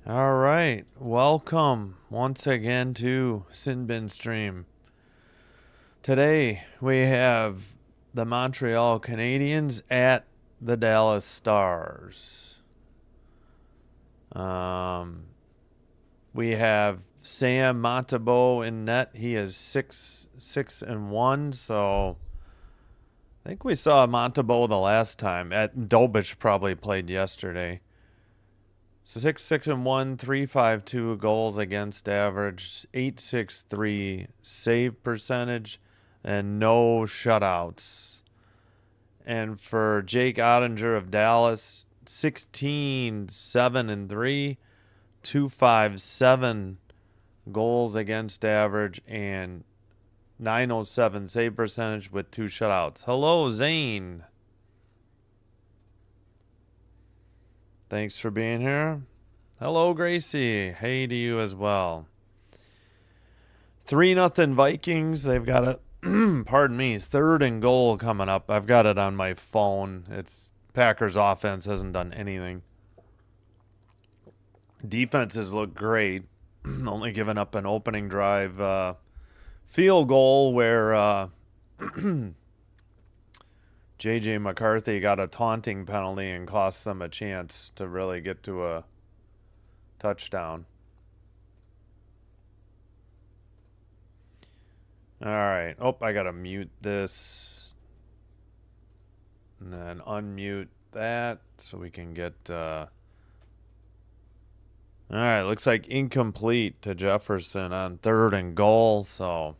All right, welcome once again to Sin Bin Stream. Today we have the Montreal Canadiens at the Dallas Stars. We have Sam Montembeault in net. He is 6-1, so I think we saw Montembeault the last time. Dobich probably played yesterday. 6-1, 3.52 goals against average, 8.63 save percentage, and no shutouts. And for Jake Ottinger of Dallas, 16-7-3, 2.57 goals against average, and 907 save percentage with 2 shutouts. Hello, Zane. Thanks for being here. Hello, Gracie. Hey to you as well. 3-0 Vikings. They've got a, pardon me, 3rd and goal coming up. I've got it on my phone. It's Packers offense hasn't done anything. Defenses look great. Only giving up an opening drive field goal where J.J. McCarthy got a taunting penalty and cost them a chance to really get to a touchdown. All right. Oh, I got to mute this. And then unmute that so we can get... All right. Looks like incomplete to Jefferson on 3rd and goal, so...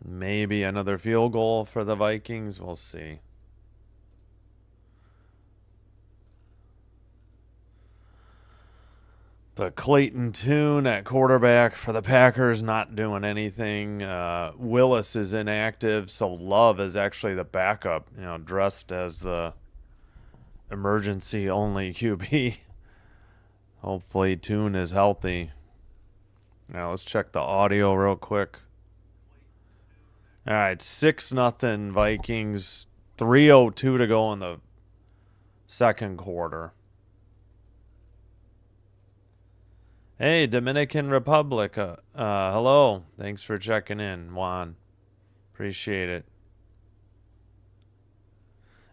maybe another field goal for the Vikings. We'll see. But Clayton Tune at quarterback for the Packers not doing anything. Willis is inactive, so Love is actually the backup, dressed as the emergency only QB. Hopefully Tune is healthy. Now let's check the audio real quick. All right, 6-0 Vikings, 3:02 to go in the second quarter. Hey, Dominican Republic. Hello. Thanks for checking in, Juan. Appreciate it.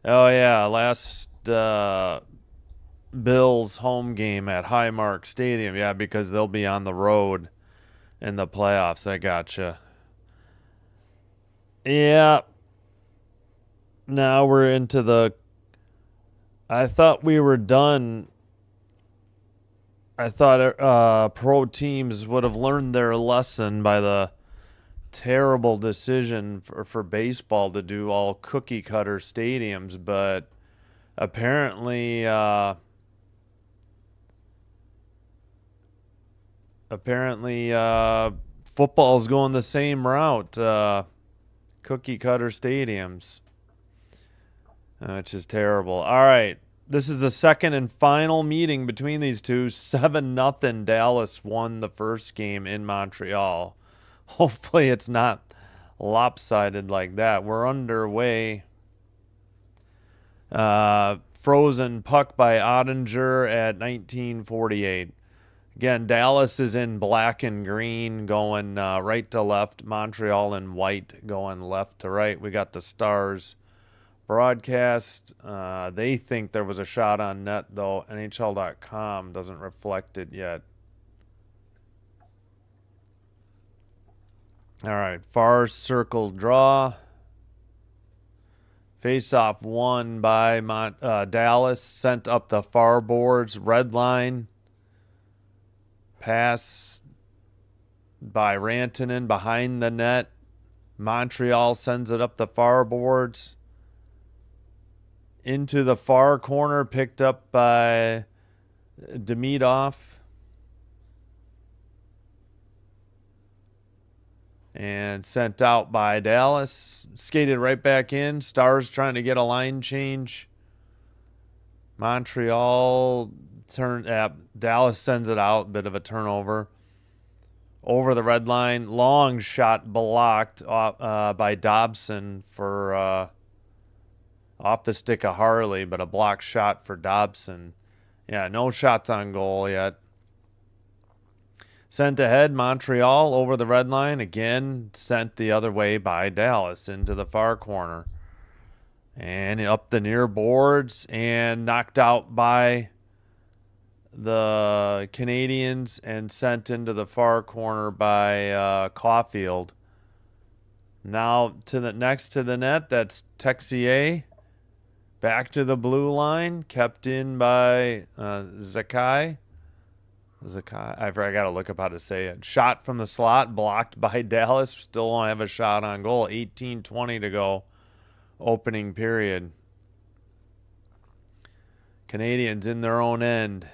Oh, yeah, last Bills home game at Highmark Stadium. Yeah, because they'll be on the road in the playoffs. I gotcha. Yeah. Now we're into the... I thought we were done. I thought pro teams would have learned their lesson by the terrible decision for baseball to do all cookie cutter stadiums, but apparently football's going the same route. Cookie cutter stadiums, which is terrible. All right, this is the second and final meeting between these two. 7-0 Dallas won the first game in Montreal. Hopefully it's not lopsided like that. We're underway. Frozen puck by Ottinger at 1948. Again, Dallas is in black and green going right to left. Montreal in white going left to right. We got the Stars broadcast. They think there was a shot on net, though. NHL.com doesn't reflect it yet. All right, far circle draw. Face-off won by Dallas. Sent up the far boards. Red line. Pass by Rantanen behind the net. Montreal sends it up the far boards. Into the far corner, picked up by Demidov. And sent out by Dallas. Skated right back in. Stars trying to get a line change. Montreal... Dallas sends it out. Bit of a turnover. Over the red line. Long shot blocked by Dobson for off the stick of Harley, but a block shot for Dobson. Yeah, no shots on goal yet. Sent ahead, Montreal over the red line. Again, sent the other way by Dallas into the far corner. And up the near boards and knocked out by the Canadiens and sent into the far corner by Caulfield. Now to the next to the net, that's Texier. Back to the blue line, kept in by Zakai. I got to look up how to say it. Shot from the slot, blocked by Dallas. Still don't have a shot on goal. 18:20 to go. Opening period. Canadians in their own end.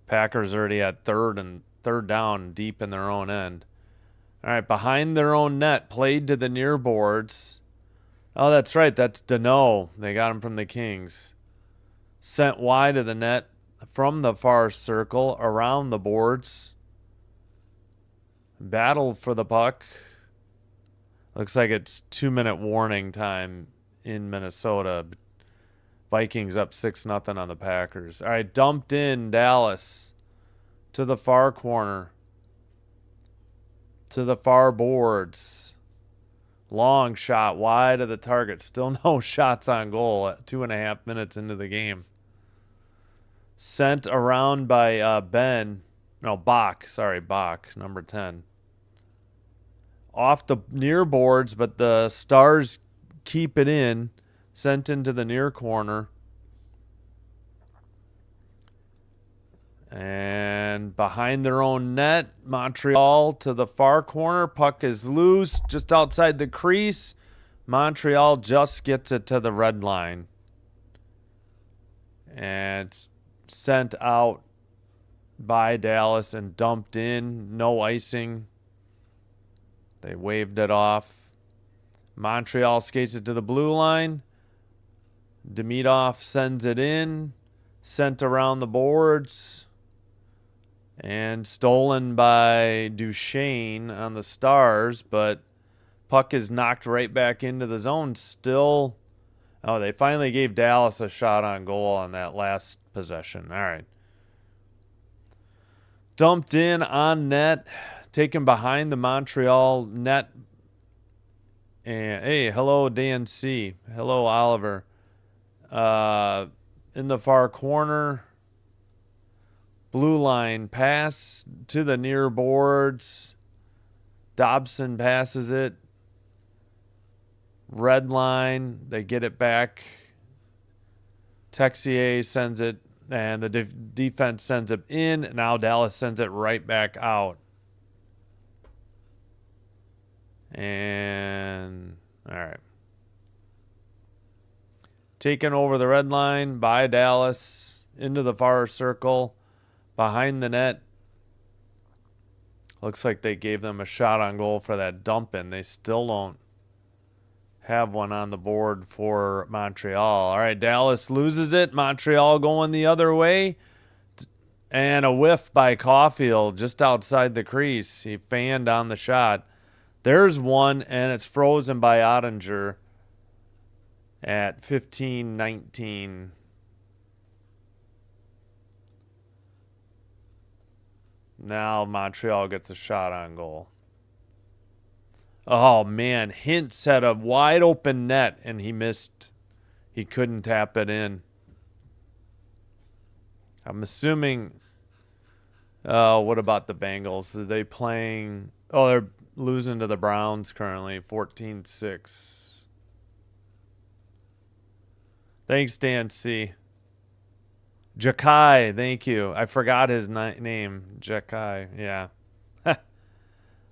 Packers already at third down, deep in their own end. All right, behind their own net, played to the near boards. Oh, that's right. That's Deneau. They got him from the Kings. Sent wide of the net from the far circle, around the boards. Battle for the puck. Looks like it's 2-minute warning time in Minnesota. Vikings up 6-0 on the Packers. All right, dumped in Dallas to the far corner. To the far boards. Long shot wide of the target. Still no shots on goal at 2.5 minutes into the game. Sent around by Bach, number 10. Off the near boards, but the Stars keep it in. Sent into the near corner. And behind their own net, Montreal to the far corner. Puck is loose just outside the crease. Montreal just gets it to the red line. And it's sent out by Dallas and dumped in. No icing. They waved it off. Montreal skates it to the blue line. Demidov sends it in. Sent around the boards. And stolen by Duchesne on the Stars. But puck is knocked right back into the zone. Still. Oh, they finally gave Dallas a shot on goal on that last possession. All right. Dumped in on net. Taken behind the Montreal net. And hey, hello Dan C. Hello Oliver. In the far corner. Blue line pass to the near boards. Dobson passes it. Red line. They get it back. Texier sends it. And the defense sends it in. Now Dallas sends it right back out. And all right. Taken over the red line by Dallas into the far circle. Behind the net. Looks like they gave them a shot on goal for that dump in. They still don't have one on the board for Montreal. All right, Dallas loses it. Montreal going the other way. And a whiff by Caulfield just outside the crease. He fanned on the shot. There's one, and it's frozen by Ottinger at 15-19. Now Montreal gets a shot on goal. Oh, man. Hintz had a wide open net, and he missed. He couldn't tap it in. I'm assuming. What about the Bengals? Are they playing? Oh, they're losing to the Browns currently, 14-6. Thanks, Dan C. Jakai, thank you. I forgot his name. Jakai, yeah.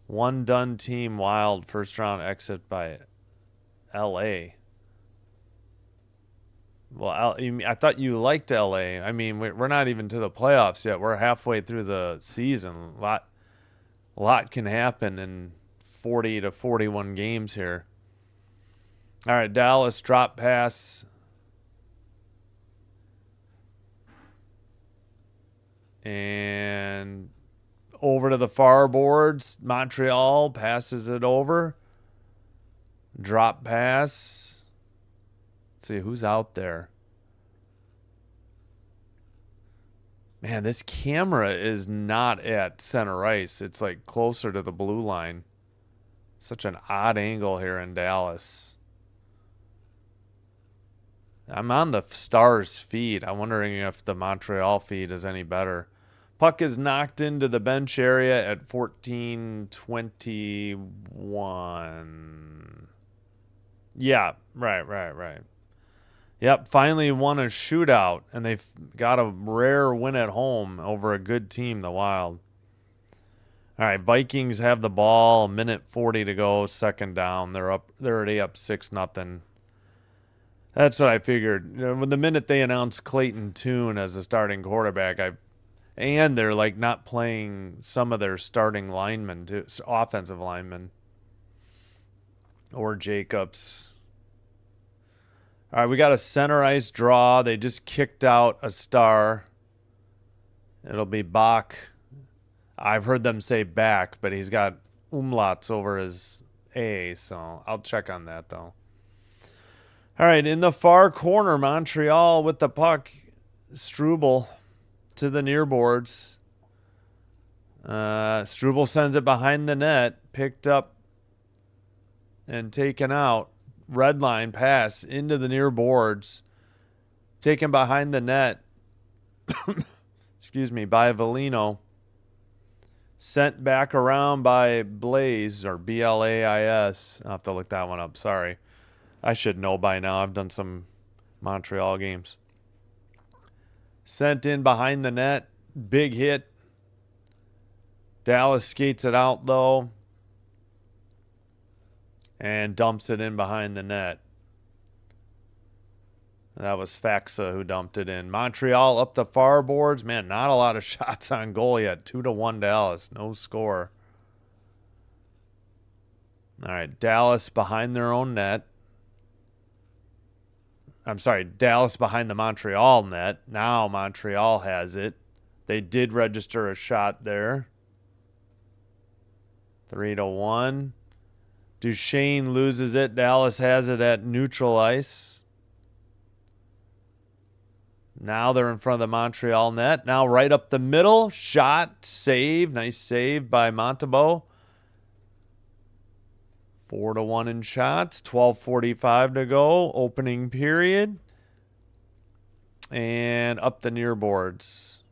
One done team wild first round exit by L.A. Well, I thought you liked L.A. I mean, we're not even to the playoffs yet. We're halfway through the season. A lot can happen in 40 to 41 games here. All right, Dallas drop pass. And over to the far boards. Montreal passes it over. Drop pass. Let's see who's out there. Man, this camera is not at center ice. It's like closer to the blue line. Such an odd angle here in Dallas. I'm on the Stars feed. I'm wondering if the Montreal feed is any better. Puck is knocked into the bench area at 14:21. Yeah, right. Yep, finally won a shootout, and they've got a rare win at home over a good team, the Wild. All right, Vikings have the ball, 1:40 to go, second down. They're already up 6-0. That's what I figured. When the minute they announced Clayton Tune as the starting quarterback, and they're like not playing some of their starting linemen, too, offensive linemen, or Jacobs. All right, we got a center ice draw. They just kicked out a star. It'll be Bach. I've heard them say back, but he's got umlauts over his A, so I'll check on that, though. All right, in the far corner, Montreal with the puck. Struble to the near boards. Struble sends it behind the net, picked up and taken out. Red line pass into the near boards, taken behind the net. Excuse me, by Valino. Sent back around by Blaze, or Blais. I'll have to look that one up. Sorry. I should know by now. I've done some Montreal games. Sent in behind the net. Big hit. Dallas skates it out, though, and dumps it in behind the net. That was Faxa who dumped it in. Montreal up the far boards. Man, not a lot of shots on goal yet. 2-1 Dallas. No score. All right, Dallas behind their own net. I'm sorry, Dallas behind the Montreal net. Now Montreal has it. They did register a shot there. 3-1. Duchesne loses it. Dallas has it at neutral ice. Now they're in front of the Montreal net. Now right up the middle. Shot. Save. Nice save by Montembeault. 4-1 in shots. 12:45 to go. Opening period. And up the near boards.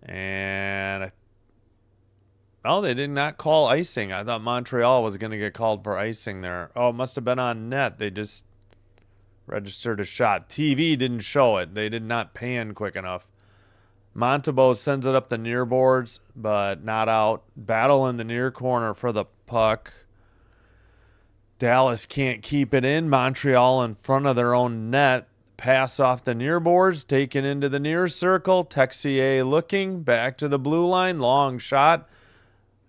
And they did not call icing. I thought Montreal was going to get called for icing there. Oh, it must have been on net. They just registered a shot. TV didn't show it. They did not pan quick enough. Montembeault sends it up the near boards, but not out. Battle in the near corner for the puck. Dallas can't keep it in. Montreal in front of their own net. Pass off the near boards, taken into the near circle. Texier looking back to the blue line. Long shot,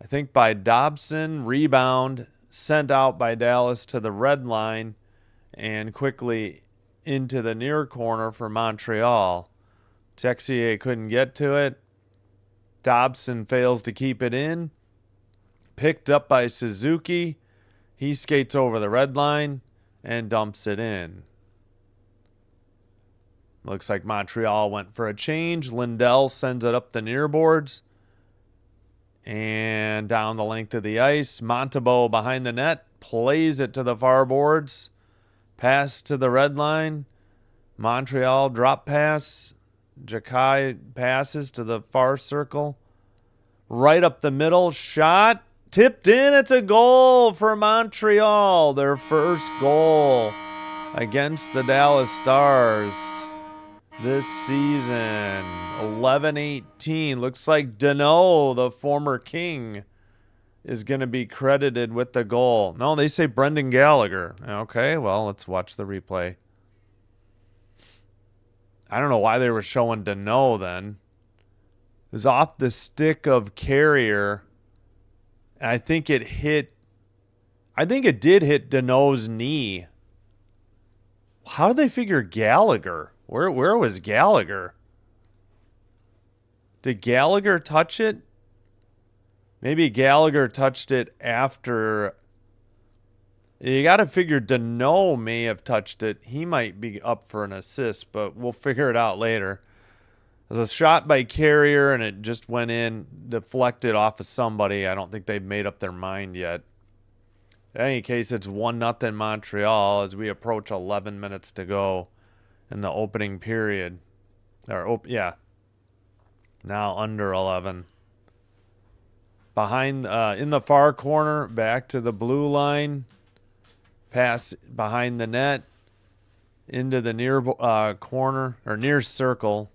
I think, by Dobson. Rebound sent out by Dallas to the red line and quickly into the near corner for Montreal. Texier couldn't get to it. Dobson fails to keep it in. Picked up by Suzuki. He skates over the red line and dumps it in. Looks like Montreal went for a change. Lindell sends it up the near boards and down the length of the ice. Montembeault behind the net, plays it to the far boards. Pass to the red line. Montreal drop pass. Jakai passes to the far circle. Right up the middle, shot. Tipped in. It's a goal for Montreal. Their first goal against the Dallas Stars this season. 11-18. Looks like Deneau, the former King, is going to be credited with the goal. No, they say Brendan Gallagher. Okay, well, let's watch the replay. I don't know why they were showing Deneau then. It was off the stick of Carrier. I think it did hit Deneau's knee. How did they figure Gallagher? Where was Gallagher? Did Gallagher touch it? Maybe Gallagher touched it after. You got to figure Deneau may have touched it. He might be up for an assist, but we'll figure it out later. There's a shot by Carrier, and it just went in, deflected off of somebody. I don't think they've made up their mind yet. In any case, it's 1-0 Montreal as we approach 11 minutes to go in the opening period. Yeah. Now under 11. Behind, in the far corner, back to the blue line. Pass behind the net. Into the near corner, or near circle.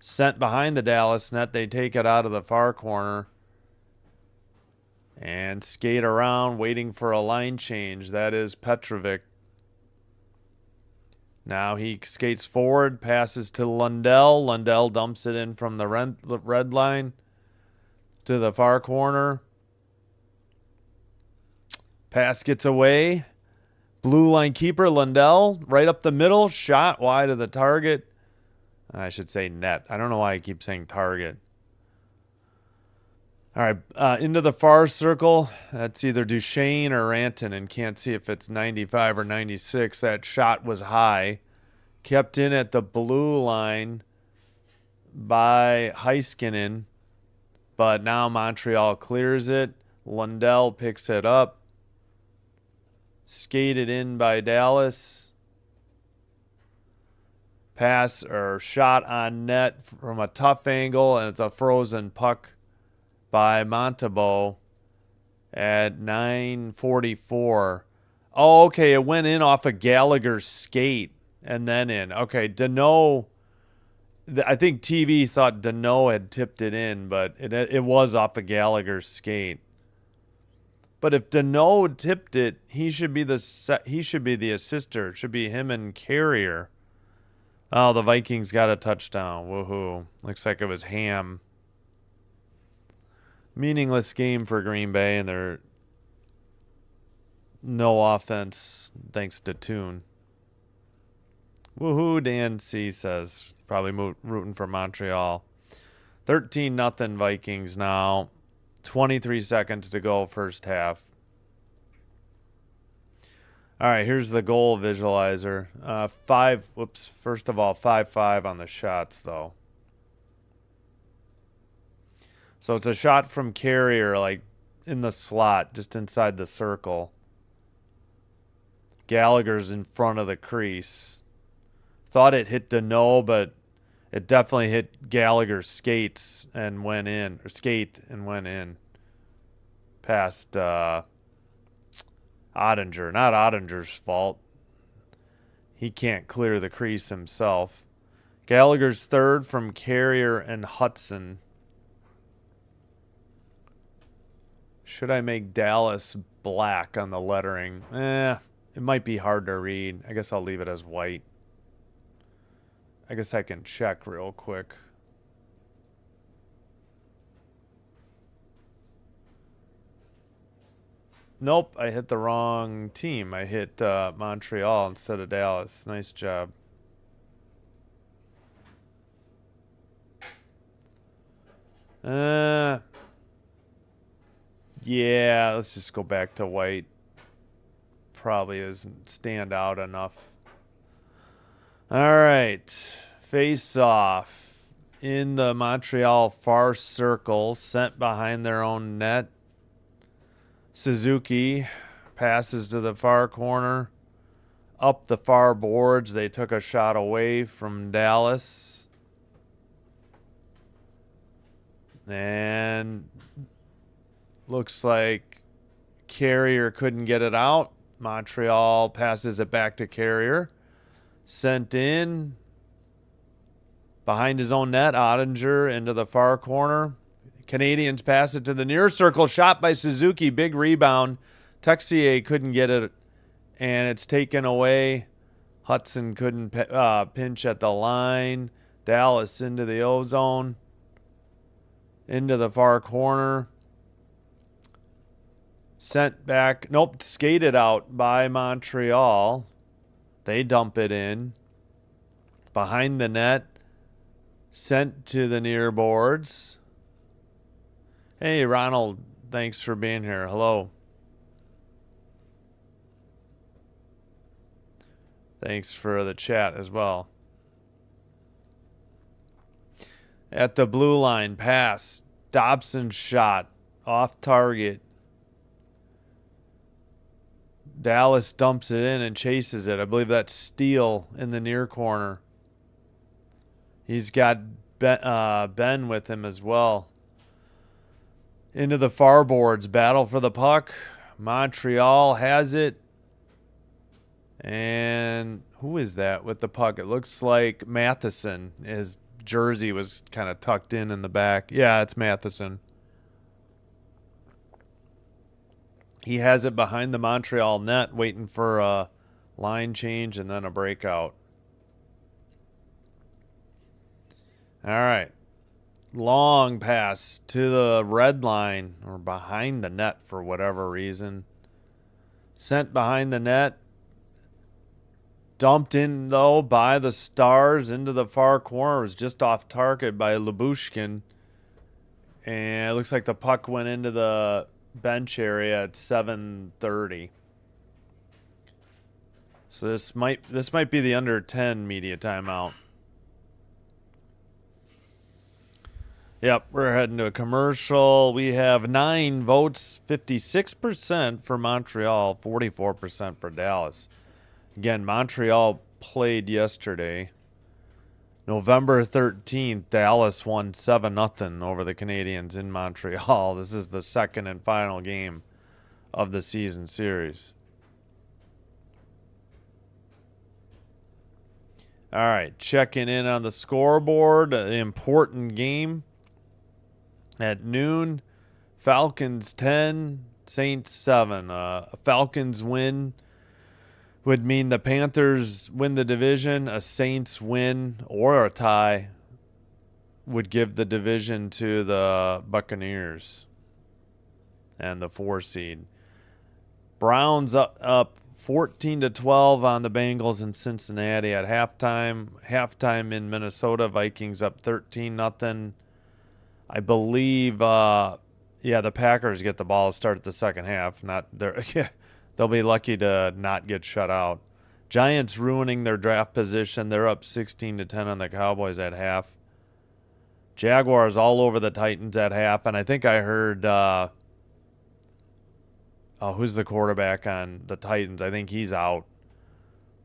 Sent behind the Dallas net. They take it out of the far corner. And skate around, waiting for a line change. That is Petrovic. Now he skates forward, passes to Lundell. Lundell dumps it in from the red line to the far corner. Pass gets away. Blue line keeper, Lundell, right up the middle. Shot wide of the target. I should say net. I don't know why I keep saying target. All right, into the far circle. That's either Duchesne or Ranton, and can't see if it's 95 or 96. That shot was high. Kept in at the blue line by Heiskanen, but now Montreal clears it. Lundell picks it up. Skated in by Dallas. Pass or shot on net from a tough angle, and it's a frozen puck by Montembeault at 9:44. Oh, okay. It went in off of Gallagher's skate and then in. Okay, Deneau. I think TV thought Deneau had tipped it in, but it was off of Gallagher's skate. But if Deneau tipped it, he should be the assister. It should be him and Carrier. Oh, the Vikings got a touchdown. Woohoo. Looks like it was Ham. Meaningless game for Green Bay, and they're no offense thanks to Toon. Woohoo, Dan C says. Probably rooting for Montreal. 13-0 Vikings now. 23 seconds to go first half. All right, here's the goal visualizer. First of all, 5-5 on the shots, though. So it's a shot from Carrier, like in the slot, just inside the circle. Gallagher's in front of the crease. Thought it hit Deneau, but it definitely hit Gallagher's skates and went in. Or skate and went in. Past Ottinger. Not Ottinger's fault. He can't clear the crease himself. Gallagher's third from Carrier and Hudson. Should I make Dallas black on the lettering? It might be hard to read. I guess I'll leave it as white. I guess I can check real quick. Nope, I hit the wrong team. I hit Montreal instead of Dallas. Nice job. Yeah, let's just go back to white. Probably doesn't stand out enough. All right. Face off in the Montreal far circle, sent behind their own net. Suzuki passes to the far corner. Up the far boards, they took a shot away from Dallas. And looks like Carrier couldn't get it out. Montreal passes it back to Carrier. Sent in. Behind his own net, Ottinger into the far corner. Canadiens pass it to the near circle. Shot by Suzuki. Big rebound. Texier couldn't get it, and it's taken away. Hudson couldn't pinch at the line. Dallas into the O-zone. Into the far corner. Sent back. Nope, skated out by Montreal. They dump it in. Behind the net. Sent to the near boards. Hey, Ronald. Thanks for being here. Hello. Thanks for the chat as well. at the blue line. Pass. Dobson shot. Off target. Dallas dumps it in and chases it. I believe that's Steele in the near corner. He's got Ben with him as well. Into the far boards. Battle for the puck. Montreal has it. And who is that with the puck? It looks like Matheson. His jersey was kind of tucked in the back. Yeah, it's Matheson. He has it behind the Montreal net, waiting for a line change and then a breakout. All right. Long pass to the red line or behind the net for whatever reason. Sent behind the net. Dumped in, though, by the Stars into the far corner. It was just off target by Lyubushkin. And it looks like the puck went into the bench area at 7:30. So this might be the under 10 media timeout. Yep, we're heading to a commercial. We have 9 votes, 56% for Montreal, 44% for Dallas. Again, Montreal played yesterday. November 13th, Dallas won 7-0 over the Canadiens in Montreal. This is the second and final game of the season series. All right, checking in on the scoreboard. An important game at noon. Falcons 10, Saints 7. A Falcons win would mean the Panthers win the division. A Saints win or a tie would give the division to the Buccaneers and the 4 seed. Browns up 14-12 on the Bengals in Cincinnati at halftime. Halftime in Minnesota, Vikings up 13-0. I believe, the Packers get the ball to start the second half. They'll be lucky to not get shut out. Giants ruining their draft position. They're up 16-10 on the Cowboys at half. Jaguars all over the Titans at half. And I think I heard, who's the quarterback on the Titans? I think he's out.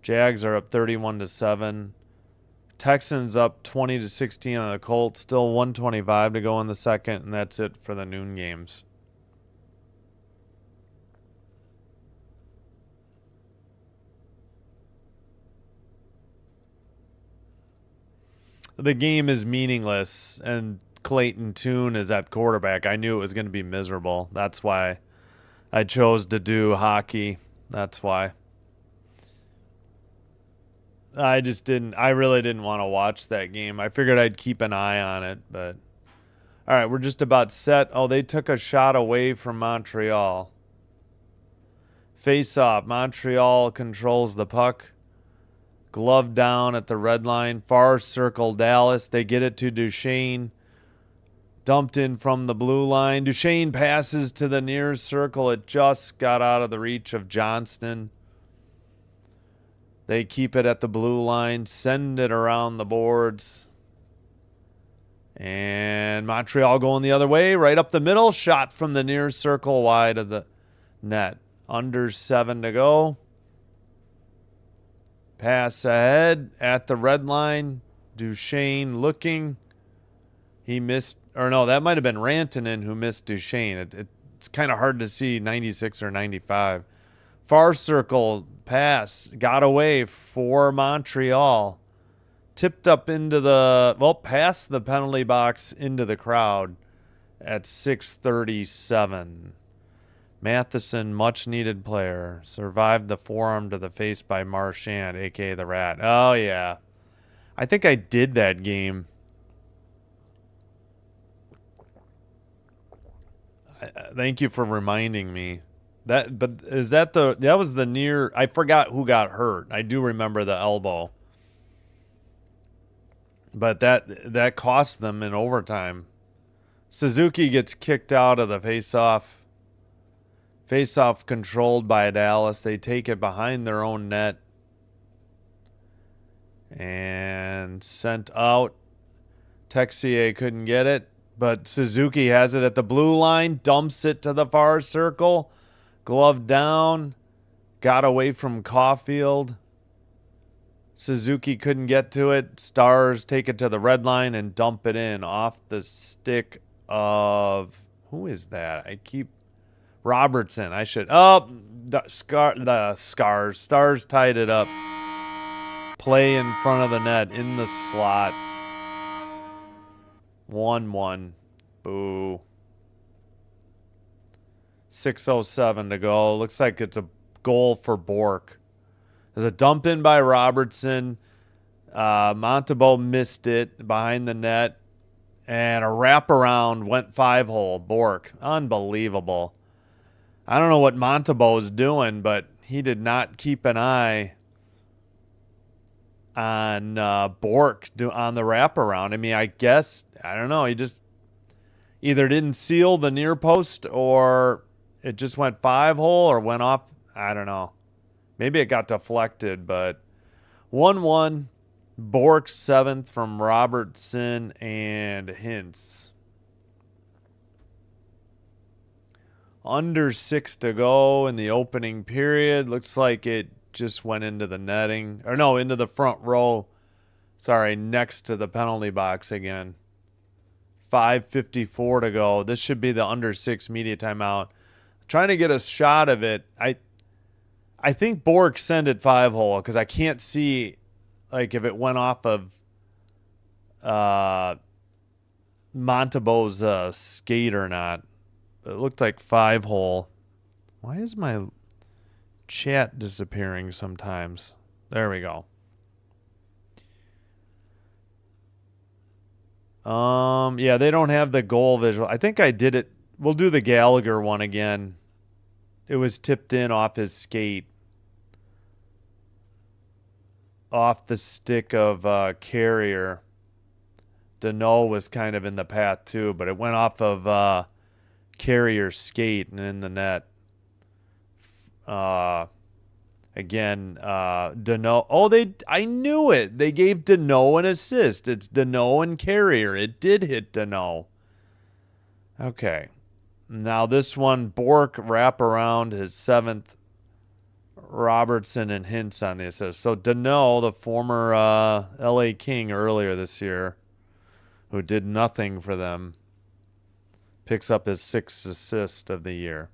Jags are up 31-7. Texans up 20-16 on the Colts. Still 1:25 to go in the second, and that's it for the noon games. The game is meaningless, and Clayton Tune is at quarterback. I knew it was going to be miserable. That's why I chose to do hockey. That's why. I really didn't want to watch that game. I figured I'd keep an eye on it, but all right, we're just about set. Oh, they took a shot away from Montreal. Face off. Montreal controls the puck. Glove down at the red line. Far circle Dallas. They get it to Duchesne. Dumped in from the blue line. Duchesne passes to the near circle. It just got out of the reach of Johnston. They keep it at the blue line. Send it around the boards. And Montreal going the other way. Right up the middle. Shot from the near circle wide of the net. Under 7 to go. Pass ahead at the red line. Duchesne looking. He missed, or no, that might have been Rantanen who missed Duchesne. It's kind of hard to see 96 or 95. Far circle pass. Got away for Montreal. Tipped up into past the penalty box into the crowd at 6:37. Matheson, much needed player, survived the forearm to the face by Marchand, a.k.a. the Rat. Oh, yeah. I think I did that game. Thank you for reminding me. That was the near, I forgot who got hurt. I do remember the elbow. But that cost them in overtime. Suzuki gets kicked out of the face-off. Face-off controlled by Dallas. They take it behind their own net. And sent out. Texier couldn't get it, but Suzuki has it at the blue line, dumps it to the far circle, glove down, got away from Caulfield. Suzuki couldn't get to it. Stars take it to the red line and dump it in off the stick of, who is that? Robertson. Stars tied it up. Play in front of the net in the slot. 1-1. Boo. 6:07 to go. Looks like it's a goal for Bork. There's a dump in by Robertson. Montebeau missed it behind the net. And a wraparound went 5-hole. Bork. Unbelievable. I don't know what Montebeau is doing, but he did not keep an eye on Bork on the wraparound. I mean, I guess, I don't know. He just either didn't seal the near post or it just went 5-hole or went off. I don't know. Maybe it got deflected, but 1-1. Bork 7th from Robertson and Hintz. Under 6 to go in the opening period. Looks like it just went into the netting. Or no, into the front row. Sorry, next to the penalty box again. 5:54 to go. This should be the under 6 media timeout. Trying to get a shot of it. I think Bork sent it 5-hole because I can't see like if it went off of Montebeau's skate or not. It looked like 5-hole. Why is my chat disappearing sometimes? There we go. Yeah, they don't have the goal visual. I think I did it. We'll do the Gallagher one again. It was tipped in off his skate. Off the stick of Carrier. Deneau was kind of in the path too, but it went off of Carrier's skate and in the net. Again, Deneau. Oh, I knew it. They gave Deneau an assist. It's Deneau and Carrier. It did hit Deneau. Okay. Now this one, Bork wrap around his 7th. Robertson and Hintz on the assist. So Deneau, the former LA King earlier this year, who did nothing for them, picks up his 6th assist of the year.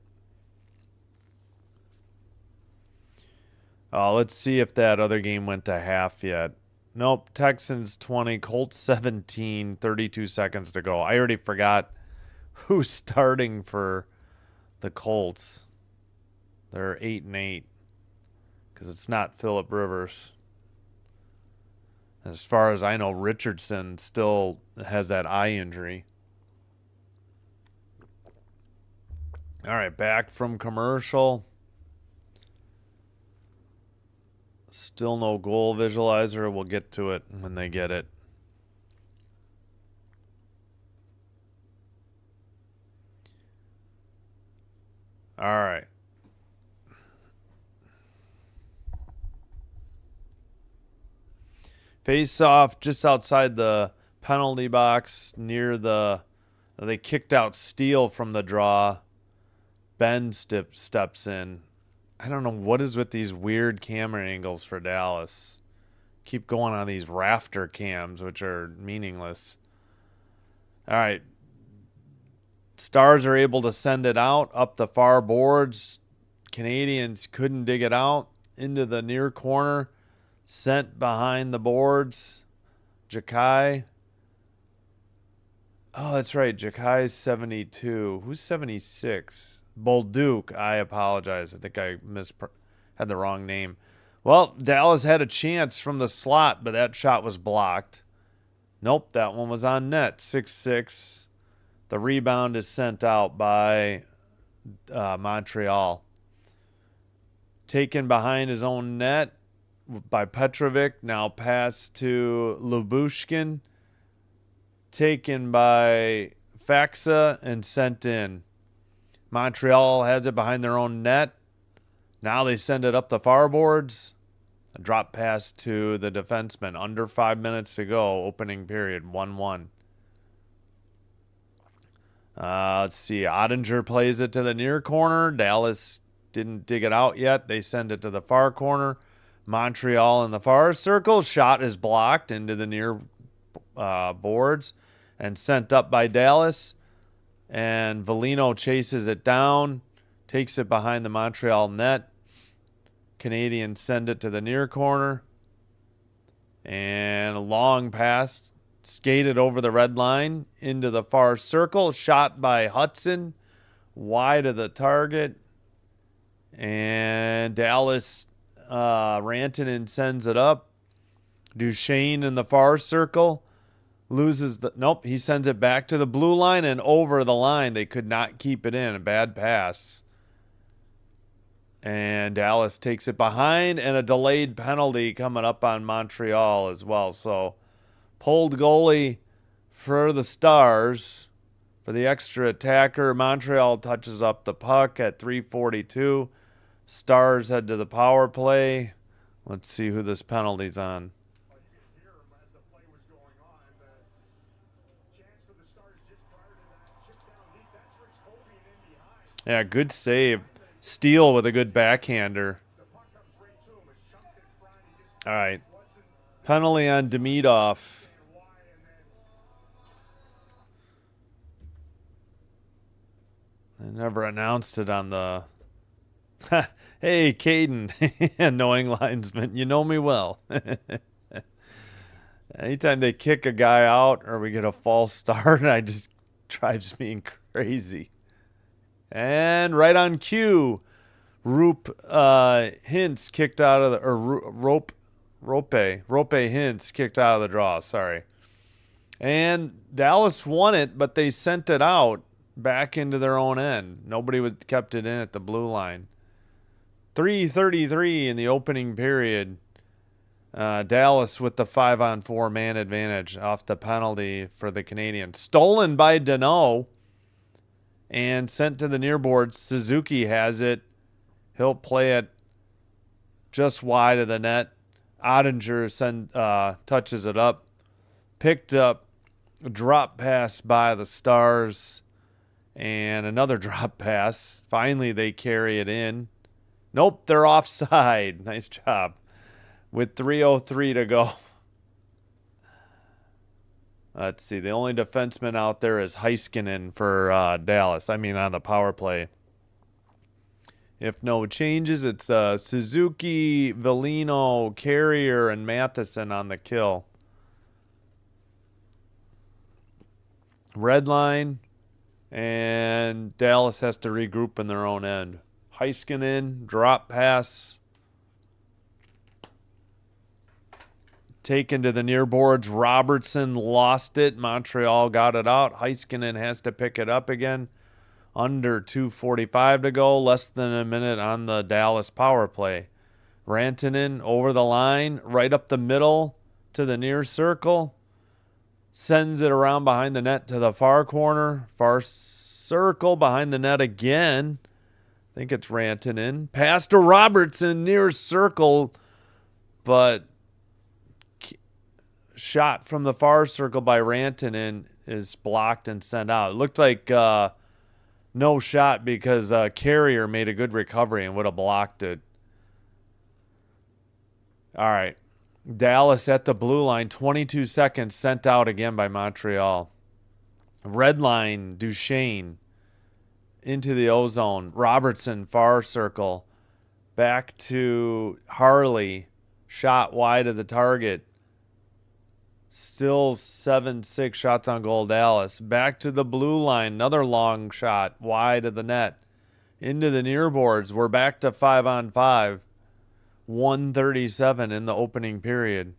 Let's see if that other game went to half yet. Nope. Texans 20, Colts 17, 32 seconds to go. I already forgot who's starting for the Colts. They're 8-8 because it's not Phillip Rivers. As far as I know, Richardson still has that eye injury. All right, back from commercial. Still no goal visualizer. We'll get to it when they get it. All right. Face off just outside the penalty box near the... They kicked out Steele from the draw. Ben steps in. I don't know what is with these weird camera angles for Dallas. Keep going on these rafter cams, which are meaningless. All right. Stars are able to send it out up the far boards. Canadiens couldn't dig it out into the near corner. Sent behind the boards. Jakai. Oh, that's right. Jakai's 72. Who's 76? Bolduc. I apologize. I think I had the wrong name. Well, Dallas had a chance from the slot, but that shot was blocked. Nope, that one was on net. 6-6. The rebound is sent out by Montreal. Taken behind his own net by Petrovic. Now pass to Lubushkin. Taken by Faxa and sent in. Montreal has it behind their own net. Now they send it up the far boards. A drop pass to the defenseman. Under 5 minutes to go. Opening period. 1-1. Let's see. Ottinger plays it to the near corner. Dallas didn't dig it out yet. They send it to the far corner. Montreal in the far circle. Shot is blocked into the near boards and sent up by Dallas. And Velino chases it down, takes it behind the Montreal net. Canadiens send it to the near corner. And a long pass skated over the red line into the far circle. Shot by Hudson, wide of the target. And Dallas, Rantanen sends it up. Duchesne in the far circle. Loses the... Nope, he sends it back to the blue line and over the line. They could not keep it in. A bad pass. And Dallas takes it behind, and a delayed penalty coming up on Montreal as well. So, pulled goalie for the Stars. For the extra attacker, Montreal touches up the puck at 3:42. Stars head to the power play. Let's see who this penalty's on. Yeah, good save. Steele with a good backhander. All right. Penalty on Demidov. I never announced it on the... Hey, Caden, knowing linesman, you know me well. Anytime they kick a guy out or we get a false start, it just drives me crazy. And right on cue, Rope Hintz kicked out of the... Or Rope Hintz kicked out of the draw, sorry. And Dallas won it, but they sent it out back into their own end. Nobody kept it in at the blue line. 3:33 in the opening period. Dallas with the 5-on-4 man advantage off the penalty for the Canadiens. Stolen by Danault and sent to the near board. Suzuki has it. He'll play it just wide of the net. Ottinger touches it up. Picked up. Drop pass by the Stars. And another drop pass. Finally, they carry it in. Nope, they're offside. Nice job. With 3:03 to go. Let's see. The only defenseman out there is Heiskanen for Dallas. I mean, on the power play. If no changes, it's Suzuki, Velino, Carrier, and Matheson on the kill. Red line. And Dallas has to regroup in their own end. Heiskanen, drop pass. Taken to the near boards. Robertson lost it. Montreal got it out. Heiskanen has to pick it up again. Under 2:45 to go. Less than a minute on the Dallas power play. Rantanen over the line. Right up the middle to the near circle. Sends it around behind the net to the far corner. Far circle behind the net again. I think it's Rantanen. Pass to Robertson near circle. But shot from the far circle by Rantanen is blocked and sent out. It looked like no shot because Carrier made a good recovery and would have blocked it. All right. Dallas at the blue line. 22 seconds sent out again by Montreal. Red line, Duchesne into the O-zone. Robertson, far circle. Back to Harley. Shot wide of the target. Still 7-6 shots on goal, Dallas. Back to the blue line. Another long shot wide of the net. Into the near boards. We're back to 5-on-5. 1:37 in the opening period.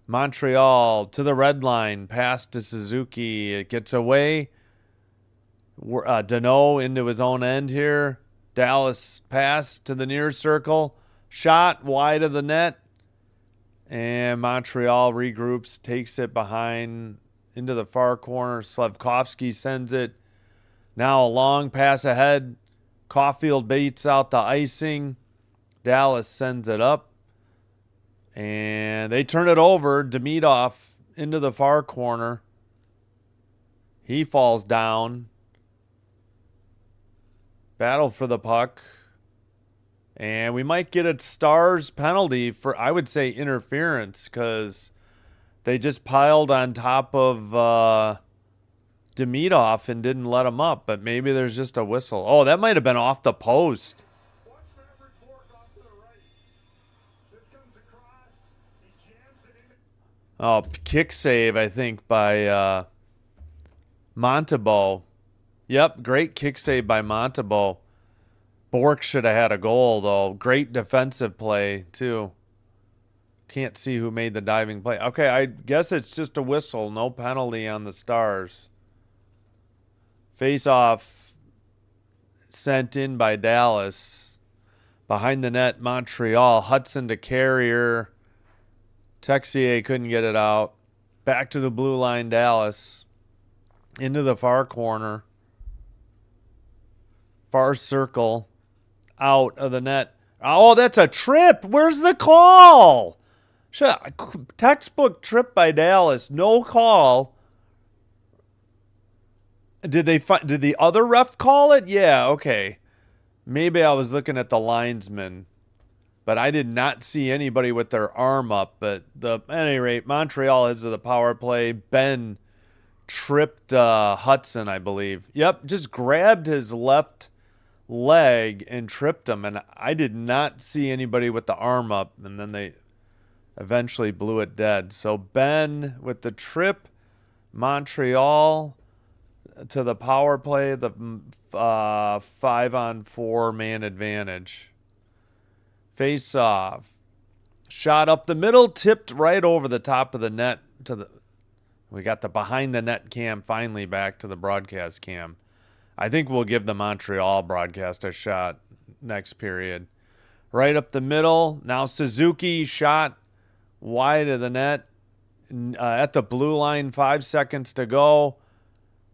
Montreal to the red line. Pass to Suzuki. It gets away. Danault into his own end here. Dallas pass to the near circle. Shot wide of the net. And Montreal regroups, takes it behind into the far corner. Slafkovsky sends it. Now a long pass ahead. Caulfield baits out the icing. Dallas sends it up. And they turn it over. Demidov into the far corner. He falls down. Battle for the puck. And we might get a Stars penalty for, I would say, interference because they just piled on top of Demidov and didn't let him up. But maybe there's just a whistle. Oh, that might have been off the post. Oh, kick save, I think, by Montebeau. Yep, great kick save by Montebeau. Bork should have had a goal, though. Great defensive play, too. Can't see who made the diving play. Okay, I guess it's just a whistle. No penalty on the Stars. Face-off sent in by Dallas. Behind the net, Montreal. Hudson to Carrier. Texier couldn't get it out. Back to the blue line, Dallas. Into the far corner. Far circle. Out of the net. Oh, that's a trip. Where's the call? Textbook trip by Dallas. No call. Did the other ref call it? Yeah, okay. Maybe I was looking at the linesman. But I did not see anybody with their arm up. But at any rate, Montreal heads to the power play. Ben tripped Hudson, I believe. Yep, just grabbed his left leg and tripped him, and I did not see anybody with the arm up, and then they eventually blew it dead. So Ben with the trip, Montreal to the power play, the 5-on-4 man advantage. Face off, shot up the middle, tipped right over the top of the net. We got the behind the net cam finally back to the broadcast cam. I think we'll give the Montreal broadcast a shot next period. Right up the middle. Now Suzuki shot wide of the net. At the blue line, 5 seconds to go.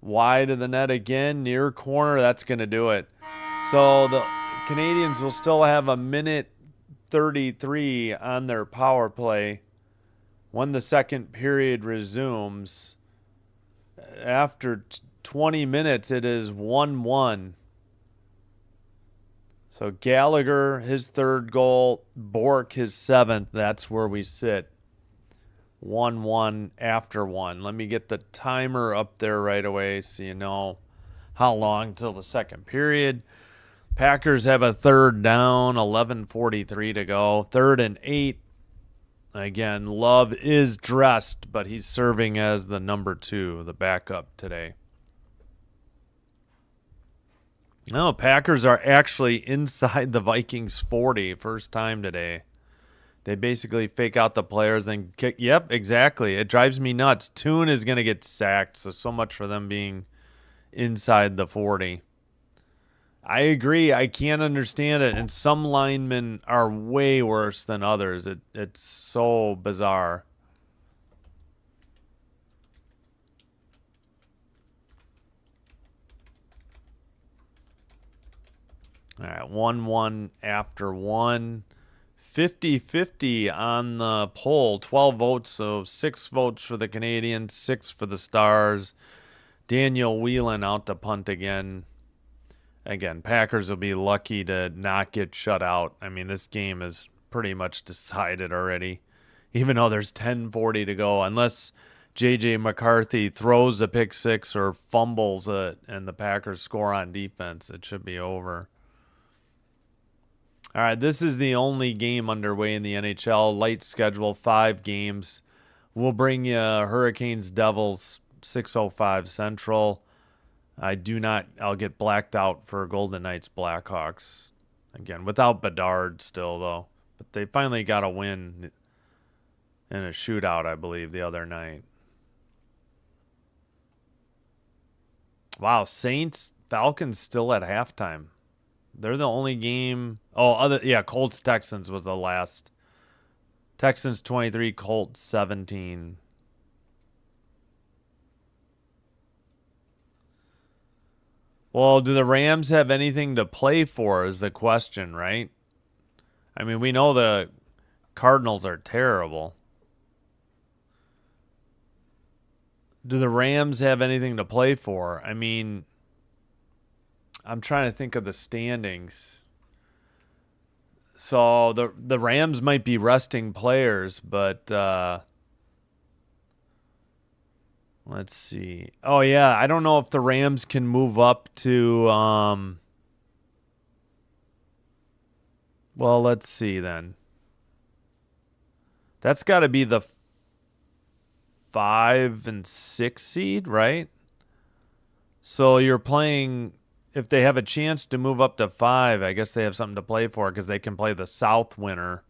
Wide of the net again. Near corner. That's going to do it. So the Canadiens will still have a minute 33 on their power play when the second period resumes. After 20 minutes, it is 1-1. So Gallagher, his third goal. Bork, his seventh. That's where we sit. 1-1 after one. Let me get the timer up there right away so you know how long till the second period. Packers have a third down, 11:43 to go. 3rd and 8. Again, Love is dressed, but he's serving as the number 2, the backup today. No, Packers are actually inside the Vikings 40, first time today. They basically fake out the players, then kick. Yep, exactly. It drives me nuts. Toon is going to get sacked, so much for them being inside the 40. I agree. I can't understand it. And some linemen are way worse than others. It's so bizarre. All right, 1-1 after one. 50-50 on the poll. 12 votes, so 6 votes for the Canadiens, 6 for the Stars. Daniel Whelan out to punt again. Again, Packers will be lucky to not get shut out. I mean, this game is pretty much decided already, even though there's 10:40 to go. Unless J.J. McCarthy throws a pick six or fumbles it and the Packers score on defense, it should be over. All right, this is the only game underway in the NHL. Light schedule, 5 games. We'll bring you Hurricanes, Devils, 6:05 Central. I'll get blacked out for Golden Knights, Blackhawks. Again, without Bedard still, though. But they finally got a win in a shootout, I believe, the other night. Wow, Saints, Falcons still at halftime. They're the only game. Colts, Texans was the last. Texans 23, Colts 17. Well, do the Rams have anything to play for is the question, right? I mean, we know the Cardinals are terrible. Do the Rams have anything to play for? I mean, I'm trying to think of the standings. So the Rams might be resting players, but let's see. Oh yeah, I don't know if the Rams can move up to well, let's see then. That's got to be the 5 and 6 seed, right? So you're playing, if they have a chance to move up to 5, I guess they have something to play for because they can play the South winner.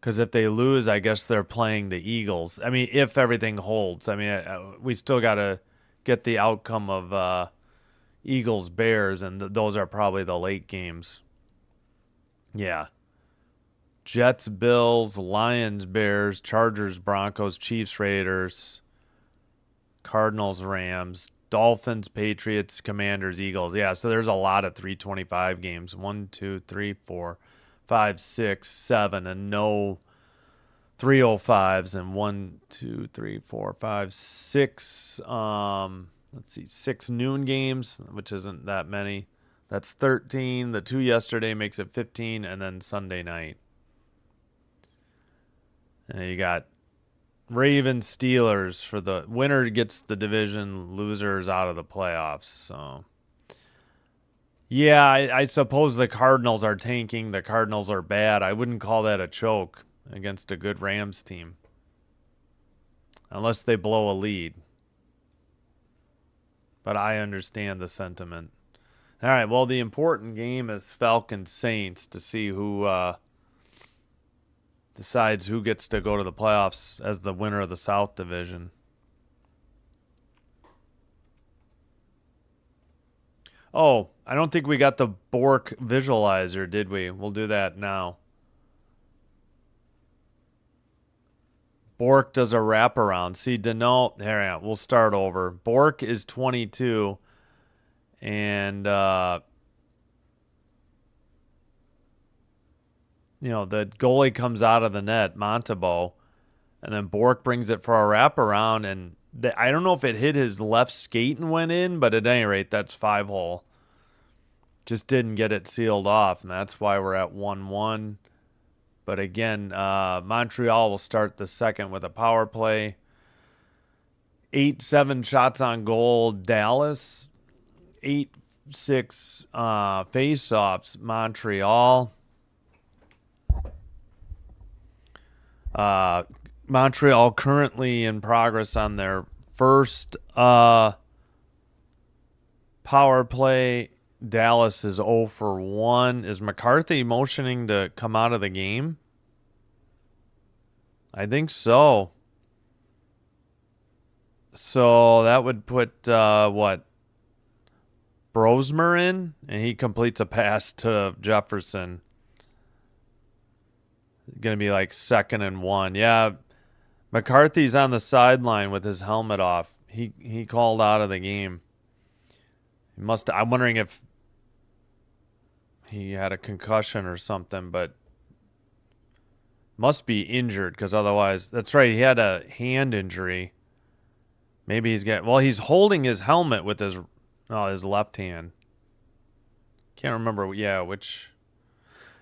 Because if they lose, I guess they're playing the Eagles. I mean, if everything holds. I mean, we still got to get the outcome of Eagles Bears, and those are probably the late games. Yeah. Jets, Bills, Lions, Bears, Chargers, Broncos, Chiefs, Raiders, Cardinals, Rams, Dolphins, Patriots, Commanders, Eagles. Yeah, so there's a lot of 325 games. 1, 2, 3, 4, 5, 6, 7, and no 305s, and 1, 2, 3, 4, 5, 6. Let's see, 6 noon games, which isn't that many. That's 13. The 2 yesterday makes it 15, and then Sunday night. And you got Ravens, Steelers for the winner gets the division, losers out of the playoffs. So, yeah, I suppose the Cardinals are tanking. The Cardinals are bad. I wouldn't call that a choke against a good Rams team, unless they blow a lead. But I understand the sentiment. All right, well, the important game is Falcons-Saints to see who decides who gets to go to the playoffs as the winner of the South Division. Oh, I don't think we got the Bork visualizer, did we? We'll do that now. Bork does a wraparound. See, Denault, here, we'll start over. Bork is 22, and the goalie comes out of the net, Montebo, and then Bork brings it for a wraparound, and I don't know if it hit his left skate and went in, but at any rate, that's 5-hole. Just didn't get it sealed off, and that's why we're at 1-1. But again, Montreal will start the second with a power play. 8-7 shots on goal, Dallas. 8-6 face-offs, Montreal. Montreal currently in progress on their first power play. Dallas is 0 for 1. Is McCarthy motioning to come out of the game? I think so. So that would put Brosmer in, and he completes a pass to Jefferson. Going to be like 2nd and 1. Yeah, McCarthy's on the sideline with his helmet off. He called out of the game. He must. I'm wondering if he had a concussion or something, but must be injured because otherwise, that's right. He had a hand injury. Maybe he's holding his helmet with his left hand. Can't remember. Yeah, which.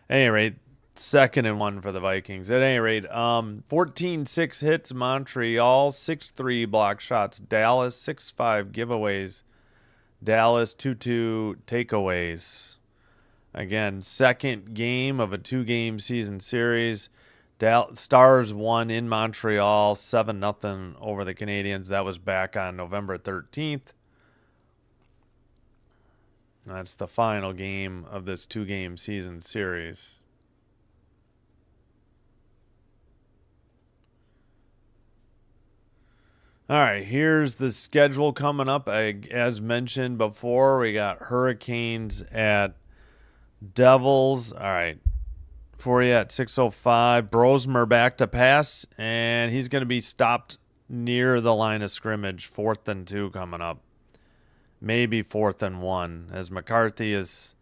At any rate, 2nd and 1 for the Vikings. At any rate, 14-6 hits Montreal, 6-3 block shots Dallas, 6-5 giveaways Dallas, 2-2 takeaways. Again, second game of a 2-game season series. Stars won in Montreal, 7-0 over the Canadiens. That was back on November 13th. That's the final game of this 2-game season series. All right, here's the schedule coming up. As mentioned before, we got Hurricanes at Devils. All right, for you at 6:05. Brosmer back to pass, and he's going to be stopped near the line of scrimmage. 4th and 2 coming up. Maybe 4th and 1, as McCarthy is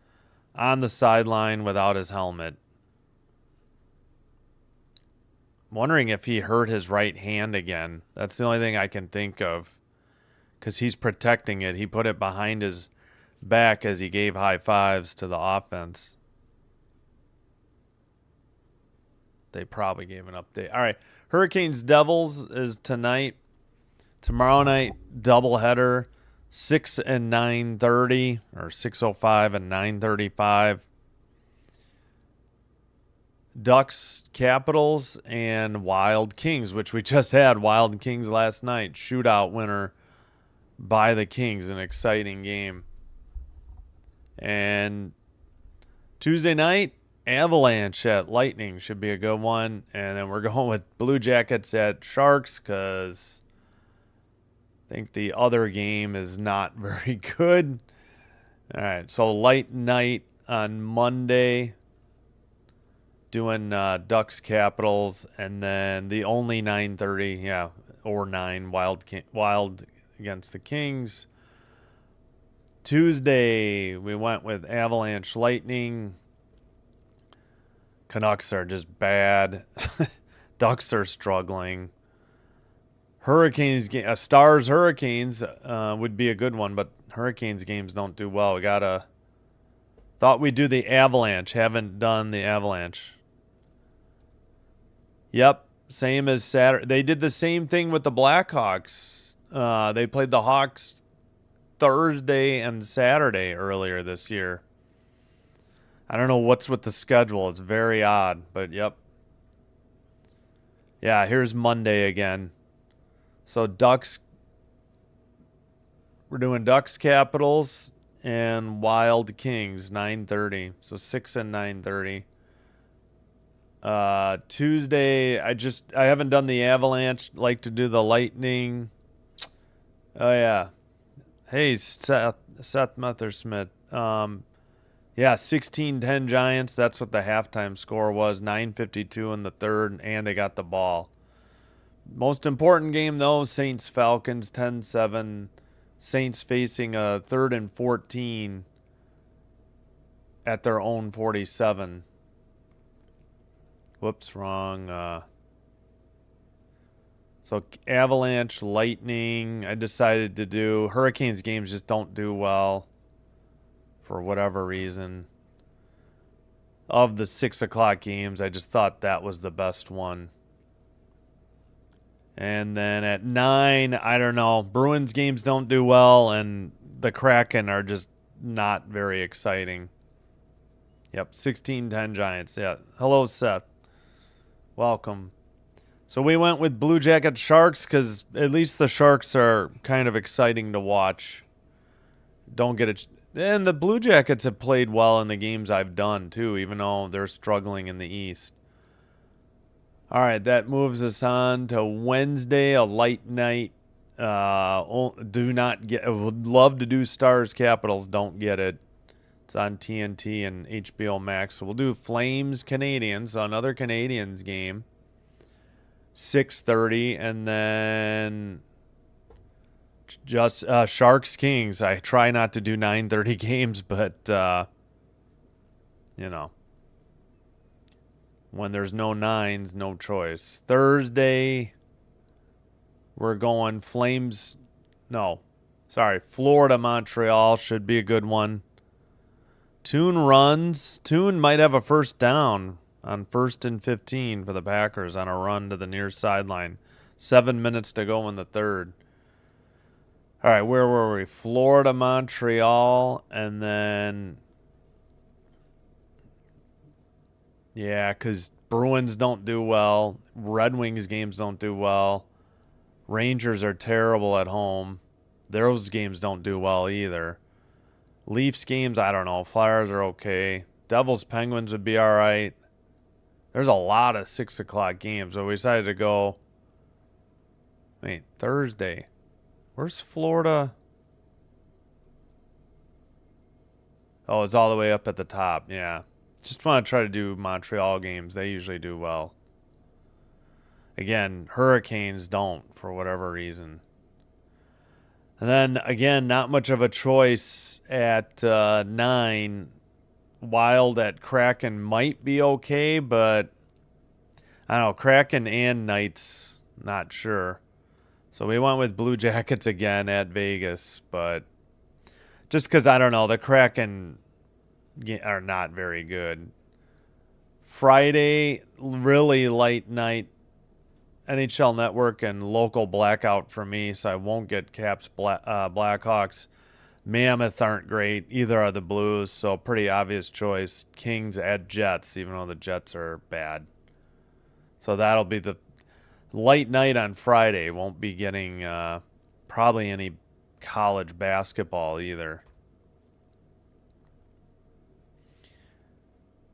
on the sideline without his helmet. Wondering if he hurt his right hand again. That's the only thing I can think of, because he's protecting it. He put it behind his back as he gave high fives to the offense. They probably gave an update. All right. Hurricanes Devils is tonight. Tomorrow night, doubleheader, 6 and 9:30, or 6:05 and 9:35. Ducks, Capitals, and Wild Kings, which we just had. Wild Kings last night. Shootout winner by the Kings. An exciting game. And Tuesday night, Avalanche at Lightning should be a good one. And then we're going with Blue Jackets at Sharks because I think the other game is not very good. All right, so light night on Monday, doing Ducks Capitals, and then the only 9:30, yeah, or 9 Wild against the Kings. Tuesday we went with Avalanche Lightning. Canucks are just bad. Ducks are struggling. Hurricanes Stars Hurricanes would be a good one, but Hurricanes games don't do well. We thought we'd do the Avalanche. Haven't done the Avalanche. Yep, same as Saturday. They did the same thing with the Blackhawks. They played the Hawks Thursday and Saturday earlier this year. I don't know what's with the schedule. It's very odd, but yep. Yeah, here's Monday again. So Ducks, we're doing Ducks Capitals and Wild Kings 9:30. So 6 and 9:30. Tuesday, I haven't done the Avalanche. Like to do the Lightning. Oh yeah. Hey, Seth Methersmith. Yeah, 16-10 Giants. That's what the halftime score was. 9:52 in the third, and they got the ball. Most important game, though, Saints-Falcons, 10-7. Saints facing a 3rd and 14 at their own 47. Whoops, wrong. So Avalanche, Lightning, I decided to do. Hurricanes games just don't do well for whatever reason. Of the 6 o'clock games, I just thought that was the best one. And then at 9, I don't know. Bruins games don't do well, and the Kraken are just not very exciting. Yep, 16-10 Giants. Yeah. Hello, Seth. Welcome. So we went with Blue Jacket Sharks because at least the Sharks are kind of exciting to watch. Don't get it. And the Blue Jackets have played well in the games I've done, too, even though they're struggling in the East. All right, that moves us on to Wednesday, a light night. Would love to do Stars Capitals, don't get it. It's on TNT and HBO Max. So we'll do Flames Canadiens, another Canadiens game. 6:30, and then just Sharks Kings. I try not to do 9:30 games, but you know, when there's no nines, no choice. Thursday, we're going Flames. No, sorry, Florida Montreal should be a good one. Toon runs. Toon might have a first down on 1st and 15 for the Packers on a run to the near sideline. 7 minutes to go in the third. All right, where were we? Florida, Montreal, and then... Yeah, because Bruins don't do well. Red Wings games don't do well. Rangers are terrible at home. Those games don't do well either. Leafs games, I don't know. Flyers are okay. Devils, Penguins would be all right. There's a lot of 6 o'clock games, so we decided to go... Wait, Thursday. Where's Florida? Oh, it's all the way up at the top, yeah. Just want to try to do Montreal games. They usually do well. Again, Hurricanes don't for whatever reason. And then, again, not much of a choice at 9. Wild at Kraken might be okay, but I don't know. Kraken and Knights, not sure. So we went with Blue Jackets again at Vegas, but Just because, I don't know, the Kraken are not very good. Friday, really late night NHL Network and local blackout for me, so I won't get Caps Blackhawks. Mammoth aren't great. Either are the Blues, so pretty obvious choice. Kings at Jets, even though the Jets are bad. So that'll be the late night on Friday. Won't be getting probably any college basketball either.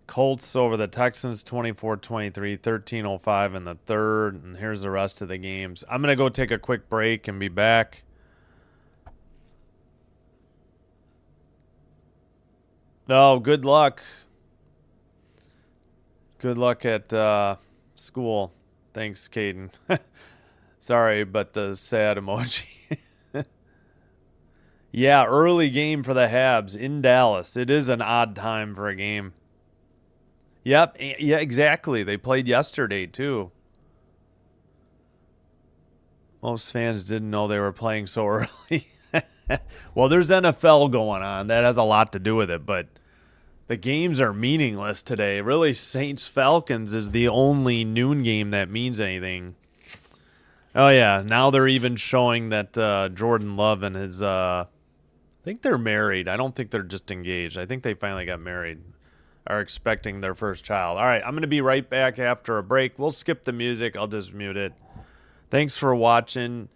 Colts over the Texans 24-23, 13:05 in the third, and here's the rest of the games. I'm going to go take a quick break and be back. Oh, good luck. Good luck at school. Thanks, Caden. Sorry, but the sad emoji. Yeah, early game for the Habs in Dallas. It is an odd time for a game. Yep, yeah, exactly. They played yesterday, too. Most fans didn't know they were playing so early. Well, there's NFL going on. That has a lot to do with it, but the games are meaningless today. Really, Saints-Falcons is the only noon game that means anything. Oh, yeah. Now they're even showing that Jordan Love and his... I think they're married. I don't think they're just engaged. I think they finally got married. Are expecting their first child. All right, I'm going to be right back after a break. We'll skip the music. I'll just mute it. Thanks for watching.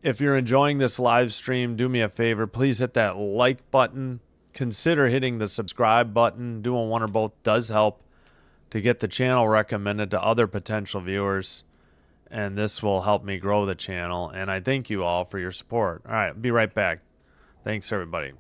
If you're enjoying this live stream, do me a favor. Please hit that like button. Consider hitting the subscribe button. Doing one or both does help to get the channel recommended to other potential viewers. And this will help me grow the channel. And I thank you all for your support. All right, I'll be right back. Thanks, everybody.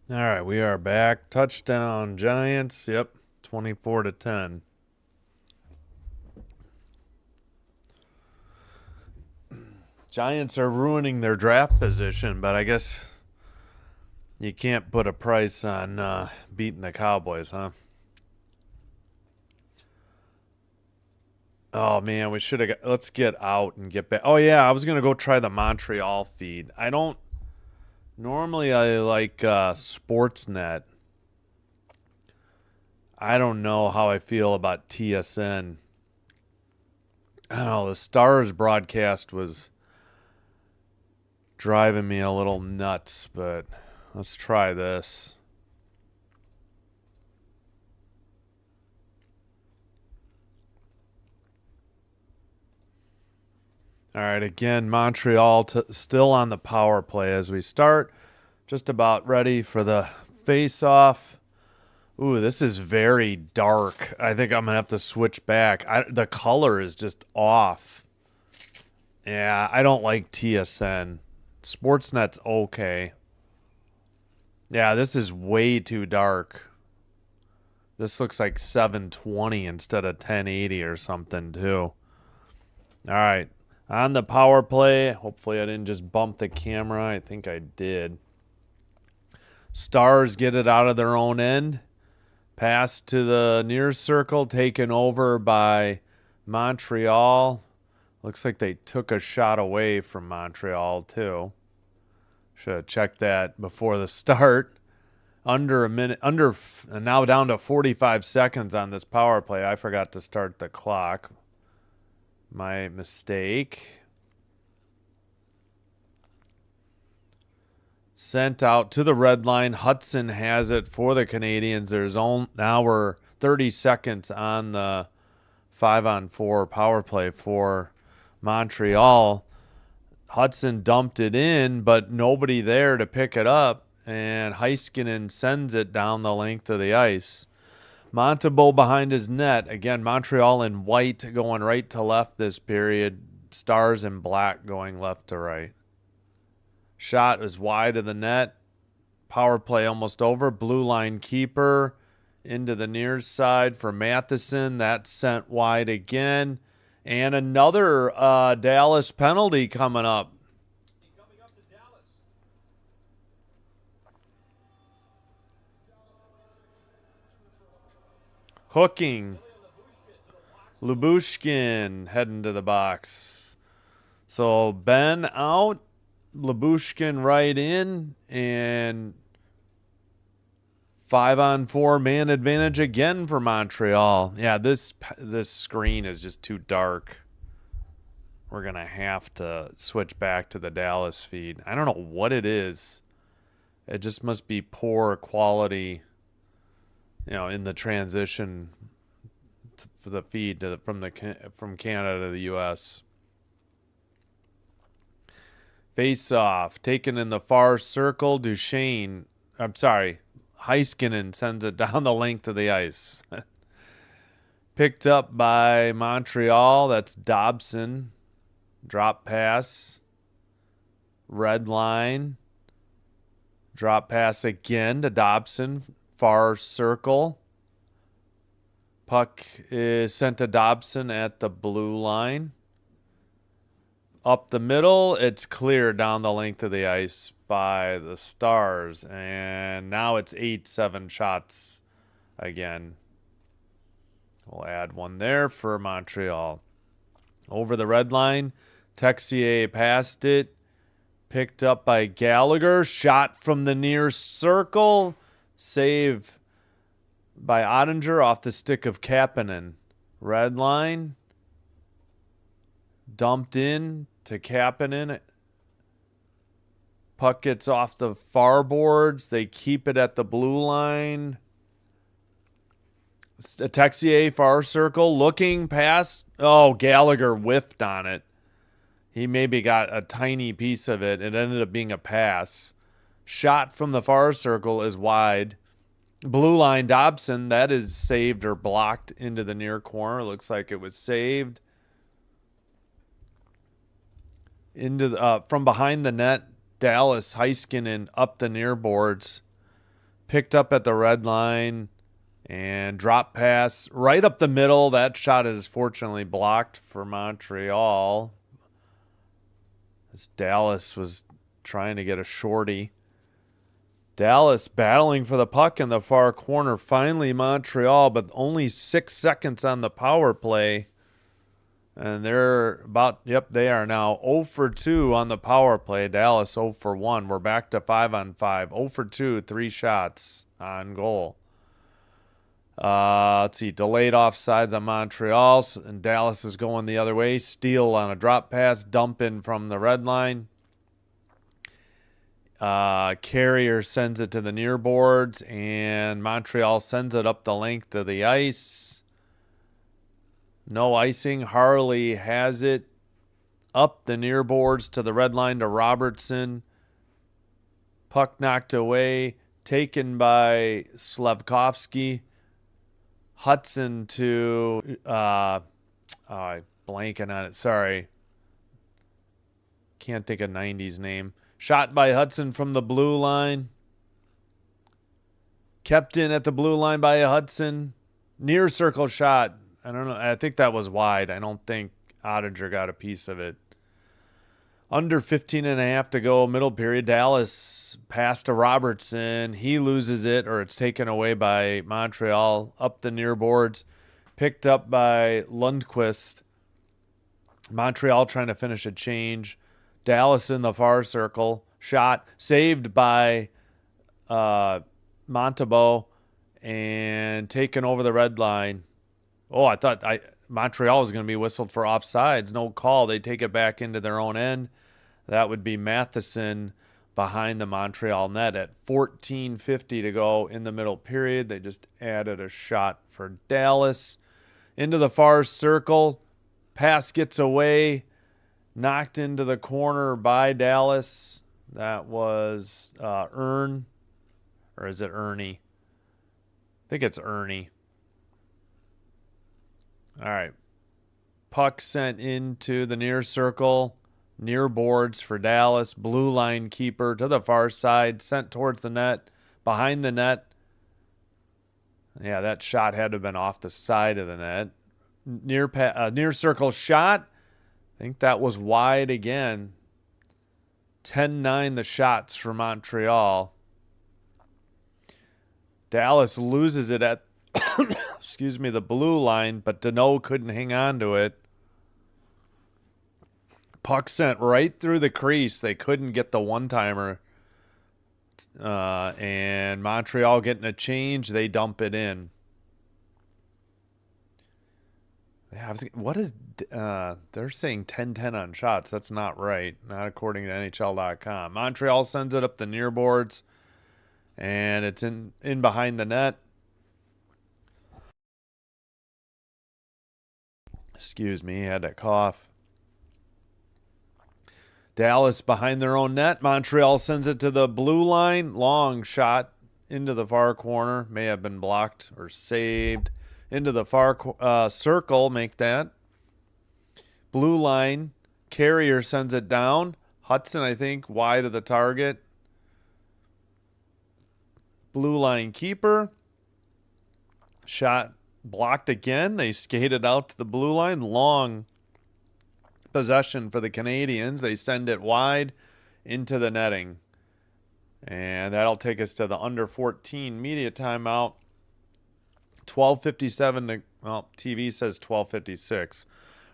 All right, we are back. Touchdown Giants. Yep, 24-10. Giants are ruining their draft position, but I guess you can't put a price on beating the Cowboys, huh? Oh man, we should have. Let's get out and get back. Oh yeah, I was gonna go try the Montreal feed. I don't normally. I like Sportsnet. I don't know how I feel about TSN. I don't know. The Stars broadcast was driving me a little nuts, but let's try this. All right, again, Montreal still on the power play as we start. Just about ready for the face-off. Ooh, this is very dark. I think I'm going to have to switch back. The color is just off. Yeah, I don't like TSN. Sportsnet's okay. Yeah, this is way too dark. This looks like 720 instead of 1080 or something, too. All right. On the power play, hopefully I didn't just bump the camera. I think I did. Stars get it out of their own end. Pass to the near circle, taken over by Montreal. Looks like they took a shot away from Montreal, too. Should have checked that before the start. Under a minute, now down to 45 seconds on this power play. I forgot to start the clock. My mistake. Sent out to the red line. Hudson has it for the Canadiens. Now we're 30 seconds on the 5-on-4 power play for Montreal. Hudson dumped it in, but nobody there to pick it up, and Heiskanen sends it down the length of the ice. Montembeault behind his net. Again, Montreal in white going right to left this period. Stars in black going left to right. Shot is wide of the net. Power play almost over. Blue line keeper into the near side for Matheson. That's sent wide again. And another Dallas penalty coming up. Coming up to Dallas. Hooking. Lyubushkin heading to the box. So Ben out. Lyubushkin right in, and 5-on-4 man advantage again for Montreal. Yeah, this screen is just too dark. We're going to have to switch back to the Dallas feed. I don't know what it is. It just must be poor quality, in the transition for the feed from Canada to the U.S. Face-off, taken in the far circle. Heiskanen sends it down the length of the ice. Picked up by Montreal. That's Dobson. Drop pass. Red line. Drop pass again to Dobson. Far circle. Puck is sent to Dobson at the blue line. Up the middle, it's clear down the length of the ice by the Stars. And now it's 8-7 shots again. We'll add one there for Montreal. Over the red line, Texier passed it. Picked up by Gallagher. Shot from the near circle. Save by Ottinger off the stick of Kapanen. Red line. Dumped in to Kapanen. Puck gets off the far boards. They keep it at the blue line. Texier, far circle, looking past. Oh, Gallagher whiffed on it. He maybe got a tiny piece of it. It ended up being a pass. Shot from the far circle is wide. Blue line, Dobson, that is saved or blocked into the near corner. Looks like it was saved. Into the, from behind the net, Dallas, Heiskanen up the near boards. Picked up at the red line. And drop pass right up the middle. That shot is fortunately blocked for Montreal. as Dallas was trying to get a shorty. Dallas battling for the puck in the far corner. Finally Montreal, but only 6 seconds on the power play. And they're about, they are now 0 for 2 on the power play. Dallas 0 for 1. We're back to 5-on-5. 0 for 2, 3 shots on goal. Let's see, delayed offsides on Montreal, and Dallas is going the other way. Steele on a drop pass, dump in from the red line. Carrier sends it to the near boards, and Montreal sends it up the length of the ice. No icing. Harley has it up the near boards to the red line to Robertson. Puck knocked away, taken by Slavkovsky. Hudson to blanking on it. Sorry. Can't think of 90's name. Shot by Hudson from the blue line. Kept in at the blue line by Hudson. Near circle shot. I don't know. I think that was wide. I don't think Ottinger got a piece of it. Under 15.5 to go, middle period. Dallas pass to Robertson. He loses it, or it's taken away by Montreal. Up the near boards. Picked up by Lundqvist. Montreal trying to finish a change. Dallas in the far circle. Shot. Saved by Montembeault. And taken over the red line. Oh, I thought Montreal was going to be whistled for offsides. No call. They take it back into their own end. That would be Matheson behind the Montreal net at 14:50 to go in the middle period. They just added a shot for Dallas. Into the far circle. Pass gets away. Knocked into the corner by Dallas. That was Ern. Or is it Ernie? I think it's Ernie. All right. Puck sent into the near circle. Near boards for Dallas. Blue line keeper to the far side. Sent towards the net. Behind the net. Yeah, that shot had to have been off the side of the net. Near circle shot. I think that was wide again. 10-9 the shots for Montreal. Dallas loses it at the blue line, but Deneau couldn't hang on to it. Puck sent right through the crease. They couldn't get the one-timer. And Montreal getting a change. They dump it in. Yeah, what is... they're saying 10-10 on shots. That's not right. Not according to NHL.com. Montreal sends it up the near boards. And it's in behind the net. Excuse me, had to cough. Dallas behind their own net. Montreal sends it to the blue line. Long shot into the far corner. May have been blocked or saved. Into the far circle. Make that. Blue line. Carrier sends it down. Hudson, I think, wide of the target. Blue line keeper. Shot blocked again. They skated out to the blue line. Long possession for the Canadiens. They send it wide into the netting. And that'll take us to the under 14 media timeout. 12:57 to, well, TV says 12:56.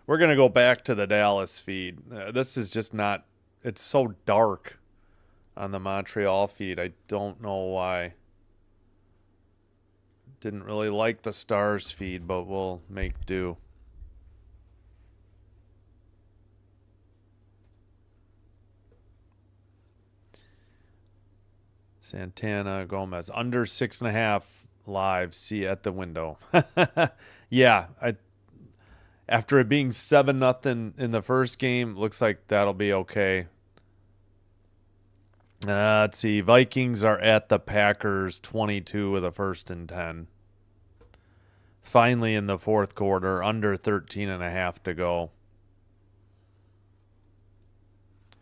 We're going to go back to the Dallas feed. This is just not, it's so dark on the Montreal feed. I don't know why. Didn't really like the Stars feed, but we'll make do. Santana Gomez under 6.5 live. See at the window. Yeah, after it being 7-0 in the first game, looks like that'll be okay. Let's see. Vikings are at the Packers 22 with a 1st and 10. Finally in the fourth quarter, under 13.5 to go.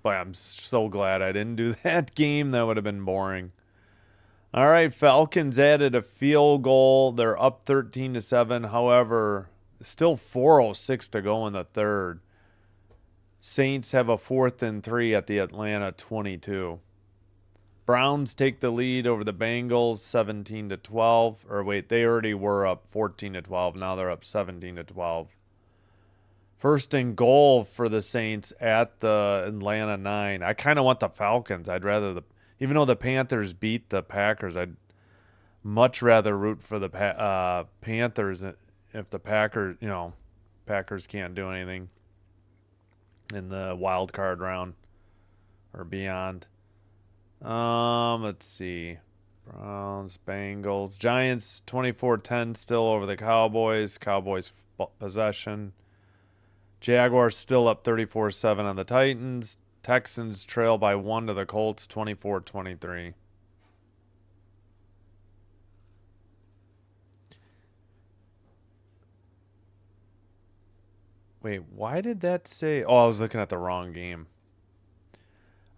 Boy, I'm so glad I didn't do that game. That would have been boring. All right, Falcons added a field goal. They're up 13-7. However, still 4:06 to go in the third. Saints have a 4th and 3 at the Atlanta 22. Browns take the lead over the Bengals 17-12. Or wait, they already were up 14-12. Now they're up 17-12. First and goal for the Saints at the Atlanta 9. I kind of want the Falcons. I'd rather even though the Panthers beat the Packers, I'd much rather root for the Panthers if the Packers, Packers can't do anything in the wild card round or beyond. Let's see. Browns, Bengals, Giants 24-10 still over the Cowboys. Cowboys possession. Jaguars still up 34-7 on the Titans. Texans trail by 1 to the Colts 24-23. Wait, why did that say? Oh, I was looking at the wrong game.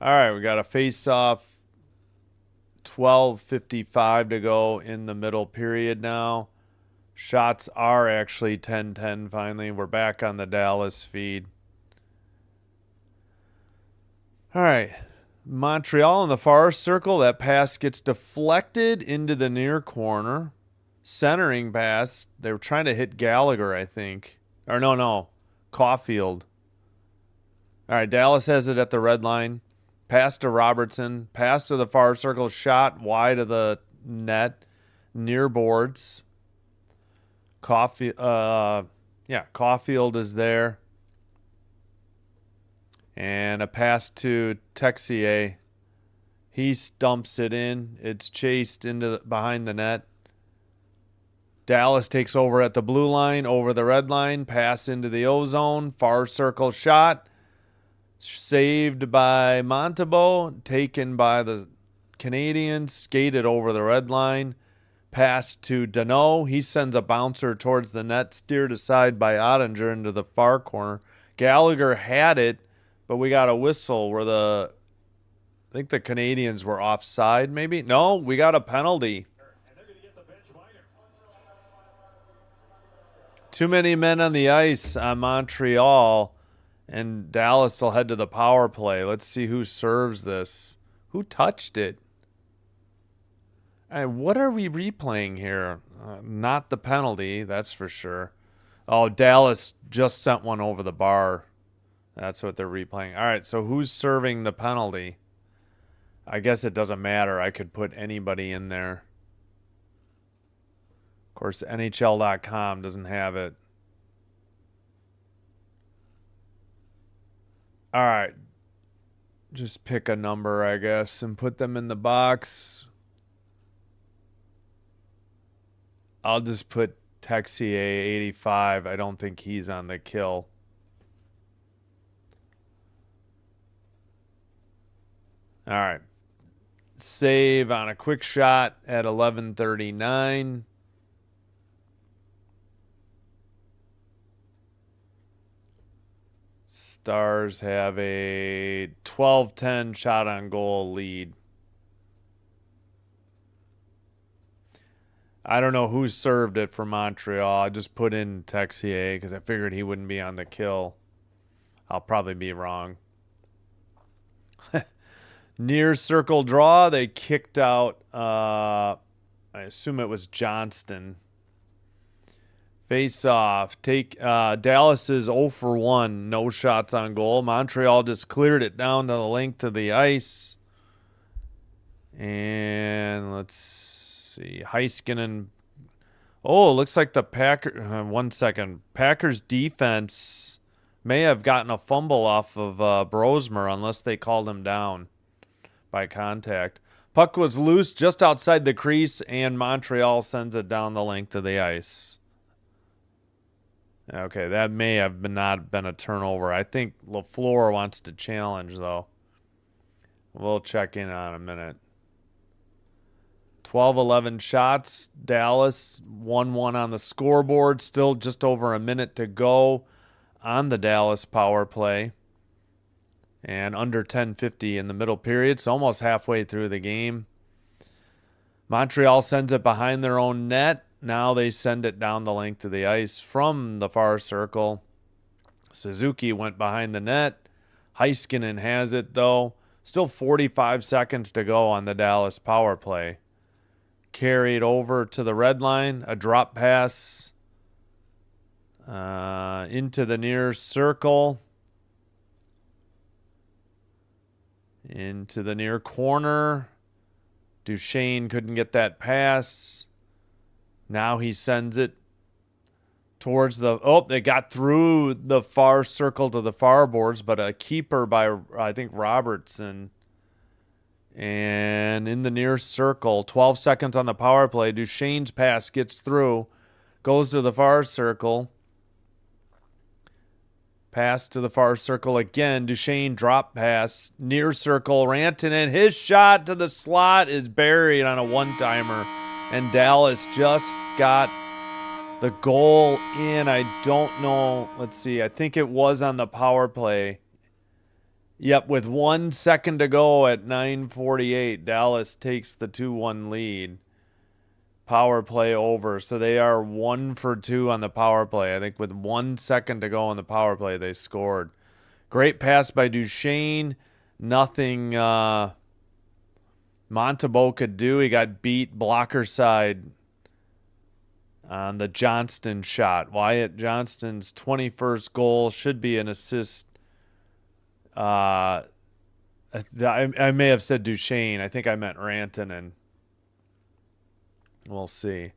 All right, we got a face-off. 12:55 to go in the middle period now. Shots are actually 10-10 finally. We're back on the Dallas feed. All right. Montreal in the far circle. That pass gets deflected into the near corner. Centering pass. They were trying to hit Gallagher, I think. Or no. Caulfield. All right, Dallas has it at the red line. Pass to Robertson. Pass to the far circle. Shot wide of the net. Near boards. Caulfield is there. And a pass to Texier. He dumps it in. It's chased into behind the net. Dallas takes over at the blue line, over the red line. Pass into the O-zone. Far circle shot. Saved by Montebo. Taken by the Canadiens. Skated over the red line. Pass to Danault. He sends a bouncer towards the net. Steered aside by Ottinger into the far corner. Gallagher had it, but we got a whistle where I think the Canadiens were offside maybe. No, we got a penalty. And they're going to get the bench minor. Too many men on the ice on Montreal, and Dallas will head to the power play. Let's see who serves this. Who touched it? What are we replaying here? Not the penalty, that's for sure. Oh, Dallas just sent one over the bar. That's what they're replaying. All right, so who's serving the penalty? I guess it doesn't matter. I could put anybody in there. Of course, NHL.com doesn't have it. All right. Just pick a number, I guess, and put them in the box. I'll just put Texier 85. I don't think he's on the kill. All right. Save on a quick shot at 11:39. Stars have a 12-10 shot on goal lead. I don't know who served it for Montreal. I just put in Texier because I figured he wouldn't be on the kill. I'll probably be wrong. Near circle draw. They kicked out, I assume it was Johnston. Face off. Dallas is 0 for 1. No shots on goal. Montreal just cleared it down to the length of the ice. And let's see. Heiskanen. Oh, it looks like the Packers. 1 second. Packers defense may have gotten a fumble off of Brosmer unless they called him down by contact. Puck was loose just outside the crease, and Montreal sends it down the length of the ice. Okay, that may have not been a turnover. I think LaFleur wants to challenge, though. We'll check in on a minute. 12-11 shots. Dallas 1-1 on the scoreboard. Still just over a minute to go on the Dallas power play. And under 10:50 in the middle period. It's almost halfway through the game. Montreal sends it behind their own net. Now they send it down the length of the ice from the far circle. Suzuki went behind the net. Heiskanen has it, though. Still 45 seconds to go on the Dallas power play. Carried over to the red line. A drop pass into the near circle. Into the near corner. Duchesne couldn't get that pass. Now he sends it towards the... Oh, they got through the far circle to the far boards, but a keeper by, I think, Robertson. And in the near circle, 12 seconds on the power play. Duchesne's pass gets through, goes to the far circle. Pass to the far circle again. Duchesne drop pass. Near circle. Rantanen. His shot to the slot is buried on a one-timer. And Dallas just got the goal in. I don't know. Let's see. I think it was on the power play. Yep, with 1 second to go at 9:48, Dallas takes the 2-1 lead. Power play over. So they are 1 for 2 on the power play. I think with 1 second to go on the power play, they scored. Great pass by Duchesne. Nothing Montembeault could do. He got beat blocker side on the Johnston shot. Wyatt Johnston's 21st goal should be an assist. I may have said Duchesne. I think I meant Rantanen. We'll see.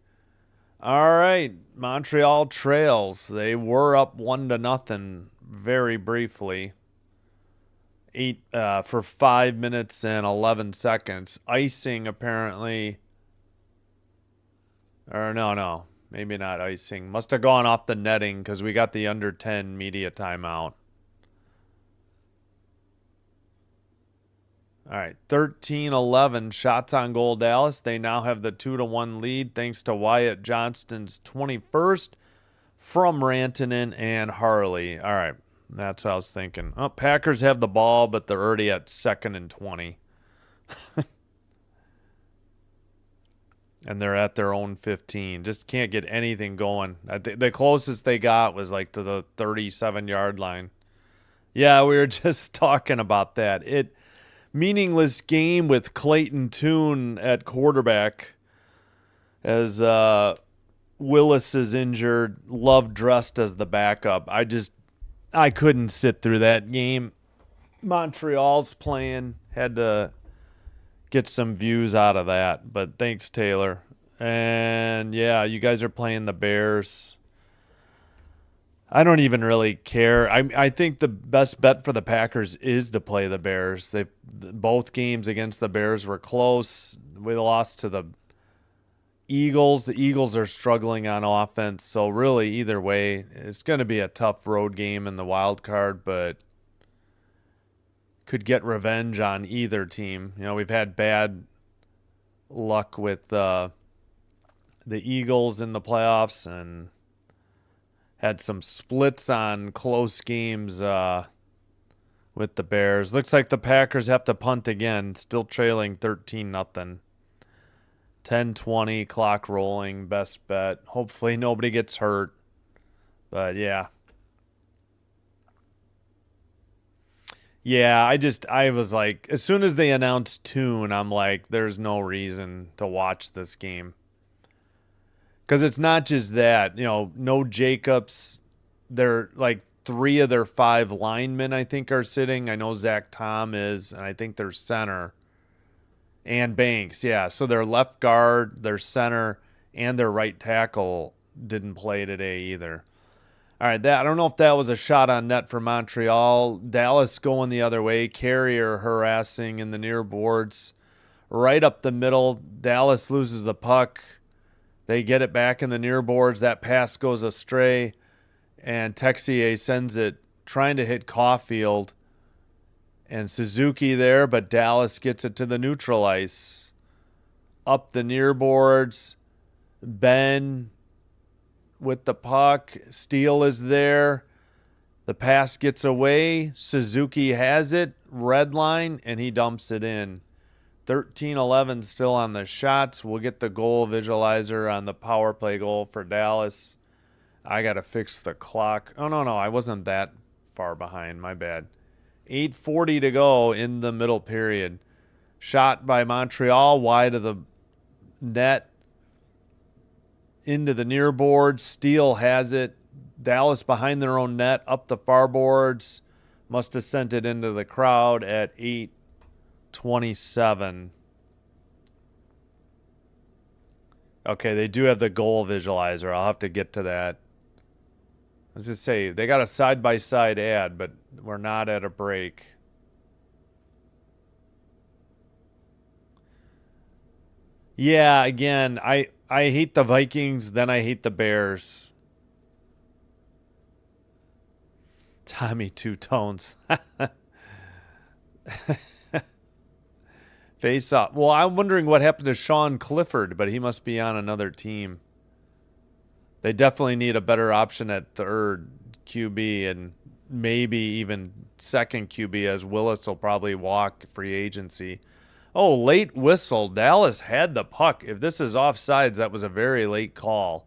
All right, Montreal trails. They were up 1-0 very briefly. For 5 minutes and 11 seconds. Icing apparently. Or no, maybe not icing. Must have gone off the netting because we got the under 10 media timeout. All right, 13-11 shots on goal Dallas. They now have the 2-1 lead thanks to Wyatt Johnston's 21st from Rantanen and Harley. All right, that's what I was thinking. Oh, Packers have the ball, but they're already at 2nd and 20. And they're at their own 15. Just can't get anything going. I think the closest they got was like to the 37-yard line. Yeah, we were just talking about that. Meaningless game with Clayton Tune at quarterback as Willis is injured. Love dressed as the backup. I couldn't sit through that game. Montreal's playing. Had to get some views out of that. But thanks, Taylor. And yeah, you guys are playing the Bears. I don't even really care. I think the best bet for the Packers is to play the Bears. Both games against the Bears were close. We lost to the Eagles. The Eagles are struggling on offense. So really, either way, it's going to be a tough road game in the wild card, but could get revenge on either team. You know, we've had bad luck with the Eagles in the playoffs and had some splits on close games with the Bears. Looks like the Packers have to punt again, still trailing 13-0. 10-20, clock rolling, best bet. Hopefully nobody gets hurt. But yeah. Yeah, I was like, as soon as they announced Tune, I'm like, there's no reason to watch this game. Because it's not just that, no Jacobs. They're like 3 of their 5 linemen, I think, are sitting. I know Zach Tom is, and I think their center. And Banks, yeah. So their left guard, their center, and their right tackle didn't play today either. All right, I don't know if that was a shot on net for Montreal. Dallas going the other way. Carrier harassing in the near boards. Right up the middle. Dallas loses the puck. They get it back in the near boards. That pass goes astray, and Texier sends it trying to hit Caulfield and Suzuki there, but Dallas gets it to the neutral ice. Up the near boards, Ben with the puck. Steele is there. The pass gets away. Suzuki has it, red line, and he dumps it in. 13-11 still on the shots. We'll get the goal visualizer on the power play goal for Dallas. I got to fix the clock. Oh, no, I wasn't that far behind. My bad. 8:40 to go in the middle period. Shot by Montreal wide of the net into the near boards. Steele has it. Dallas behind their own net up the far boards. Must have sent it into the crowd at 8:27. Okay, they do have the goal visualizer. I'll have to get to that. Let's just say they got a side-by-side ad, but we're not at a break. Yeah, again, I hate the Vikings, then I hate the Bears. Tommy Two Tones. Face off. Well, I'm wondering what happened to Sean Clifford, but he must be on another team. They definitely need a better option at third QB and maybe even second QB, as Willis will probably walk free agency. Oh, late whistle. Dallas had the puck. If this is offsides, that was a very late call.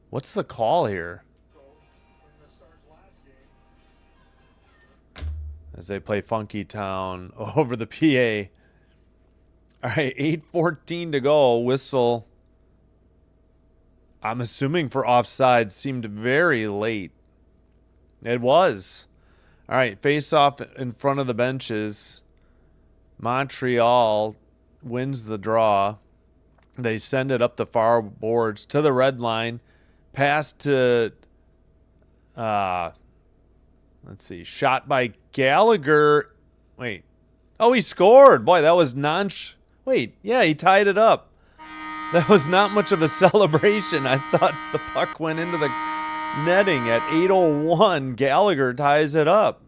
What's the call here? As they play Funky Town over the PA. All right, 8:14 to go. Whistle. I'm assuming for offside. Seemed very late. It was. All right, face off in front of the benches. Montreal wins the draw. They send it up the far boards to the red line. Pass to, let's see, shot by Gallagher. Wait. Oh, he scored. Boy, that was Wait, yeah, he tied it up. That was not much of a celebration. I thought the puck went into the netting at 8:01. Gallagher ties it up.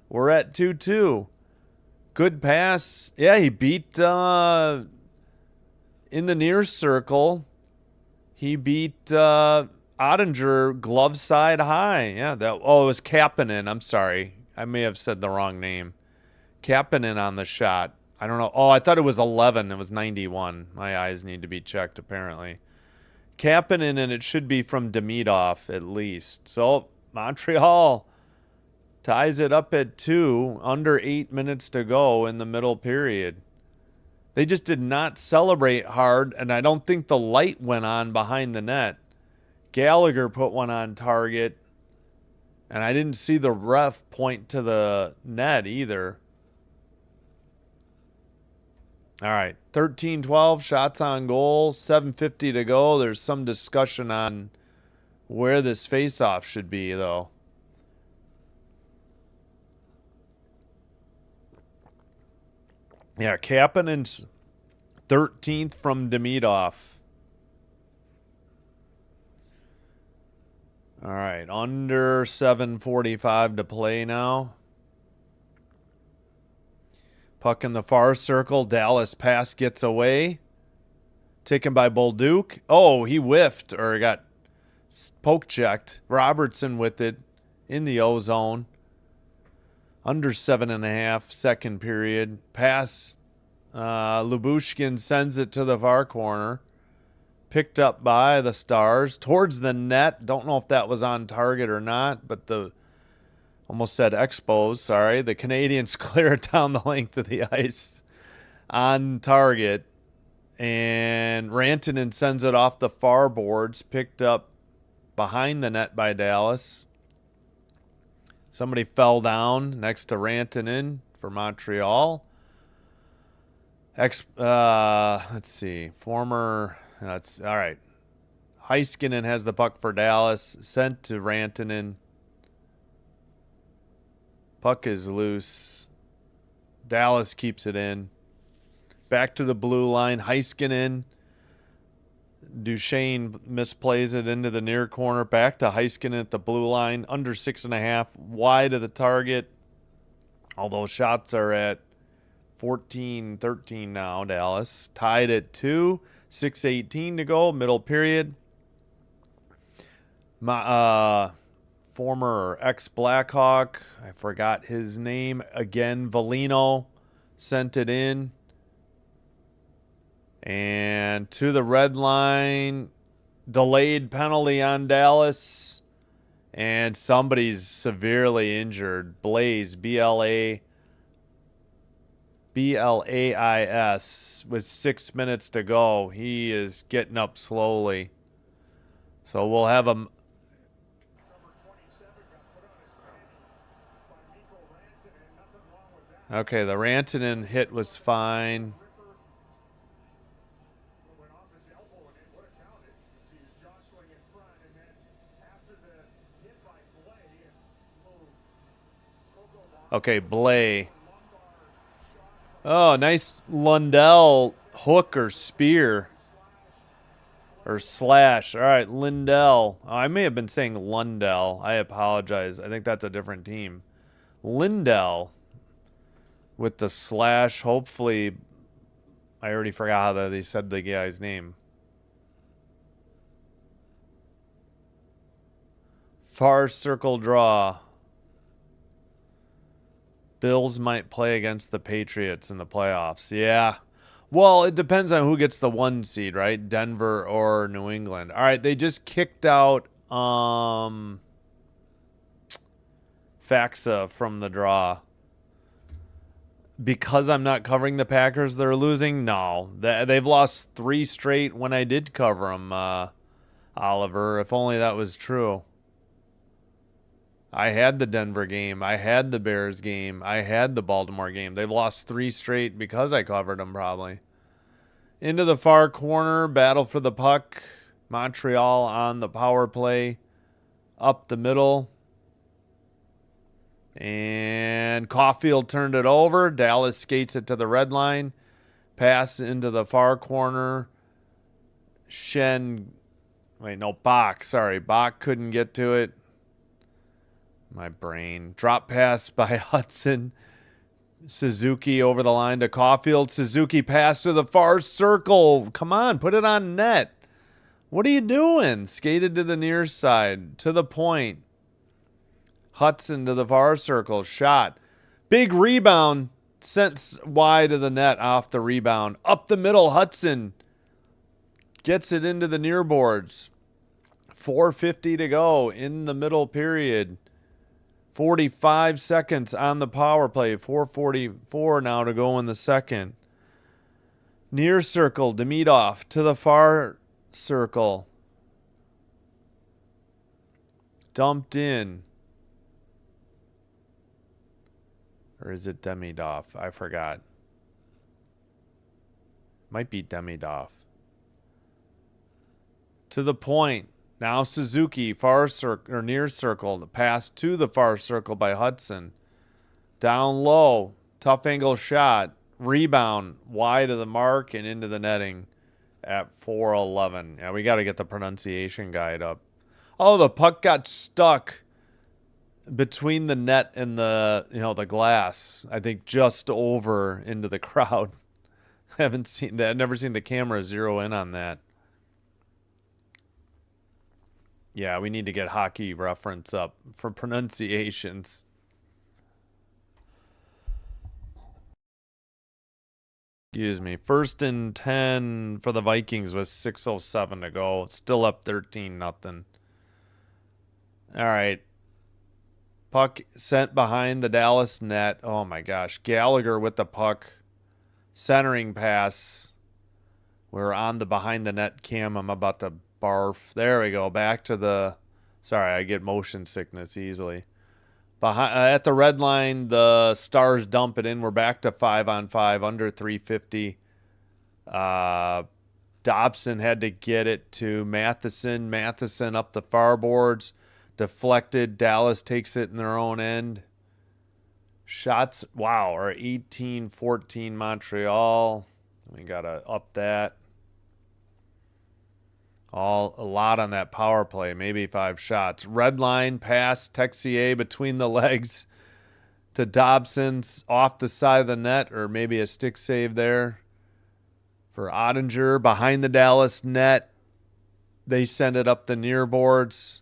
We're at 2-2. Good pass. Yeah, he beat in the near circle. He beat Ottinger glove side high. Yeah, it was Kapanen. I'm sorry. I may have said the wrong name. Kapanen on the shot. I don't know. Oh, I thought it was 11. It was 91. My eyes need to be checked, apparently. Kapanen, and it should be from Demidov at least. So Montreal ties it up at 2, under 8 minutes to go in the middle period. They just did not celebrate hard, and I don't think the light went on behind the net. Gallagher put one on target, and I didn't see the ref point to the net either. All right, 13-12, shots on goal, 7:50 to go. There's some discussion on where this faceoff should be, though. Yeah, Kapanen's 13th from Demidov. All right, under 7:45 to play now. Puck in the far circle. Dallas pass gets away. Taken by Bolduc. Oh, he whiffed or got poke checked. Robertson with it in the O zone. Under 7.5, second period. Pass. Lubushkin sends it to the far corner. Picked up by the Stars. Towards the net. Don't know if that was on target or not, but almost said Expos, sorry. The Canadiens clear it down the length of the ice on target. And Rantanen sends it off the far boards. Picked up behind the net by Dallas. Somebody fell down next to Rantanen for Montreal. Let's see. All right. Heiskanen has the puck for Dallas. Sent to Rantanen. Puck is loose. Dallas keeps it in. Back to the blue line. Heiskanen. Duchesne misplays it into the near corner. Back to Heiskanen at the blue line. Under 6.5. Wide of the target. Although shots are at 14-13 now. Dallas tied at 2. 6:18 to go. Middle period. Former ex-Blackhawk, I forgot his name again, Valino, sent it in. And to the red line, delayed penalty on Dallas. And somebody's severely injured. Blaze, Blais, with 6 minutes to go. He is getting up slowly. So we'll have him. Okay, the Rantanen hit was fine. Okay, Blay. Oh, nice Lundell hook or spear. Or slash. All right, Lindell. Oh, I may have been saying Lundell. I apologize. I think that's a different team. Lindell with the slash. Hopefully, I already forgot how they said the guy's name. Far circle draw. Bills might play against the Patriots in the playoffs. Yeah. Well, it depends on who gets the 1 seed, right? Denver or New England. All right, they just kicked out Faxa from the draw. Because I'm not covering the Packers, they're losing? No. They've lost 3 straight when I did cover them, Oliver. If only that was true. I had the Denver game. I had the Bears game. I had the Baltimore game. They've lost 3 straight because I covered them, probably. Into the far corner. Battle for the puck. Montreal on the power play. Up the middle. And Caulfield turned it over. Dallas skates it to the red line. Pass into the far corner. Bach. Sorry, Bach couldn't get to it. My brain. Drop pass by Hudson. Suzuki over the line to Caulfield. Suzuki pass to the far circle. Come on, put it on net. What are you doing? Skated to the near side. To the point. Hudson to the far circle. Shot. Big rebound. Sent wide of the net off the rebound. Up the middle, Hudson. Gets it into the near boards. 4:50 to go in the middle period. 45 seconds on the power play. 4:44 now to go in the second. Near circle, Demidov to the far circle. Dumped in. Or is it Demidov? I forgot. Might be Demidov. To the point. Now Suzuki, far circle or near circle. The pass to the far circle by Hudson. Down low. Tough angle shot. Rebound wide of the mark and into the netting at 4:11. Yeah, we got to get the pronunciation guide up. Oh, the puck got stuck between the net and the glass. I think just over into the crowd. I haven't seen that. I've never seen the camera zero in on that. Yeah, we need to get hockey reference up for pronunciations. Excuse me. 1st and 10 for the Vikings with 6:07 to go. Still up 13-0. All right. Puck sent behind the Dallas net. Oh my gosh. Gallagher with the puck. Centering pass. We're on the behind the net cam. I'm about to barf. There we go. Back to the... Sorry, I get motion sickness easily. At the red line, the Stars dump it in. We're back to 5-on-5, under 350. Dobson had to get it to Matheson. Matheson up the far boards. Deflected. Dallas takes it in their own end. Shots, wow, are 18-14 Montreal. We got to up that. A lot on that power play, maybe 5 shots. Red line pass, Texier between the legs to Dobson's off the side of the net, or maybe a stick save there for Ottinger behind the Dallas net. They send it up the near boards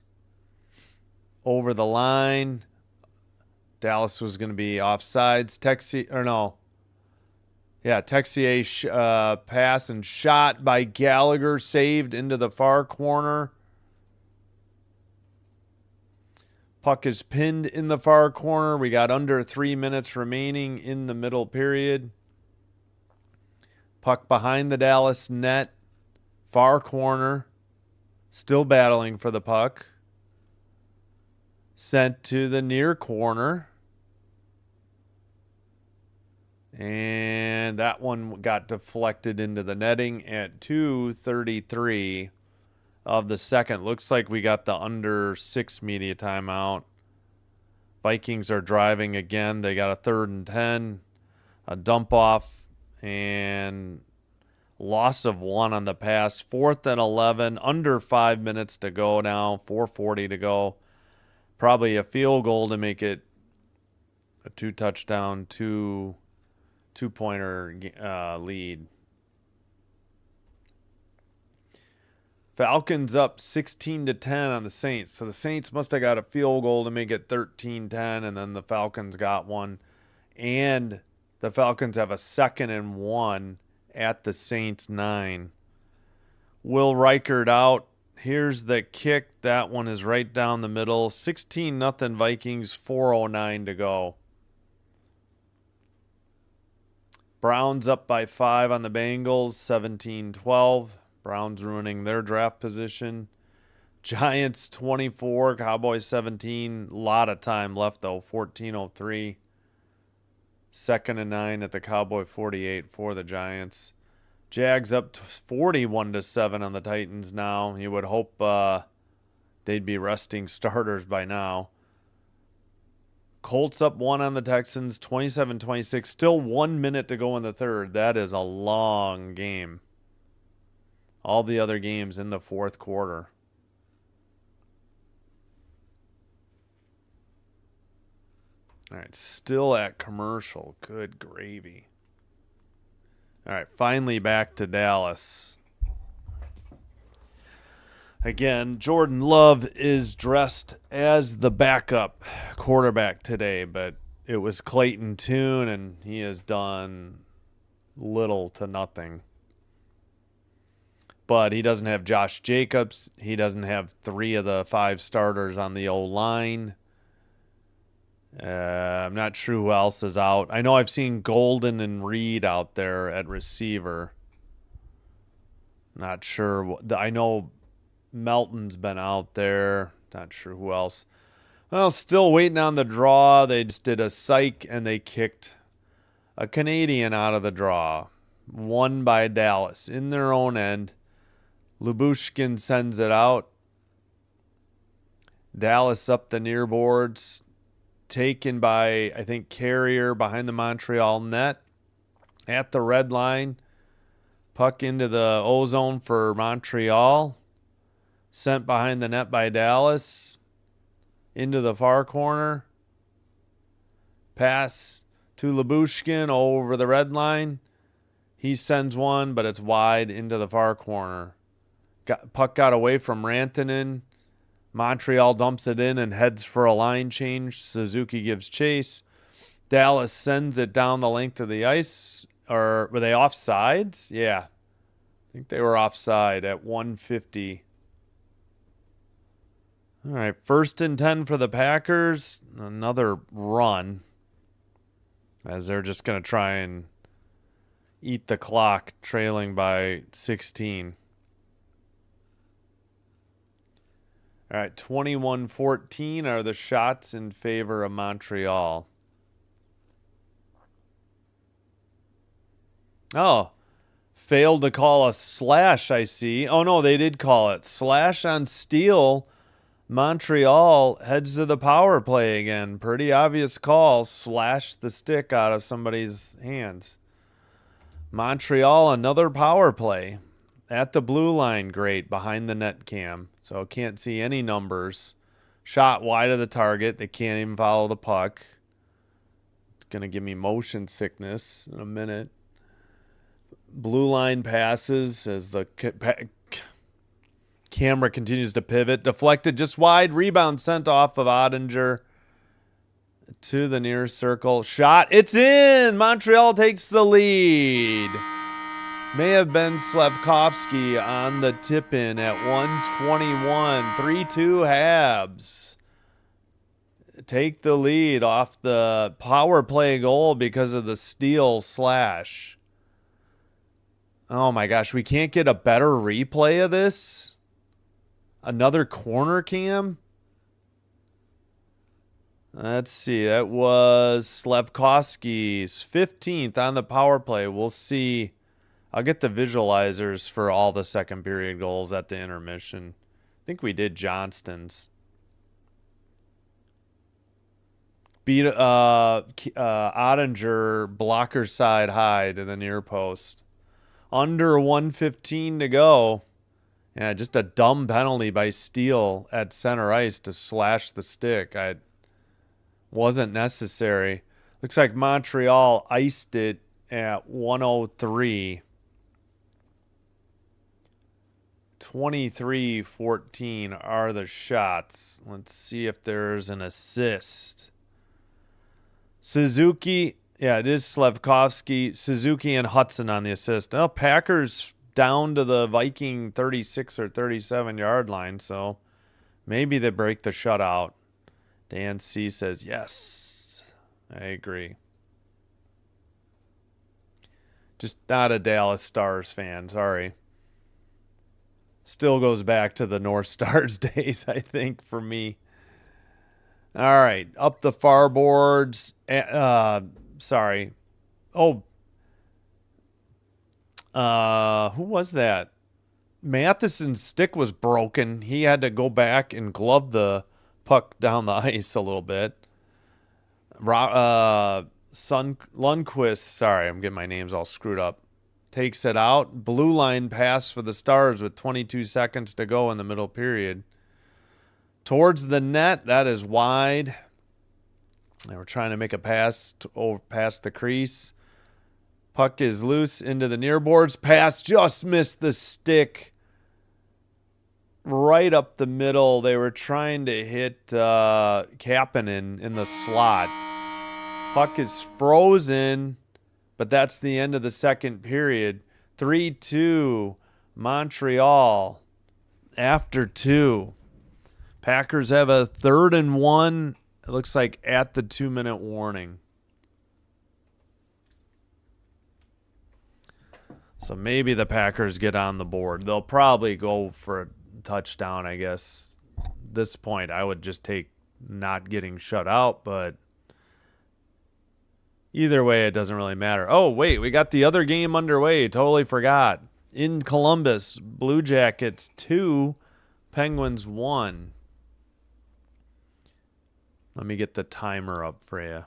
over the line. Dallas was going to be offsides. Texier pass and shot by Gallagher, saved into the far corner. Puck is pinned in the far corner. We got under 3 minutes remaining in the middle period. Puck behind the Dallas net. Far corner. Still battling for the puck. Sent to the near corner. And that one got deflected into the netting at 2:33 of the second. Looks like we got the under 6 media timeout. Vikings are driving again. They got a 3rd and 10, a dump off, and loss of 1 on the pass. 4th and 11, under 5 minutes to go now, 4:40 to go. Probably a field goal to make it a 2-touchdown, two-pointer lead. Falcons up 16-10 on the Saints. So the Saints must have got a field goal to make it 13-10, and then the Falcons got one. And the Falcons have a 2nd and 1 at the Saints 9. Will Reichert out. Here's the kick. That one is right down the middle. 16-0 Vikings, 4:09 to go. Browns up by 5 on the Bengals, 17-12. Browns ruining their draft position. Giants 24, Cowboys 17. A lot of time left, though, 14:03. 2nd and 9 at the Cowboy 48 for the Giants. Jags up 41-7 on the Titans now. You would hope they'd be resting starters by now. Colts up 1 on the Texans, 27-26. Still 1 minute to go in the third. That is a long game. All the other games in the fourth quarter. All right, still at commercial. Good gravy. All right, finally back to Dallas. Again, Jordan Love is dressed as the backup quarterback today, but it was Clayton Tune, and he has done little to nothing. But he doesn't have Josh Jacobs. He doesn't have 3 of the 5 starters on the O-line. I'm not sure who else is out. I know I've seen Golden and Reed out there at receiver. Not sure. I know Melton's been out there. Not sure who else. Well, still waiting on the draw. They just did a psych, and they kicked a Canadian out of the draw. Won by Dallas in their own end. Lubushkin sends it out. Dallas up the near boards. Taken by, I think, Carrier behind the Montreal net. At the red line. Puck into the O-zone for Montreal. Sent behind the net by Dallas. Into the far corner. Pass to Lubushkin over the red line. He sends one, but it's wide into the far corner. Puck got away from Rantanen. Montreal dumps it in and heads for a line change. Suzuki gives chase. Dallas sends it down the length of the ice. Or were they offsides? Yeah. I think they were offside at 150. All right, 1st and 10 for the Packers. Another run. As they're just going to try and eat the clock, trailing by 16. All right, 21-14 are the shots in favor of Montreal. Oh, failed to call a slash, I see. Oh, no, they did call it. Slash on Steele. Montreal heads to the power play again. Pretty obvious call. Slash the stick out of somebody's hands. Montreal, another power play. At the blue line, great, behind the net cam. So can't see any numbers. Shot wide of the target. They can't even follow the puck. It's going to give me motion sickness in a minute. Blue line passes as the camera continues to pivot. Deflected just wide. Rebound sent off of Ottinger to the near circle. Shot. It's in. Montreal takes the lead. May have been Slavkovsky on the tip-in at 1:21. 3-2 Habs. take the lead off the power play goal because of the steal slash. Oh my gosh, we can't get a better replay of this? Another corner cam? Let's see. That was Slevkovsky's 15th on the power play. We'll see. I'll get the visualizers for all the second period goals at the intermission. I think we did Johnston's. Beat Ottinger blocker side high to the near post. Under 1:15 to go. Yeah, just a dumb penalty by Steele at center ice to slash the stick. Wasn't necessary. Looks like Montreal iced it at 1:03. 23-14 are the shots. Let's see if there's an assist. Suzuki, yeah, it is Slevkovsky, Suzuki, and Hudson on the assist. Well, Packers down to the Viking 36 or 37 yard line, so maybe they break the shutout. Dan C says yes. I agree. Just not a Dallas Stars fan, sorry. Still goes back to the North Stars days, I think, for me. All right, up the far boards. Sorry. Oh, who was that? Matheson's stick was broken. He had to go back and glove the puck down the ice a little bit. Lundqvist, sorry, I'm getting my names all screwed up. Takes it out. Blue line pass for the Stars with 22 seconds to go in the middle period. Towards the net, that is wide. They were trying to make a pass past the crease. Puck is loose into the near boards. Pass just missed the stick. Right up the middle. They were trying to hit Kapanen in the slot. Puck is frozen, but that's the end of the second period. 3-2 Montreal after 2. Packers have a 3rd and 1. It looks like at the 2-minute warning. So maybe the Packers get on the board. They'll probably go for a touchdown, I guess. At this point, I would just take not getting shut out, but either way, it doesn't really matter. Oh, wait, we got the other game underway. Totally forgot. In Columbus, Blue Jackets 2, Penguins 1. Let me get the timer up for you.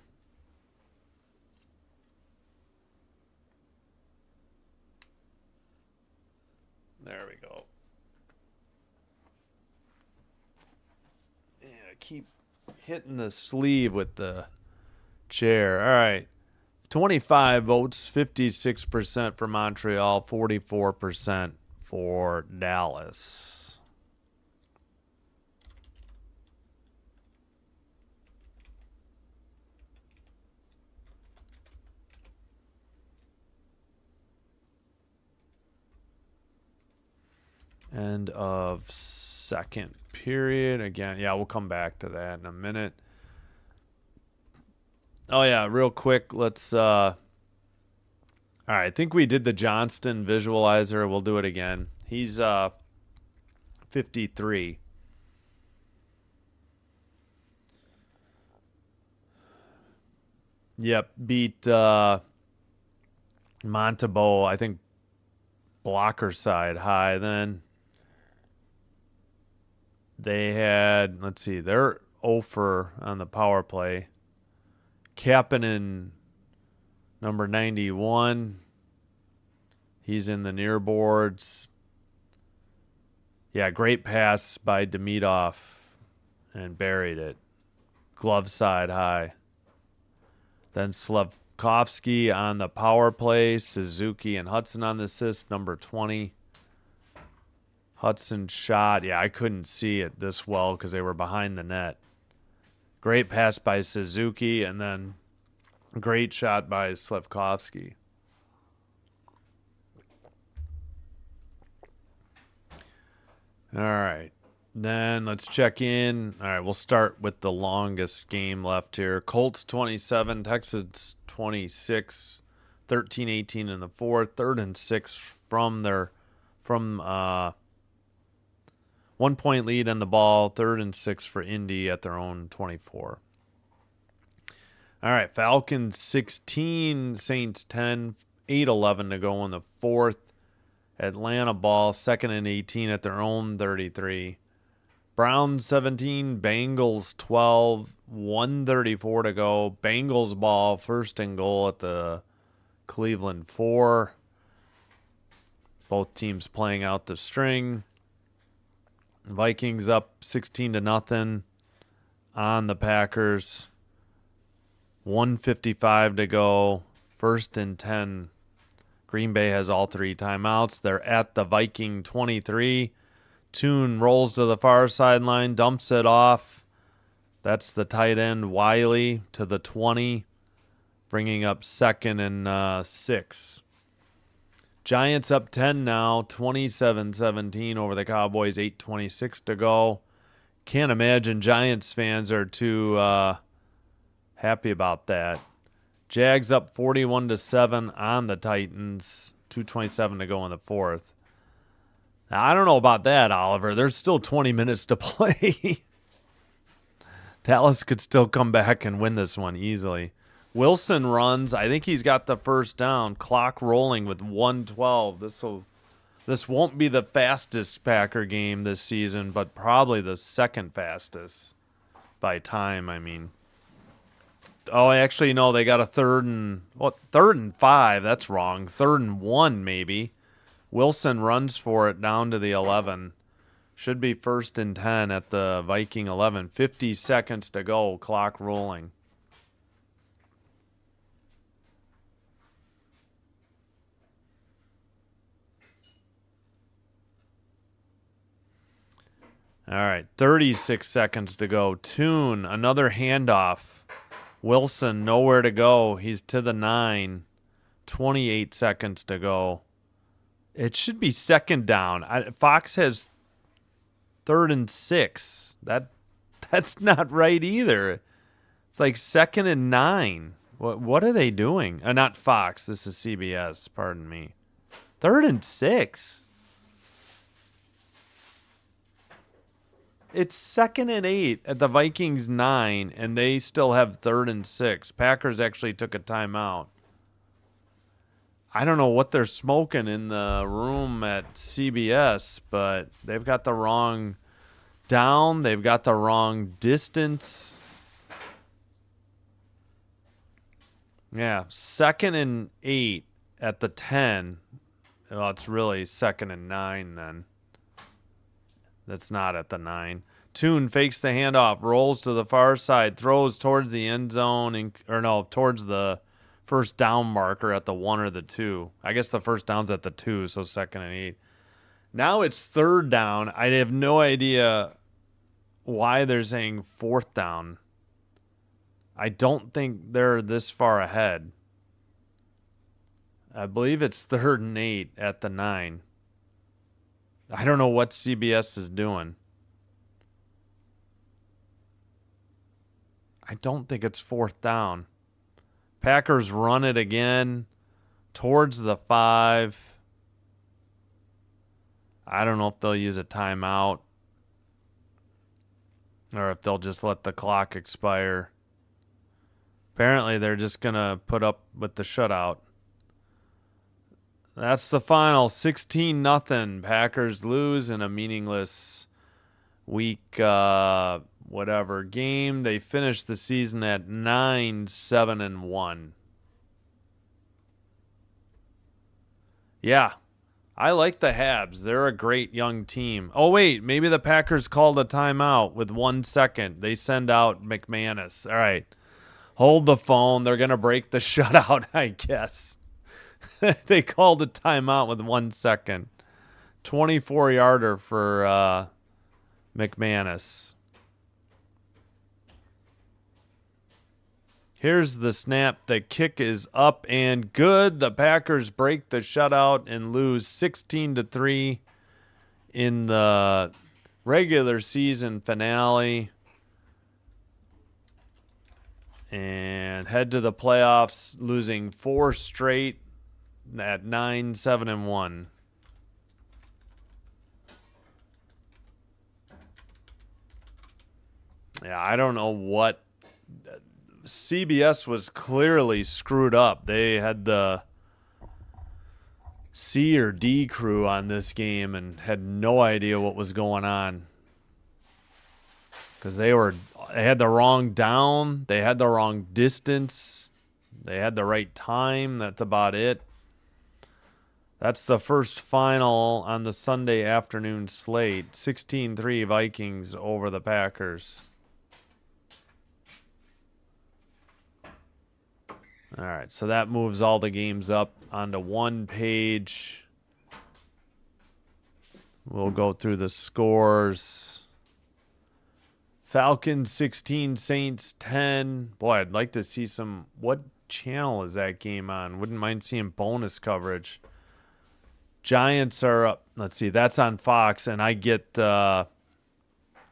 There we go. Yeah, keep hitting the sleeve with the chair. All right. 25 votes, 56% for Montreal, 44% for Dallas. End of second period. Again, yeah, we'll come back to that in a minute. Oh, yeah, real quick, let's... all right, I think we did the Johnston visualizer. We'll do it again. He's 53. Yep, beat Montebo, I think, blocker side high then. They had, let's see, they're 0 on the power play. Kapanen, number 91. He's in the near boards. Yeah, great pass by Demidov and buried it. Glove side high. Then Slevkovsky on the power play. Suzuki and Hudson on the assist, number 20. Hudson shot. Yeah, I couldn't see it this well because they were behind the net. Great pass by Suzuki, and then great shot by Slevkovsky. All right. Then let's check in. All right, we'll start with the longest game left here. Colts 27, Texans 26, 13-18 in the fourth, 3rd and 6 from 1 point lead in the ball, 3rd and 6 for Indy at their own 24. All right, Falcons 16, Saints 10, 8:11 to go in the fourth. Atlanta ball, 2nd and 18 at their own 33. Browns 17, Bengals 12, 1:34 to go. Bengals ball, 1st and goal at the Cleveland 4. Both teams playing out the string. Vikings up 16-0 on the Packers. 1:55 to go. 1st and 10. Green Bay has all 3 timeouts. They're at the Viking 23. Toon rolls to the far sideline, dumps it off. That's the tight end, Wiley, to the 20, bringing up 2nd and 6. Giants up 10 now, 27-17 over the Cowboys, 8:26 to go. Can't imagine Giants fans are too happy about that. Jags up 41-7 on the Titans, 2:27 to go in the fourth. Now, I don't know about that, Oliver. There's still 20 minutes to play. Dallas could still come back and win this one easily. Wilson runs. I think he's got the first down. Clock rolling with 1:12. This won't be the fastest Packer game this season, but probably the 2nd fastest by time, I mean. Oh, actually, no, they got a 3rd and 5. That's wrong. 3rd and 1, maybe. Wilson runs for it down to the 11. Should be 1st and 10 at the Viking 11. 50 seconds to go. Clock rolling. All right, 36 seconds to go. Toon, another handoff. Wilson, nowhere to go. He's to the 9. 28 seconds to go. It should be 2nd down. Fox has 3rd and 6. That's not right either. It's like 2nd and 9. What are they doing? Not Fox. This is CBS. Pardon me. 3rd and 6. It's 2nd and 8 at the Vikings 9, and they still have 3rd and 6. Packers actually took a timeout. I don't know what they're smoking in the room at CBS, but they've got the wrong down. They've got the wrong distance. Yeah, 2nd and 8 at the 10. Well, it's really 2nd and 9 then. That's not at the 9. Toon fakes the handoff, rolls to the far side, throws towards the end zone, towards the first down marker at the 1 or the 2. I guess the first down's at the 2, so 2nd and 8. Now it's 3rd down. I have no idea why they're saying 4th down. I don't think they're this far ahead. I believe it's 3rd and 8 at the 9. I don't know what CBS is doing. I don't think it's 4th down. Packers run it again towards the 5. I don't know if they'll use a timeout or if they'll just let the clock expire. Apparently, they're just going to put up with the shutout. That's the final. 16-0. Packers lose in a meaningless week game. They finished the season at 9-7-1. Yeah, I like the Habs. They're a great young team. Oh, wait, maybe the Packers called a timeout with 1 second. They send out McManus. All right, hold the phone. They're going to break the shutout, I guess. They called a timeout with 1 second. 24-yarder for McManus. Here's the snap. The kick is up and good. The Packers break the shutout and lose 16-3 in the regular season finale and head to the playoffs, losing 4 straight at 9-7-1. Yeah, I don't know what. CBS was clearly screwed up. They had the C or D crew on this game and had no idea what was going on. Because they had the wrong down, they had the wrong distance, they had the right time. That's about it. That's the first final on the Sunday afternoon slate. 16-3 Vikings over the Packers. All right, so that moves all the games up onto one page. We'll go through the scores. Falcons 16, Saints 10. Boy, I'd like to see some. What channel is that game on? Wouldn't mind seeing bonus coverage. Giants are up. Let's see, that's on Fox, and I get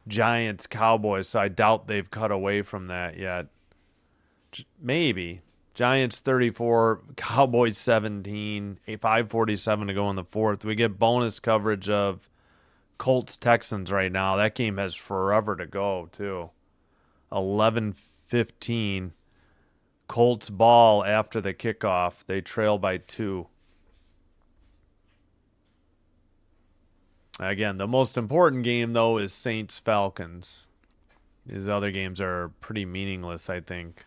Giants Cowboys, so I doubt they've cut away from that yet. Maybe. Giants 34, Cowboys 17, 5:47 to go in the fourth. We get bonus coverage of Colts Texans right now. That game has forever to go, too. 11:15. Colts ball after the kickoff. They trail by 2. Again, the most important game, though, is Saints Falcons. These other games are pretty meaningless, I think.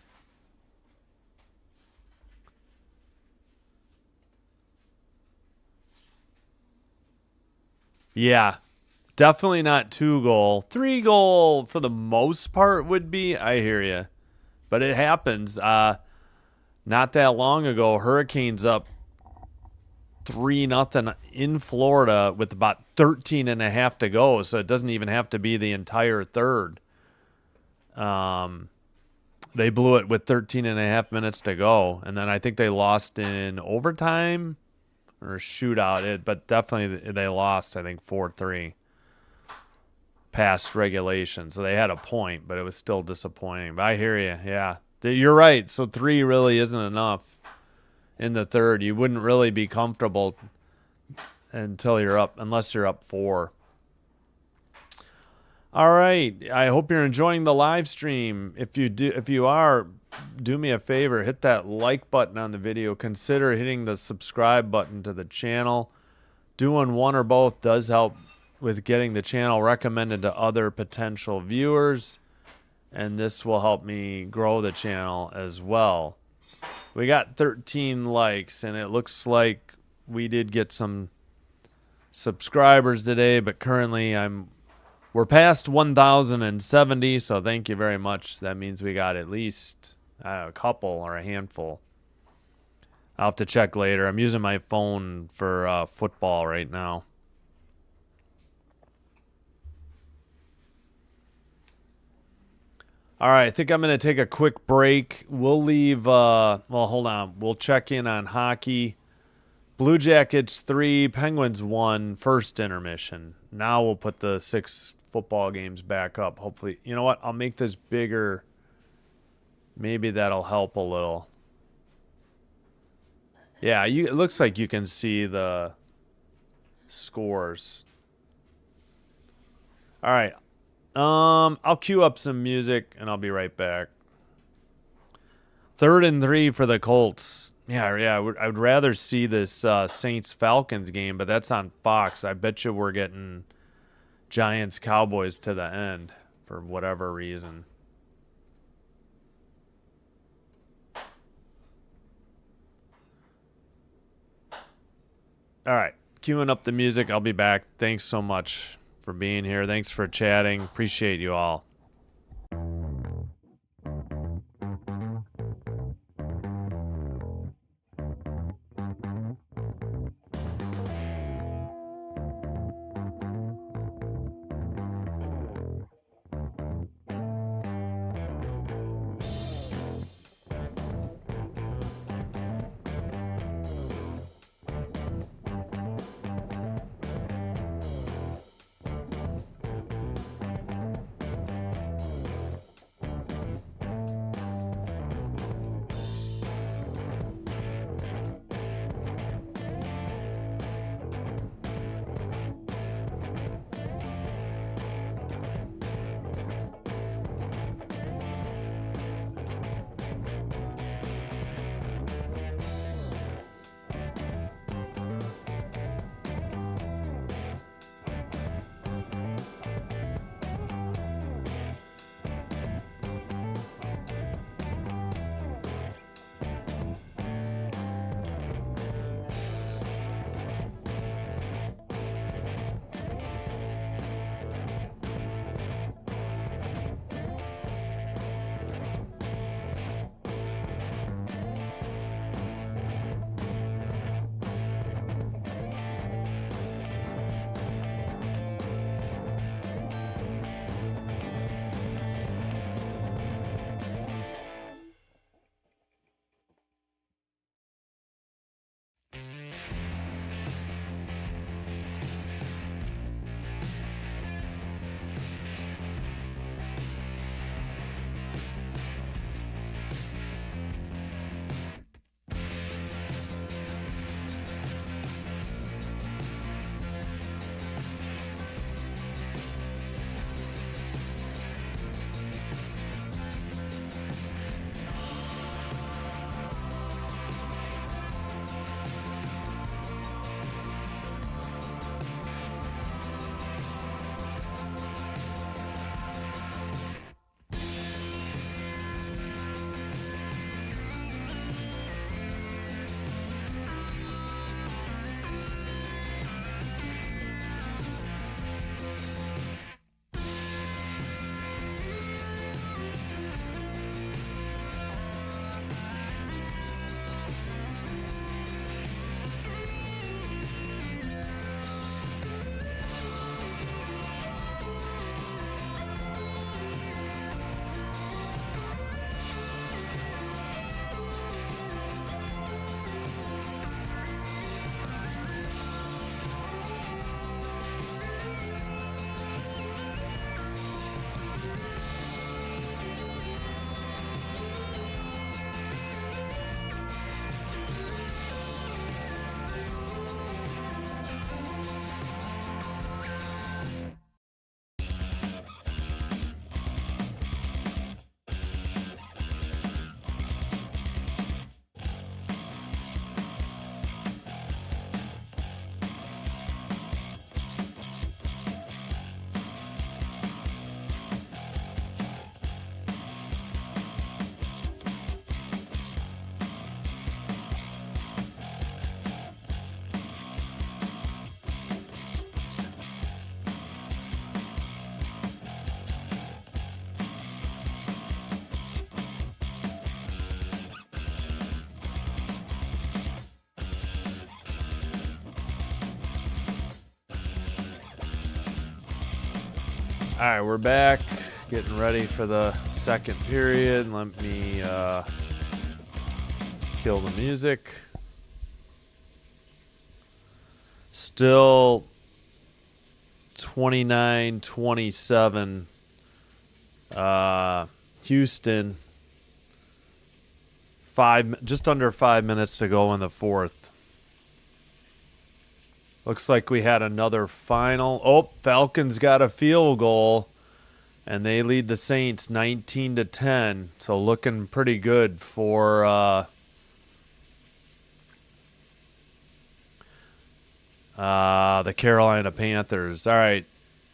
Yeah, definitely not 2-goal. 3-goal for the most part would be. I hear you. But it happens. Not that long ago, Hurricanes up 3-0 in Florida with about 13 and a half to go. So it doesn't even have to be the entire third. They blew it with 13 and a half minutes to go. And then I think they lost in overtime. Or shootout, but definitely they lost, I think, 4-3 past regulation. So they had a point, but it was still disappointing. But I hear you, yeah. You're right. So 3 really isn't enough in the third. You wouldn't really be comfortable until you're up, unless you're up 4. All right. I hope you're enjoying the live stream. If you are, do me a favor, hit that like button on the video. Consider hitting the subscribe button to the channel. Doing one or both does help with getting the channel recommended to other potential viewers, and this will help me grow the channel as well. We got 13 likes, and it looks like we did get some subscribers today, but currently we're past 1,070, so thank you very much. That means we got at least a couple or a handful. I'll have to check later. I'm using my phone for football right now. All right, I think I'm going to take a quick break. We'll leave, well, hold on. We'll check in on hockey. Blue Jackets 3, Penguins 1, first intermission. Now we'll put the 6 football games back up. Hopefully, you know what? I'll make this bigger. Maybe that'll help a little. Yeah, it looks like you can see the scores. All right. I'll cue up some music and I'll be right back. 3rd and 3 for the Colts. Yeah. I would rather see this Saints Falcons game, but that's on Fox. I bet you we're getting Giants Cowboys to the end for whatever reason. All right, queuing up the music. I'll be back. Thanks so much for being here. Thanks for chatting. Appreciate you all. All right, we're back, getting ready for the second period. Let me kill the music. Still 29-27. Houston. Just under 5 minutes to go in the fourth. Looks like we had another final. Oh, Falcons got a field goal, and they lead the Saints 19-10. So looking pretty good for the Carolina Panthers. All right,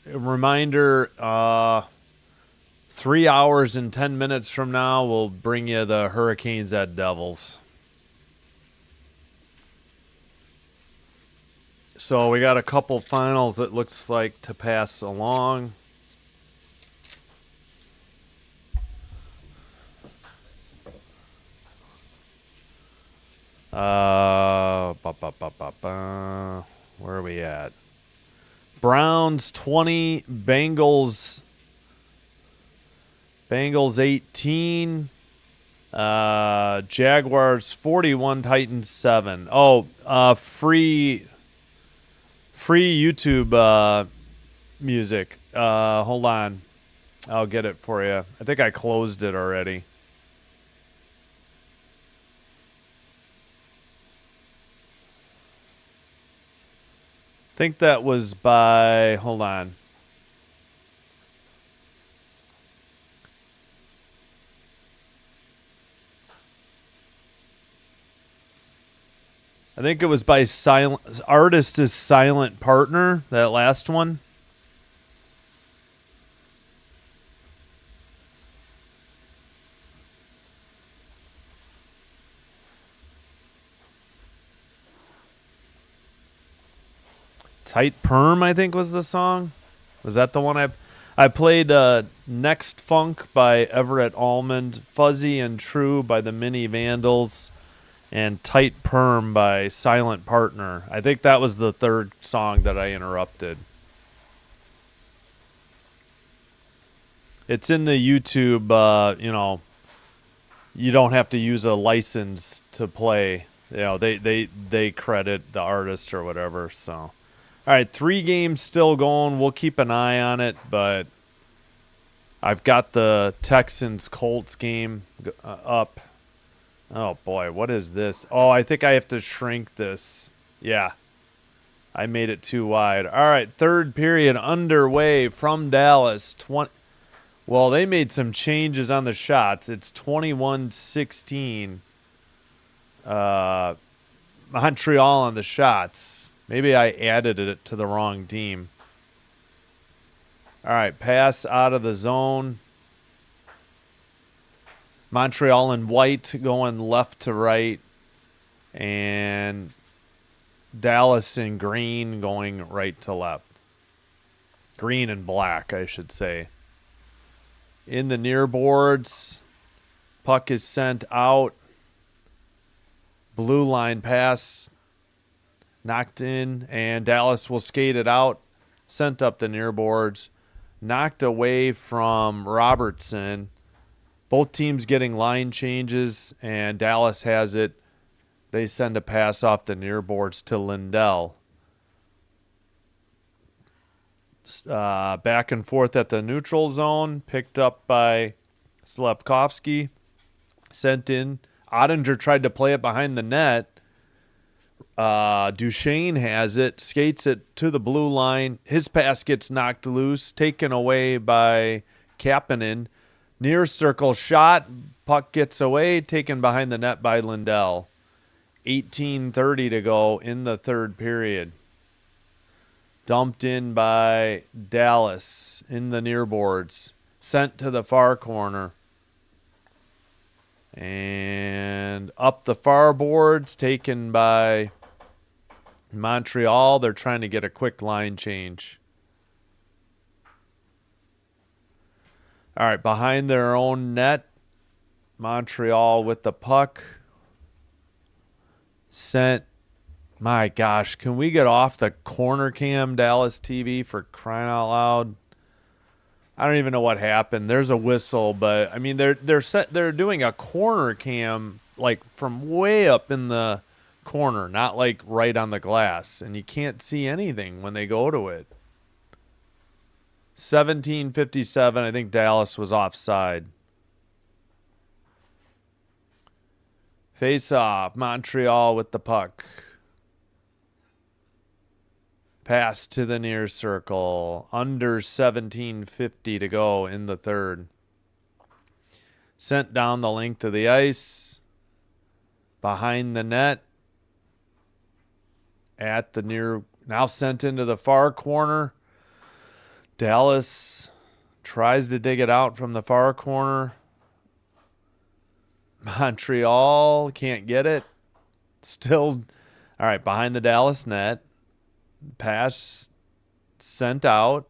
reminder: 3 hours and 10 minutes from now, we'll bring you the Hurricanes at Devils. So we got a couple finals that looks like to pass along. Where are we at? Browns 20, Bengals 18, Jaguars 41, Titans 7. Free YouTube music. Hold on. I'll get it for you. I think I closed it already. I think that was by, hold on. I think it was by Artist is Silent Partner, that last one. Tight Perm, I think, was the song. Was that the one I played? Next Funk by Everett Almond, Fuzzy and True by the Mini Vandals, and Tight Perm by Silent Partner. I think that was the third song that I interrupted. It's in the YouTube, you don't have to use a license to play. They credit the artist or whatever, so. All right, 3 games still going. We'll keep an eye on it, but I've got the Texans-Colts game up. Oh, boy, what is this? Oh, I think I have to shrink this. Yeah, I made it too wide. All right, third period underway from Dallas. Well, they made some changes on the shots. It's 21-16. Montreal on the shots. Maybe I added it to the wrong team. All right, pass out of the zone. Montreal in white going left to right. And Dallas in green going right to left. Green and black, I should say. In the near boards, puck is sent out. Blue line pass knocked in, and Dallas will skate it out. Sent up the near boards. Knocked away from Robertson. Both teams getting line changes, and Dallas has it. They send a pass off the near boards to Lindell. Back and forth at the neutral zone. Picked up by Slavkovsky. Sent in. Ottinger tried to play it behind the net. Duchesne has it. Skates it to the blue line. His pass gets knocked loose. Taken away by Kapanen. Near circle shot. Puck gets away. Taken behind the net by Lindell. 18:30 to go in the third period. Dumped in by Dallas in the near boards. Sent to the far corner. And up the far boards, taken by Montreal. They're trying to get a quick line change. All right, behind their own net, Montreal with the puck. Sent. My gosh, can we get off the corner cam, Dallas TV, for crying out loud? I don't even know what happened. There's a whistle, but I mean they're doing a corner cam like from way up in the corner, not like right on the glass, and you can't see anything when they go to it. 17:57, I think Dallas was offside. Face off, Montreal with the puck. Pass to the near circle. Under 17:50 to go in the third. Sent down the length of the ice. Behind the net. At the near, now sent into the far corner. Dallas tries to dig it out from the far corner. Montreal can't get it. Still, all right, behind the Dallas net. Pass sent out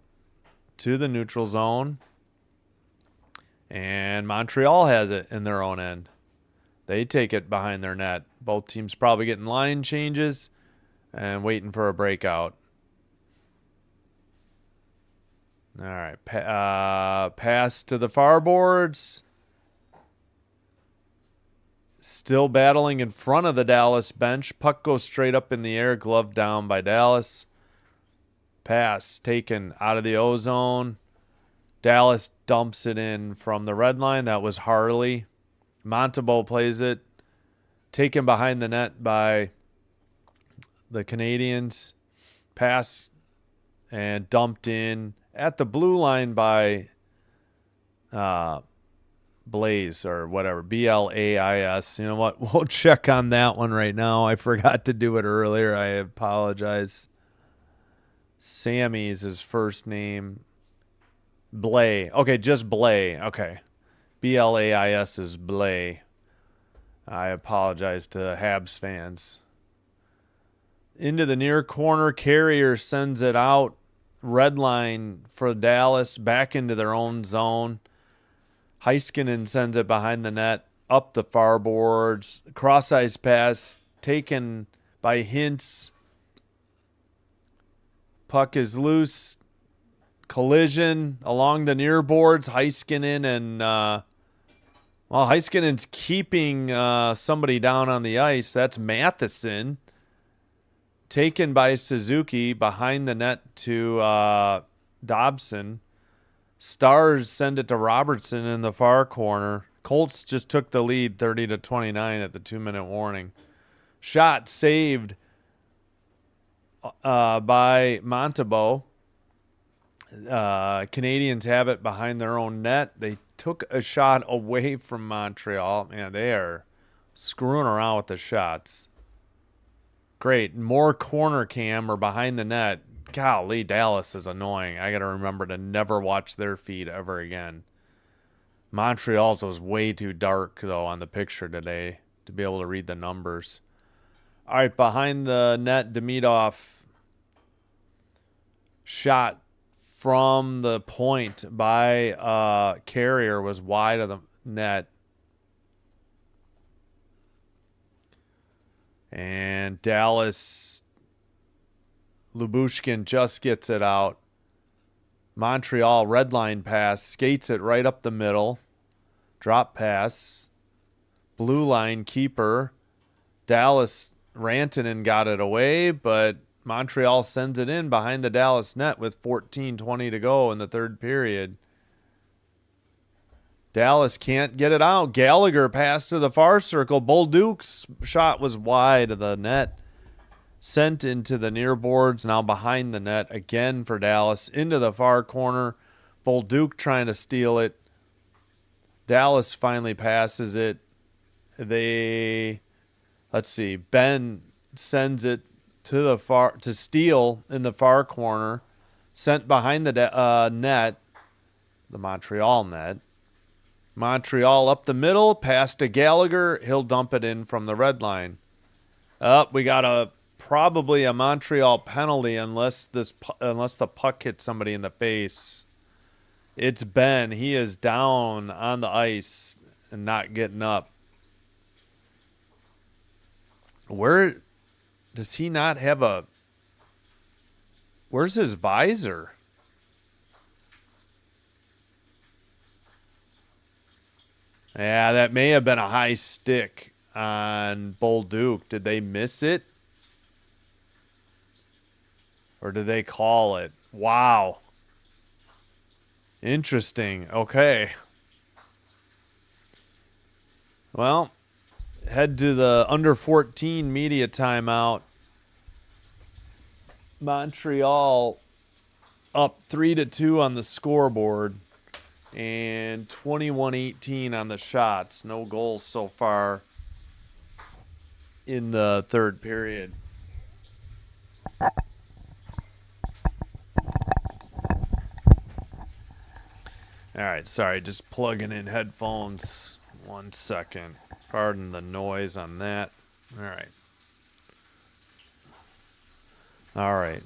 to the neutral zone. And Montreal has it in their own end. They take it behind their net. Both teams probably getting line changes and waiting for a breakout. All right. Pass to the far boards. Still battling in front of the Dallas bench. Puck goes straight up in the air. Glove down by Dallas. Pass taken out of the O-zone. Dallas dumps it in from the red line. That was Harley. Montembeault plays it. Taken behind the net by the Canadiens. Pass and dumped in at the blue line by Blaze or whatever, Blais. You know what? We'll check on that one right now. I forgot to do it earlier. I apologize. Sammy's his first name. Blay. Okay, just Blay. Okay. Blais is Blay. I apologize to Habs fans. Into the near corner. Carrier sends it out. Red line for Dallas. Back into their own zone. Heiskanen sends it behind the net. Up the far boards. Cross-ice pass taken by Hintz. Puck is loose. Collision along the near boards. Heiskanen and Heiskanen's keeping somebody down on the ice. That's Matheson. Taken by Suzuki behind the net to Dobson. Stars send it to Robertson in the far corner. Colts just took the lead 30-29 at the 2-minute warning. Shot saved by Montembeault. Canadians have it behind their own net. They took a shot away from Montreal. Man, they are screwing around with the shots. Great. More corner cam or behind the net. Golly, Dallas is annoying. I got to remember to never watch their feed ever again. Montreal's was way too dark, though, on the picture today to be able to read the numbers. All right, behind the net, Demidov shot from the point by Carrier was wide of the net. And Dallas, Lyubushkin just gets it out. Montreal, red line pass, skates it right up the middle. Drop pass. Blue line keeper. Dallas, Rantanen got it away, but Montreal sends it in behind the Dallas net with 14:20 to go in the third period. Dallas can't get it out. Gallagher passed to the far circle. Bolduc's shot was wide of the net. Sent into the near boards, now behind the net again for Dallas. Into the far corner. Bolduc trying to steal it. Dallas finally passes it. Let's see. Ben sends it to the far to steal in the far corner. Sent behind the net, the Montreal net. Montreal up the middle, pass to Gallagher. He'll dump it in from the red line. We got probably a Montreal penalty unless the puck hits somebody in the face. It's Ben. He is down on the ice and not getting up. Where does he not have where's his visor? Yeah, that may have been a high stick on Bolduc. Did they miss it? Or did they call it? Wow. Interesting. Okay. Well, head to the under 14 media timeout. Montreal up 3-2 on the scoreboard and 21-18 on the shots. No goals so far in the third period. All right, sorry, just plugging in headphones. 1 second. Pardon the noise on that. All right. All right.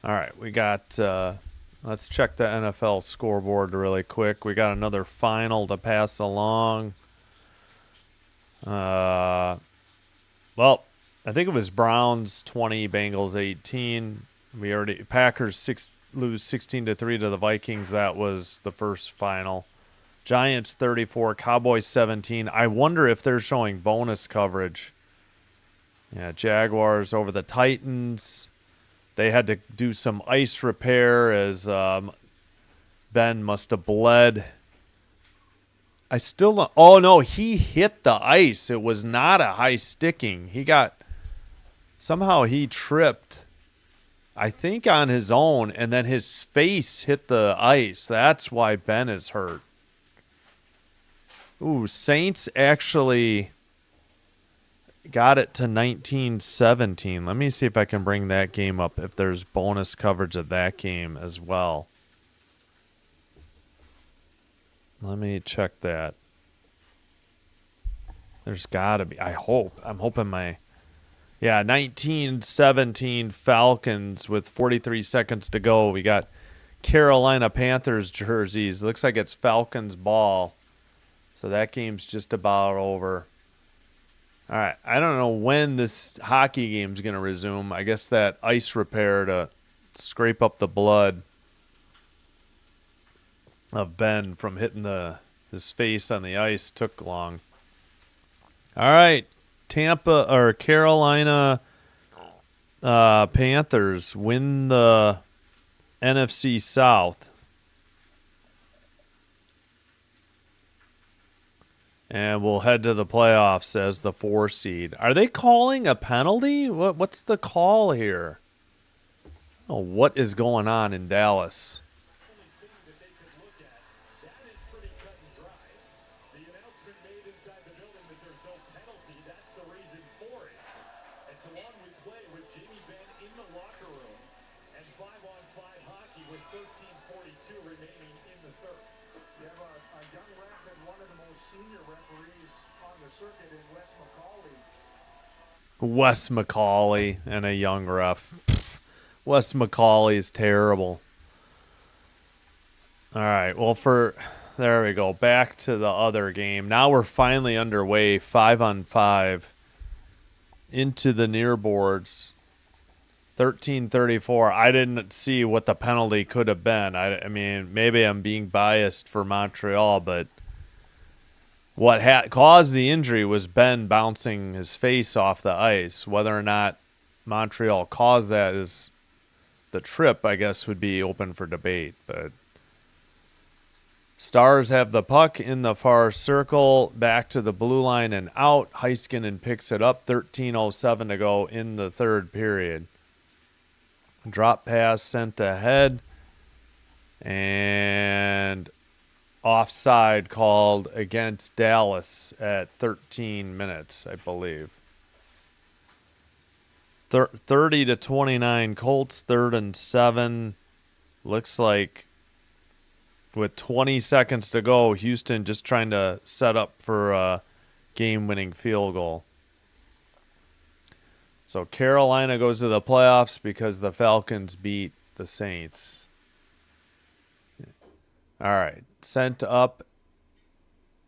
All right, we got, let's check the NFL scoreboard really quick. We got another final to pass along. Well, I think it was Browns 20, Bengals 18. Packers lose 16-3 to the Vikings. That was the first final. Giants 34, Cowboys 17. I wonder if they're showing bonus coverage. Yeah, Jaguars over the Titans. They had to do some ice repair as Ben must have bled. I still don't. Oh, no, he hit the ice. It was not a high sticking. Somehow he tripped, I think, on his own, and then his face hit the ice. That's why Ben is hurt. Ooh, Saints actually got it to 19-17. Let me see if I can bring that game up, if there's bonus coverage of that game as well. Let me check that. There's got to be. I'm hoping my... Yeah, 19-17 Falcons with 43 seconds to go. We got Carolina Panthers jerseys. Looks like it's Falcons ball. So that game's just about over. All right, I don't know when this hockey game's going to resume. I guess that ice repair to scrape up the blood of Ben from hitting his face on the ice took long. All right, Carolina Panthers win the NFC South. And we'll head to the playoffs as the 4 seed. Are they calling a penalty? What's the call here? Oh, what is going on in Dallas? Wes McCauley and a young ref. Wes McCauley is terrible. All right, well, there we go. Back to the other game. Now we're finally underway, 5-on-5, into the near boards. 13-34. I didn't see what the penalty could have been. I mean, maybe I'm being biased for Montreal, but what caused the injury was Ben bouncing his face off the ice. Whether or not Montreal caused that is the trip, I guess, would be open for debate. But Stars have the puck in the far circle, back to the blue line and out. Heiskanen picks it up, 13:07 to go in the third period. Drop pass sent ahead, and offside called against Dallas at 13 minutes, I believe. 30-29 Colts, 3rd and 7. Looks like with 20 seconds to go, Houston just trying to set up for a game-winning field goal. So Carolina goes to the playoffs because the Falcons beat the Saints. All right. Sent up.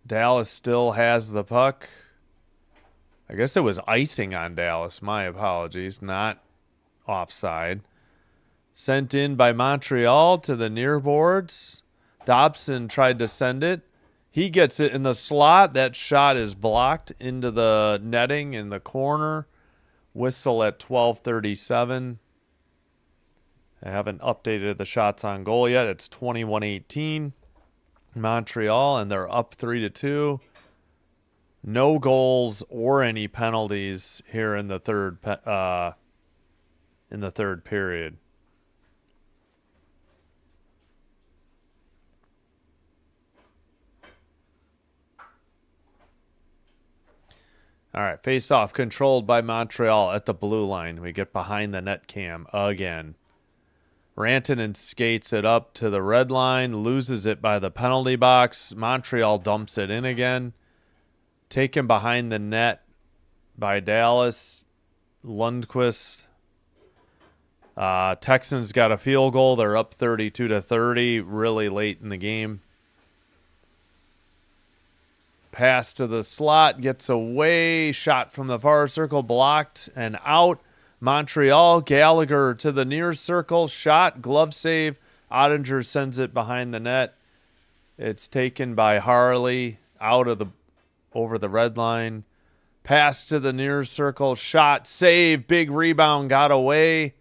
Dallas still has the puck. I guess it was icing on Dallas. My apologies. Not offside. Sent in by Montreal to the near boards. Dobson tried to send it. He gets it in the slot. That shot is blocked into the netting in the corner. Whistle at 12:37. I haven't updated the shots on goal yet. It's 21-18. Montreal, and they're up 3-2. No goals or any penalties here in the third period. All right, face-off controlled by Montreal at the blue line. We get behind the net cam again. Rantanen skates it up to the red line, loses it by the penalty box. Montreal dumps it in again. Taken behind the net by Dallas. Lundqvist. Texans got a field goal. They're up 32-30 really late in the game. Pass to the slot, gets away, shot from the far circle, blocked and out. Montreal, Gallagher to the near circle, shot, glove save. Ottinger sends it behind the net. It's taken by Harley over the red line. Pass to the near circle, shot, save, big rebound, got away.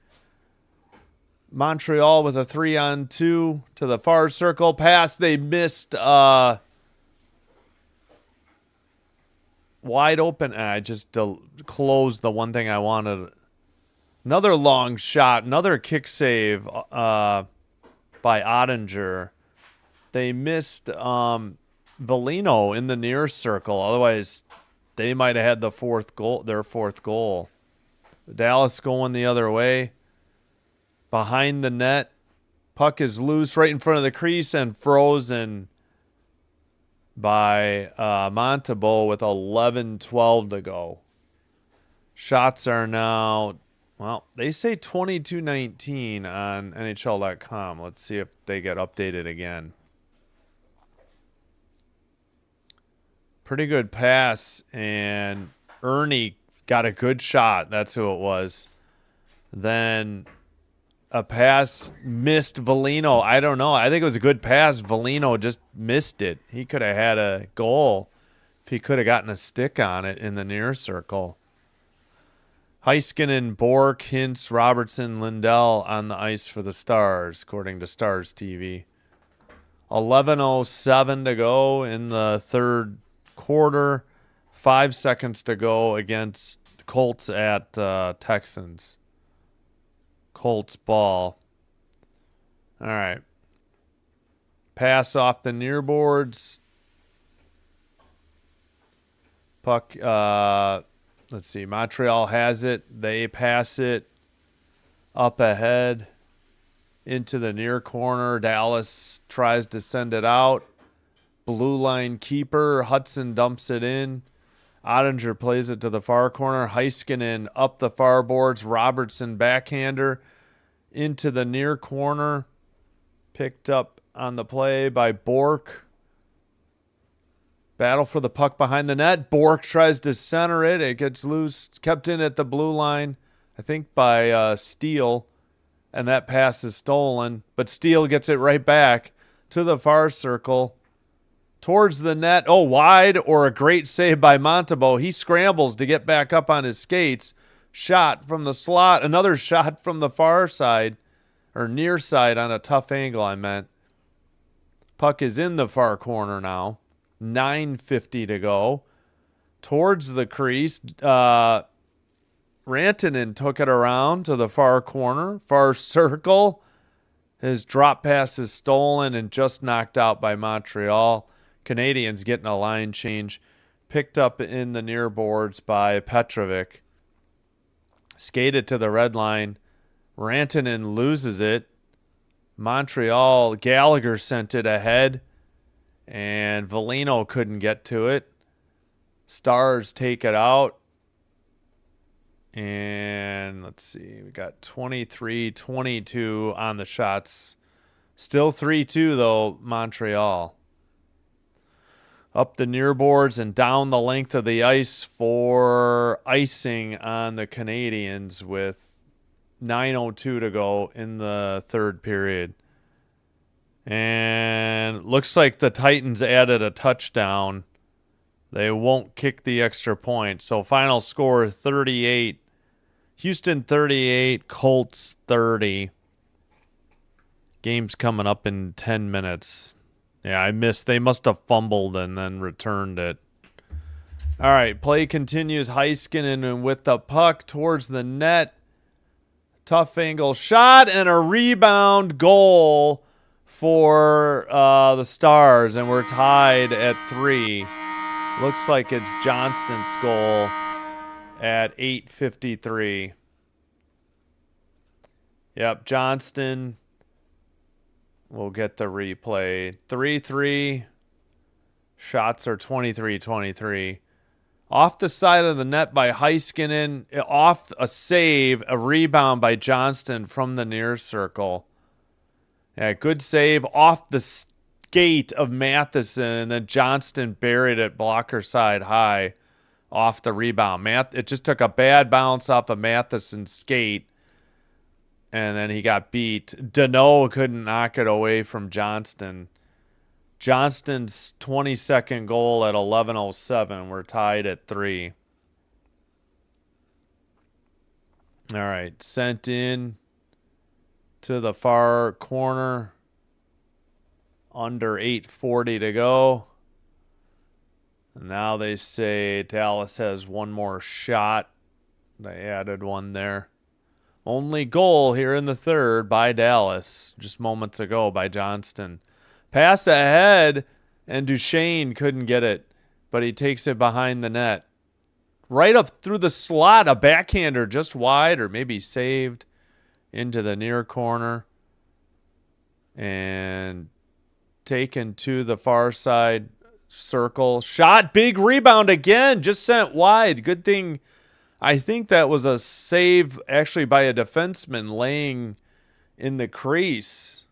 Montreal with a 3-on-2 to the far circle. Pass, they missed wide open. I just closed the one thing I wanted. Another long shot, another kick save by Ottinger. They missed Velino in the near circle. Otherwise, they might have had their fourth goal. Dallas going the other way. Behind the net. Puck is loose right in front of the crease and frozen by Montembeault with 11:12 to go. Shots are now, well, they say 22-19 on NHL.com. Let's see if they get updated again. Pretty good pass, and Ernie got a good shot. That's who it was. Then a pass missed Velino. I don't know. I think it was a good pass. Velino just missed it. He could have had a goal if he could have gotten a stick on it in the near circle. Heiskanen, Bork, Hintz, Robertson, Lindell on the ice for the Stars, according to Stars TV. 11:07 to go in the third quarter. 5 seconds to go against Colts at Texans. Colts ball. All right. Pass off the near boards. Puck, let's see. Montreal has it. They pass it up ahead into the near corner. Dallas tries to send it out. Blue line keeper. Hudson dumps it in. Ottinger plays it to the far corner. Heiskanen up the far boards. Robertson backhander into the near corner. Picked up on the play by Bork. Battle for the puck behind the net. Bork tries to center it. It gets loose. Kept in at the blue line, I think by Steele. And that pass is stolen. But Steele gets it right back to the far circle. Towards the net. Oh, wide, or a great save by Montembeault. He scrambles to get back up on his skates. Shot from the slot. Another shot from the far side, or near side on a tough angle, I meant. Puck is in the far corner now. 9:50 to go. Towards the crease. Rantanen took it around to the far corner. Far circle. His drop pass is stolen and just knocked out by Montreal. Canadiens getting a line change. Picked up in the near boards by Petrovic. Skated to the red line. Rantanen loses it. Montreal, Gallagher sent it ahead. And Velino couldn't get to it. Stars take it out. And let's see. We got 23-22 on the shots. Still 3-2, though, Montreal. Up the near boards and down the length of the ice for icing on the Canadiens with 9:02 to go in the third period. And looks like the Titans added a touchdown. They won't kick the extra point. So final score 38. Houston 38, Colts 30. Game's coming up in 10 minutes. Yeah, I missed. They must have fumbled and then returned it. All right, play continues. Heiskanen with the puck towards the net. Tough angle shot and a rebound goal for the Stars, and we're tied at 3. Looks like it's Johnston's goal at 8:53. Yep, Johnston will get the replay. 3-3. Shots are 23-23. Off the side of the net by Heiskanen. Off a save, a rebound by Johnston from the near circle. Yeah, good save. Off the skate of Matheson, and then Johnston buried it blocker side high off the rebound. It just took a bad bounce off of Matheson's skate, and then he got beat. Deneau couldn't knock it away from Johnston. Johnston's 22nd goal at 11:07. We're tied at 3. All right, sent in to the far corner. Under 8:40 to go. And now they say Dallas has one more shot. They added one there. Only goal here in the third by Dallas, just moments ago by Johnston. Pass ahead, and Duchesne couldn't get it, but he takes it behind the net. Right up through the slot, a backhander just wide, or maybe saved into the near corner. And taken to the far side circle. Shot, big rebound again, just sent wide. Good thing. I think that was a save actually by a defenseman laying in the crease.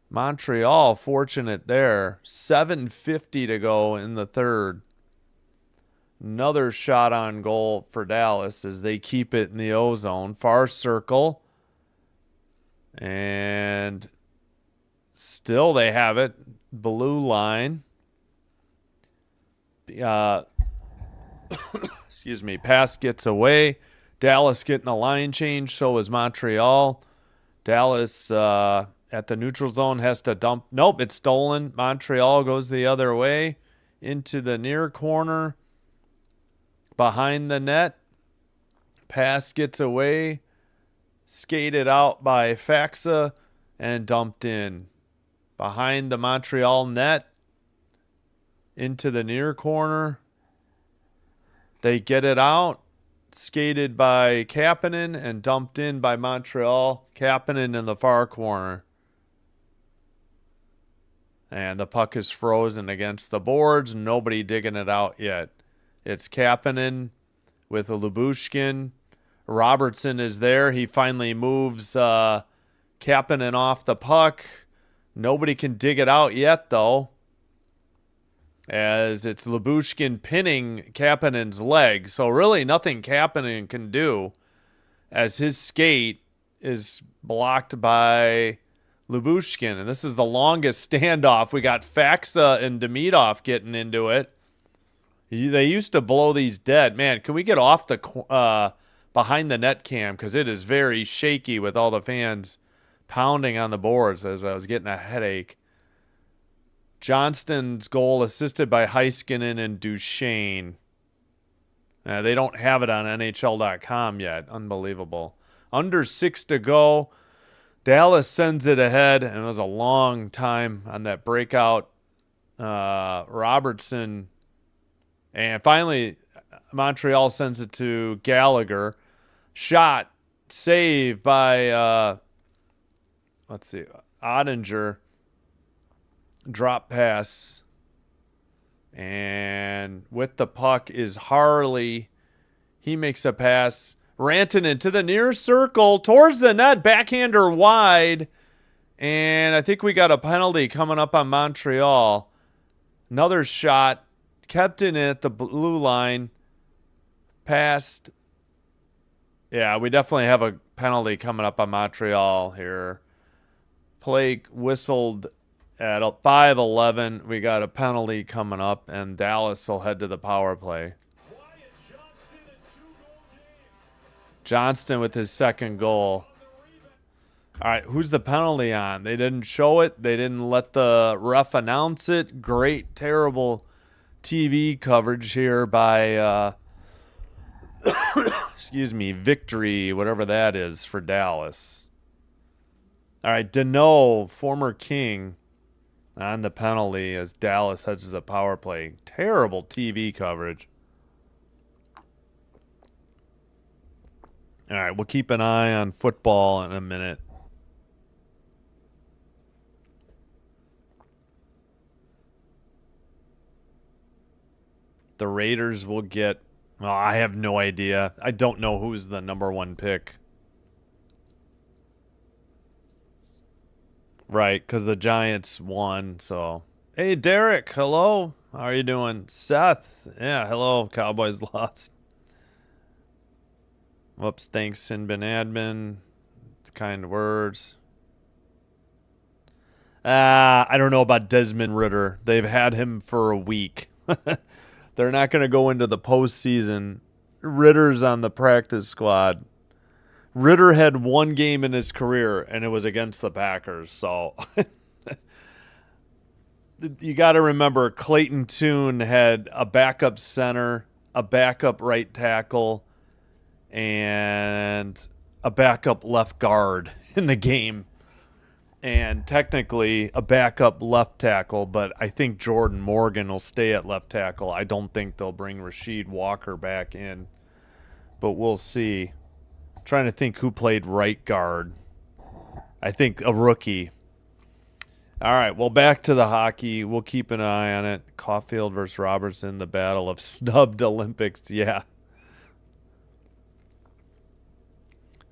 Montreal fortunate there. 7:50 to go in the third. Another shot on goal for Dallas as they keep it in the O zone. Far circle. And still they have it. Blue line. Excuse me. Pass gets away. Dallas getting a line change. So is Montreal. Dallas at the neutral zone has to dump. Nope, it's stolen. Montreal goes the other way into the near corner. Behind the net. Pass gets away. Skated out by Faxa and dumped in. Behind the Montreal net. Into the near corner. They get it out. Skated by Kapanen and dumped in by Montreal. Kapanen in the far corner. And the puck is frozen against the boards. Nobody digging it out yet. It's Kapanen with a Lyubushkin. Robertson is there. He finally moves Kapanen off the puck. Nobody can dig it out yet, though, as it's Lyubushkin pinning Kapanen's leg. So really nothing Kapanen can do, as his skate is blocked by Lyubushkin. And this is the longest standoff. We got Faxa and Demidov getting into it. They used to blow these dead. Man, can we get off the behind the net cam, because it is very shaky with all the fans pounding on the boards as I was getting a headache. Johnston's goal assisted by Heiskanen and Duchesne. They don't have it on NHL.com yet. Unbelievable. Under 6 to go. Dallas sends it ahead, and it was a long time on that breakout. Robertson. And finally, Montreal sends it to Gallagher. Shot. Save by, Ottinger. Drop pass. And with the puck is Harley. He makes a pass. Rantanen to the near circle. Towards the net. Backhander wide. And I think we got a penalty coming up on Montreal. Another shot. Kept in it. The blue line. Passed. Yeah, we definitely have a penalty coming up on Montreal here. play whistled at 5:11. We got a penalty coming up, and Dallas will head to the power play. Wyatt Johnston, a 2-goal game. Johnston with his second goal. All right, who's the penalty on? They didn't show it. They didn't let the ref announce it. Great, terrible TV coverage here by, excuse me, Victory, whatever that is, for Dallas. All right, Deneau, former King, on the penalty as Dallas heads to the power play. Terrible TV coverage. All right, we'll keep an eye on football in a minute. The Raiders will get... Oh, I have no idea. I don't know who's the number 1 pick. Right, because the Giants won, so... Hey, Derek, hello. How are you doing? Seth, yeah, hello. Cowboys lost. Whoops, thanks, Sinbin Admin. Kind words. I don't know about Desmond Ridder. They've had him for a week. They're not going to go into the postseason. Ritter's on the practice squad. Ridder had 1 game in his career, and it was against the Packers. So you got to remember, Clayton Tune had a backup center, a backup right tackle, and a backup left guard in the game. And technically a backup left tackle, but I think Jordan Morgan will stay at left tackle. I don't think they'll bring Rasheed Walker back in, but we'll see. Trying to think who played right guard. I think a rookie. All right, well, back to the hockey. We'll keep an eye on it. Caulfield versus Robertson, the battle of snubbed Olympics. Yeah.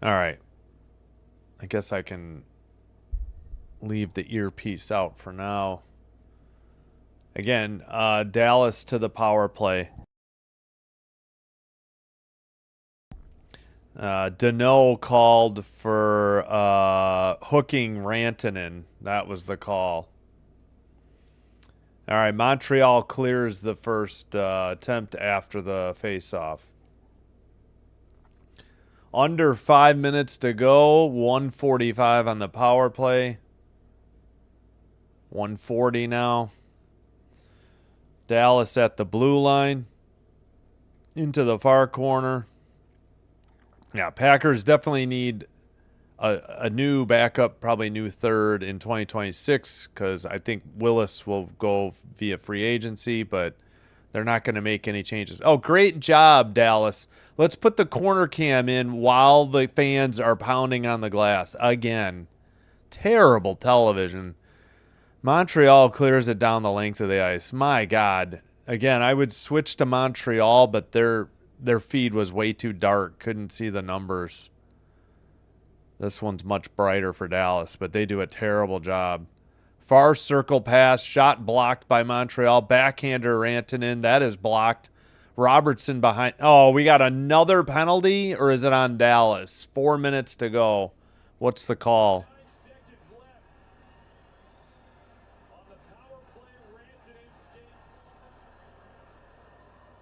All right. I guess I can leave the earpiece out for now. Again, Dallas to the power play. Deneau called for hooking Rantanen. That was the call. All right, Montreal clears the first attempt after the face-off. Under 5 minutes to go. 1:45 on the power play. 1:40 now. Dallas at the blue line. Into the far corner. Yeah, Packers definitely need a new backup, probably new third in 2026, because I think Willis will go via free agency, but they're not going to make any changes. Oh, great job, Dallas. Let's put the corner cam in while the fans are pounding on the glass again. Terrible television. Montreal clears it down the length of the ice. My God. Again, I would switch to Montreal, but their feed was way too dark. Couldn't see the numbers. This one's much brighter for Dallas, but they do a terrible job. Far circle pass, shot blocked by Montreal. Backhander Rantanen, that is blocked. Robertson behind. Oh, we got another penalty, or is it on Dallas? 4 minutes to go. What's the call? 9 seconds left. On the power play, Rantanen skates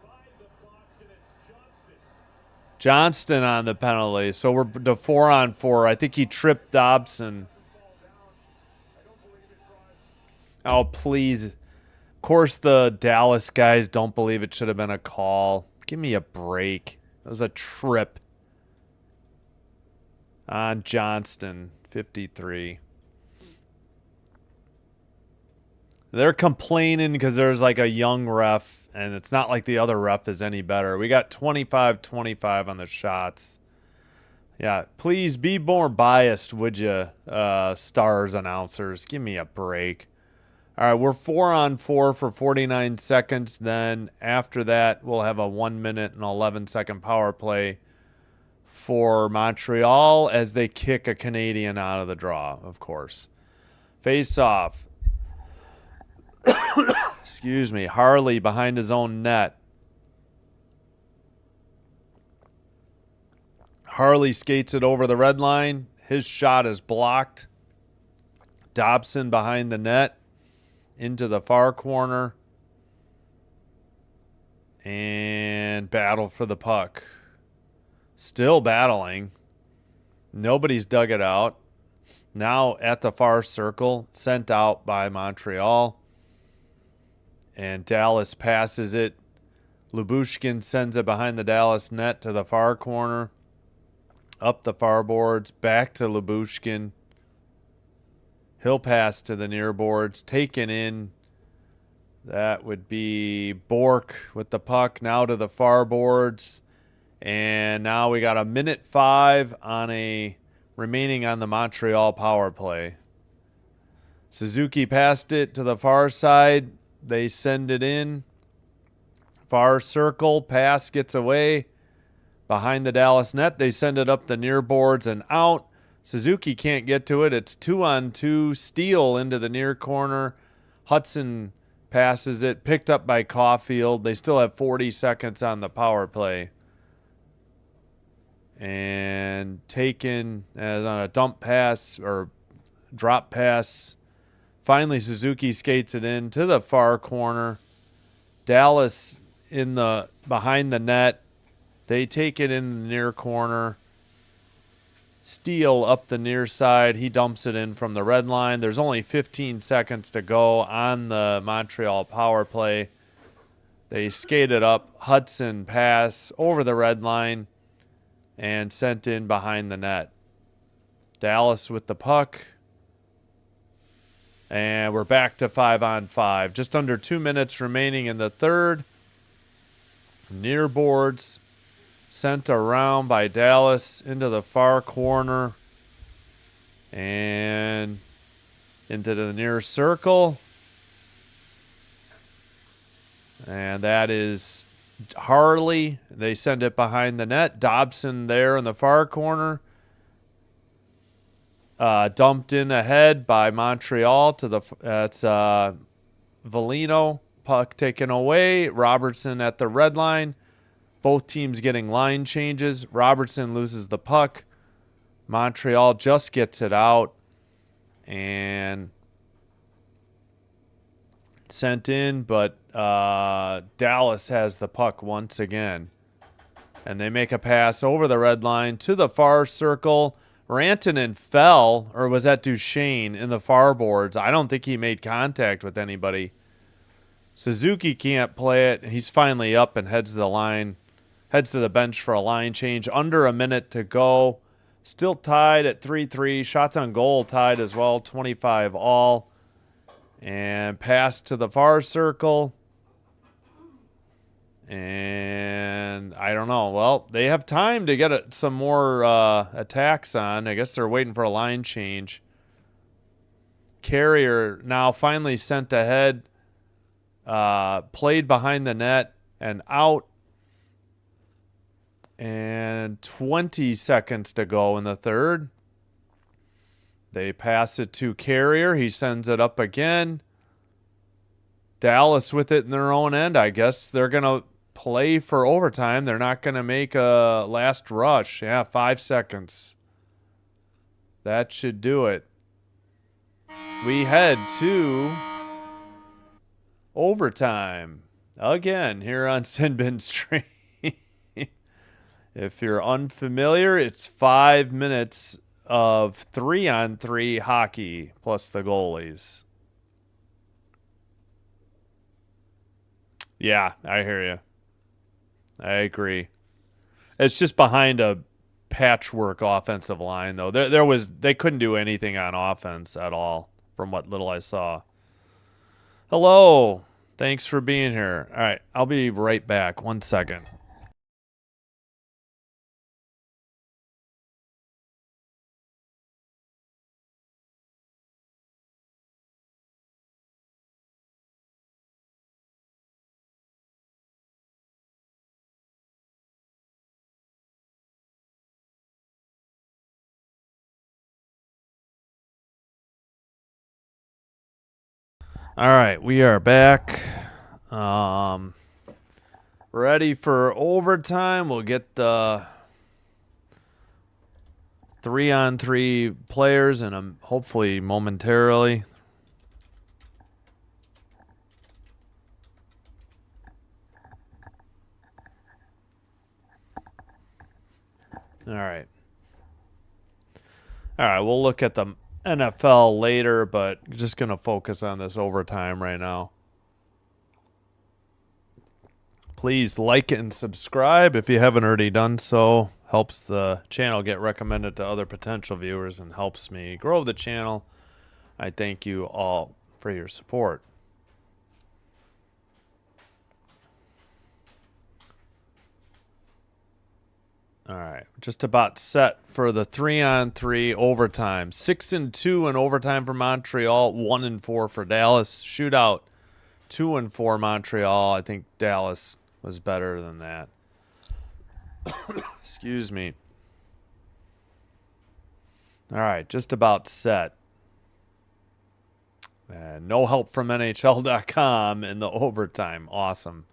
by the box, and it's Johnston. Johnston on the penalty. So we're to 4-on-4. I think he tripped Dobson. Ball down. I don't believe it draws. Oh, please. Of course, the Dallas guys don't believe it should have been a call. Give me a break. It was a trip on Johnston, 53. They're complaining because there's like a young ref, and it's not like the other ref is any better. We got 25-25 on the shots. Yeah, please be more biased, would you, Stars announcers? Give me a break. All right, we're 4-on-4 for 49 seconds. Then after that, we'll have a 1 minute and 11-second power play for Montreal as they kick a Canadian out of the draw, of course. Face off. Excuse me. Harley behind his own net. Harley skates it over the red line. His shot is blocked. Dobson behind the net into the far corner. And battle for the puck. Still battling. Nobody's dug it out. Now at the far circle, sent out by Montreal. And Dallas passes it. Lyubushkin sends it behind the Dallas net to the far corner. Up the far boards, back to Lyubushkin. He'll pass to the near boards, taken in. That would be Bork with the puck now to the far boards. And now we got a minute 5 remaining on the Montreal power play. Suzuki passed it to the far side. They send it in. Far circle, pass gets away. Behind the Dallas net, they send it up the near boards and out. Suzuki can't get to it. It's 2-on-2. Steal into the near corner. Hudson passes it, picked up by Caulfield. They still have 40 seconds on the power play. And taken as on a dump pass or drop pass. Finally, Suzuki skates it in to the far corner. Dallas behind the net. They take it in the near corner. Steele up the near side. He dumps it in from the red line. There's only 15 seconds to go on the Montreal power play. They skate it up. Hudson pass over the red line and sent in behind the net. Dallas with the puck. And we're back to 5-on-5. Just under 2 minutes remaining in the third. Near boards. Sent around by Dallas into the far corner and into the near circle. And that is Harley. They send it behind the net. Dobson there in the far corner. Dumped in ahead by Montreal to that's Valino. Puck taken away. Robertson at the red line. Both teams getting line changes. Robertson loses the puck. Montreal just gets it out and sent in, but Dallas has the puck once again. And they make a pass over the red line to the far circle. Rantanen fell, or was that Duchesne, in the far boards? I don't think he made contact with anybody. Suzuki can't play it. He's finally up and heads to the line. Heads to the bench for a line change. Under a minute to go. Still tied at 3-3. Shots on goal tied as well. 25 all. And pass to the far circle. And I don't know. Well, they have time to get some more attacks on. I guess they're waiting for a line change. Carrier now finally sent ahead. Played behind the net and out. And 20 seconds to go in the third. They pass it to Carrier. He sends it up again. Dallas with it in their own end. I guess they're going to play for overtime. They're not going to make a last rush. Yeah, 5 seconds. That should do it. We head to overtime again here on Sin Bin Stream. If you're unfamiliar, it's 5 minutes of 3-on-3 hockey plus the goalies. Yeah, I hear you. I agree. It's just behind a patchwork offensive line, though. They couldn't do anything on offense at all, from what little I saw. Hello. Thanks for being here. All right, I'll be right back. 1 second. All right, we are back. Ready for overtime. We'll get the 3-on-3 players, and hopefully momentarily. All right. All right, we'll look at the NFL later, but just going to focus on this overtime right now. Please like and subscribe if you haven't already done so. Helps the channel get recommended to other potential viewers and helps me grow the channel. I thank you all for your support. All right, just about set for the 3-on-3 overtime. 6-2 in overtime for Montreal, 1-4 for Dallas. Shootout, 2-4 Montreal. I think Dallas was better than that. Excuse me. All right, just about set. No help from NHL.com in the overtime. Awesome.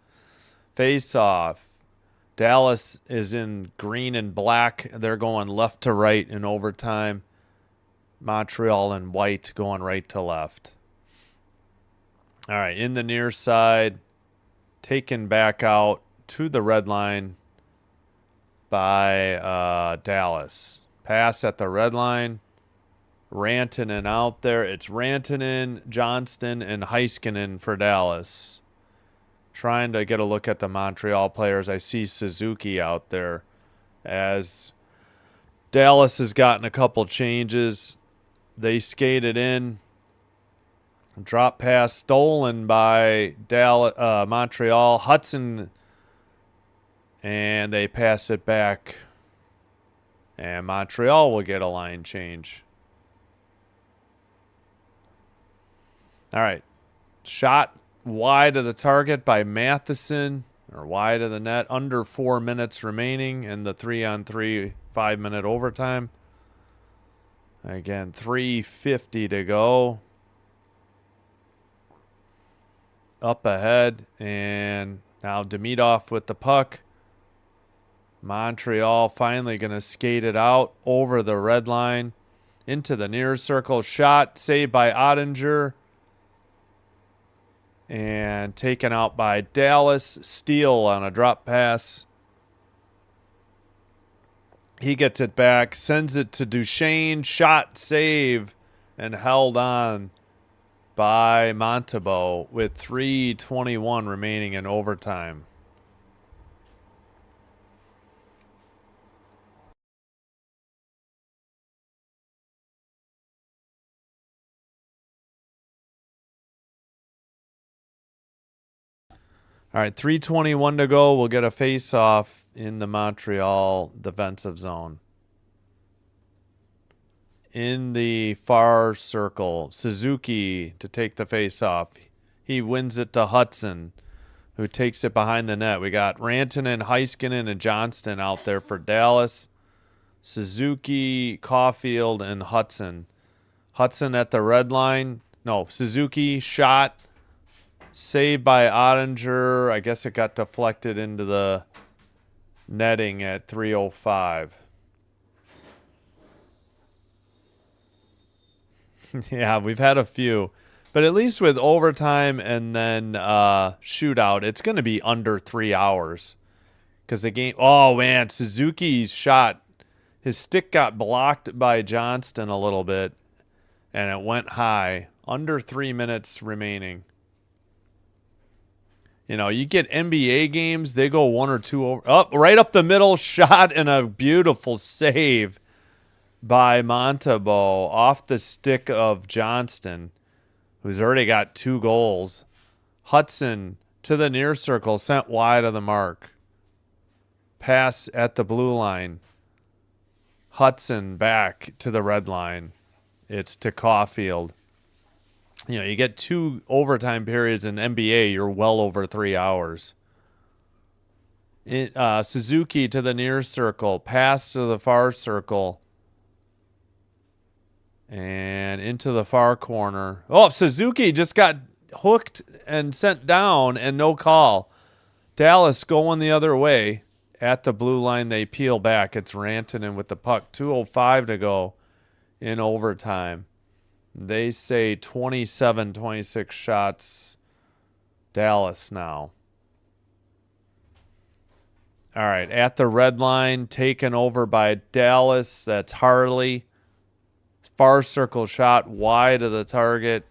Face off. Dallas is in green and black. They're going left to right in overtime. Montreal in white going right to left. All right, in the near side, taken back out to the red line by Dallas. Pass at the red line. Rantanen out there. It's Rantanen, Johnston, and Heiskanen for Dallas. Trying to get a look at the Montreal players. I see Suzuki out there as Dallas has gotten a couple changes. They skated in. Drop pass stolen by Montreal. Hudson, and they pass it back. And Montreal will get a line change. All right. Shot wide of the target by Matheson, or wide of the net. Under 4 minutes remaining in the 3-on-3 5-minute overtime. Again, 3:50 to go. Up ahead, and now Demidov with the puck. Montreal finally going to skate it out over the red line into the near circle. Shot saved by Ottinger and taken out by Dallas. Steele on a drop pass. He gets it back, sends it to Duchesne. Shot, save, and held on by Montembeault with 3:21 remaining in overtime. All right, 3:21 to go. We'll get a face-off in the Montreal defensive zone. In the far circle, Suzuki to take the face-off. He wins it to Hudson, who takes it behind the net. We got Rantanen, Heiskanen, and Johnston out there for Dallas. Suzuki, Caulfield, and Hudson. Hudson at the red line. No, Suzuki shot. Saved by Ottinger. I guess it got deflected into the netting at 3:05. Yeah, we've had a few. But at least with overtime and then shootout, it's going to be under 3 hours. Because the game... Oh, man, Suzuki's shot. His stick got blocked by Johnston a little bit. And it went high. Under 3 minutes remaining. You know, you get NBA games, they go 1 or 2 over. Up, right up the middle, shot, and a beautiful save by Montembeault off the stick of Johnston, who's already got 2 goals. Hudson to the near circle, sent wide of the mark. Pass at the blue line. Hudson back to the red line. It's to Caulfield. You know, you get 2 overtime periods in NBA, you're well over 3 hours. Suzuki to the near circle, pass to the far circle, and into the far corner. Oh, Suzuki just got hooked and sent down and no call. Dallas going the other way at the blue line. They peel back. It's Rantanen with the puck. 2:05 to go in overtime. They say 27-26 shots. Dallas now. All right, at the red line, taken over by Dallas. That's Harley. Far circle shot wide of the target.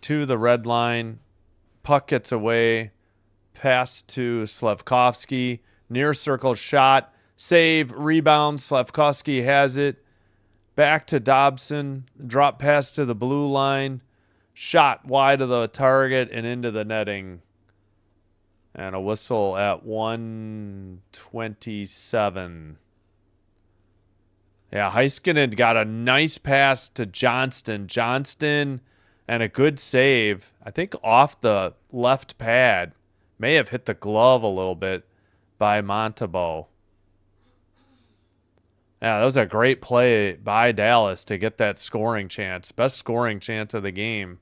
To the red line. Puck gets away. Pass to Slafkovsky. Near circle shot. Save. Rebound. Slafkovsky has it. Back to Dobson. Drop pass to the blue line. Shot wide of the target and into the netting. And a whistle at 1:27. Yeah, Heiskanen got a nice pass to Johnston. Johnston and a good save. I think off the left pad. May have hit the glove a little bit by Montembeault. Yeah, that was a great play by Dallas to get that scoring chance. Best scoring chance of the game.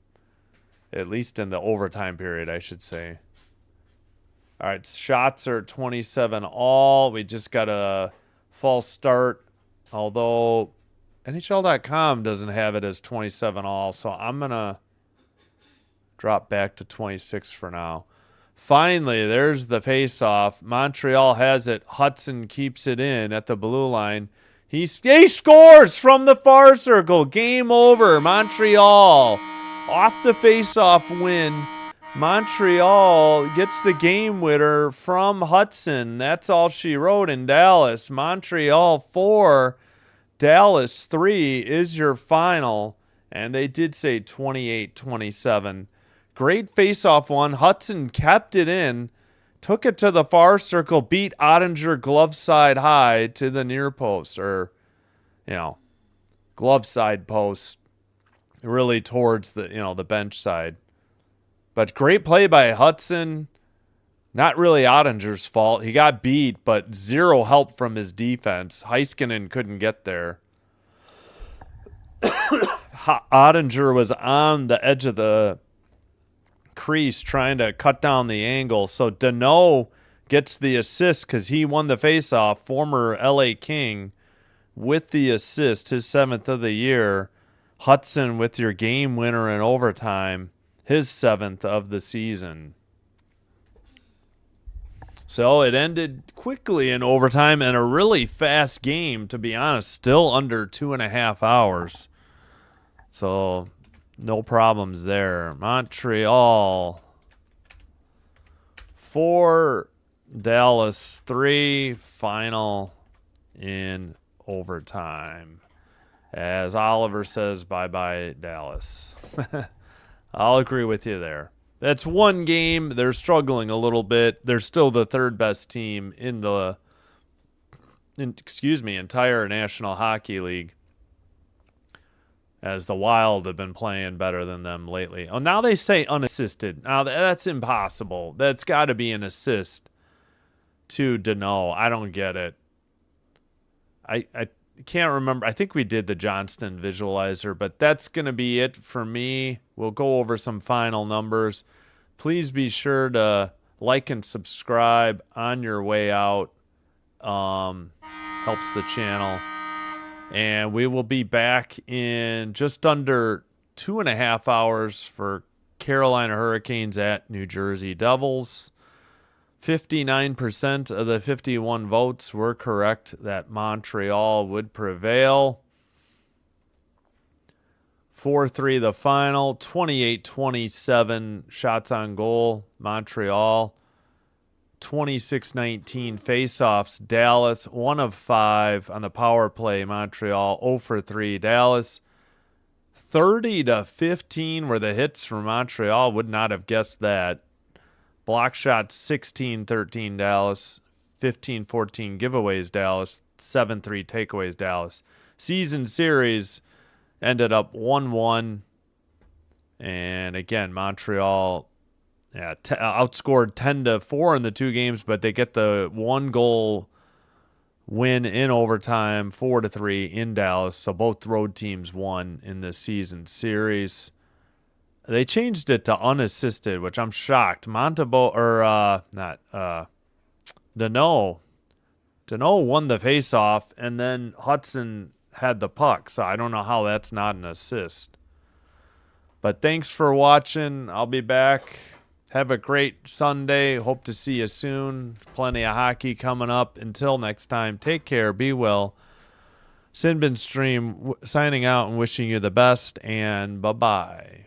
At least in the overtime period, I should say. All right, shots are 27 all. We just got a false start, although NHL.com doesn't have it as 27 all, so I'm going to drop back to 26 for now. Finally, there's the face-off. Montreal has it. Hudson keeps it in at the blue line. He scores from the far circle. Game over. Montreal off the face-off win. Montreal gets the game winner from Hudson. That's all she wrote in Dallas. Montreal 4, Dallas 3 is your final. And they did say 28-27. Great face-off one. Hudson kept it in, took it to the far circle, beat Ottinger glove side high to the near post, or, glove side post, really towards the, the bench side. But great play by Hudson. Not really Ottinger's fault. He got beat, but zero help from his defense. Heiskanen couldn't get there. Ottinger was on the edge of the crease trying to cut down the angle. So Deneau gets the assist because he won the faceoff. Former LA King with the assist, his 7th of the year. Hudson with your game winner in overtime. His 7th of the season. So it ended quickly in overtime and a really fast game, to be honest. Still under 2.5 hours. So no problems there. Montreal 4, Dallas 3, final in overtime. As Oliver says, bye-bye, Dallas. I'll agree with you there. That's one game. They're struggling a little bit. They're still the third best team in the entire National Hockey League, as the Wild have been playing better than them lately. Oh, now they say unassisted. Now that's impossible. That's got to be an assist to Deneau. I don't get it. I can't remember. I think we did the Johnston visualizer, but that's going to be it for me. We'll go over some final numbers. Please be sure to like and subscribe on your way out. Helps the channel. And we will be back in just under 2.5 hours for Carolina Hurricanes at New Jersey Devils. 59% of the 51 votes were correct that Montreal would prevail. 4-3 the final. 28-27 shots on goal, Montreal. 26-19 faceoffs, Dallas. 1 of 5 on the power play, Montreal. 0 for 3, Dallas. 30-15 were the hits for Montreal. Would not have guessed that. Block shots 16-13 Dallas, 15-14 giveaways Dallas, 7-3 takeaways Dallas. Season series ended up 1-1. And again, Montreal outscored 10-4 in the 2 games, but they get the 1-goal win in overtime, 4-3 in Dallas. So both road teams won in this season series. They changed it to unassisted, which I'm shocked. Deneau won the faceoff, and then Hudson had the puck. So I don't know how that's not an assist. But thanks for watching. I'll be back. Have a great Sunday. Hope to see you soon. Plenty of hockey coming up. Until next time, take care. Be well. Sinbin Stream signing out and wishing you the best. And bye-bye.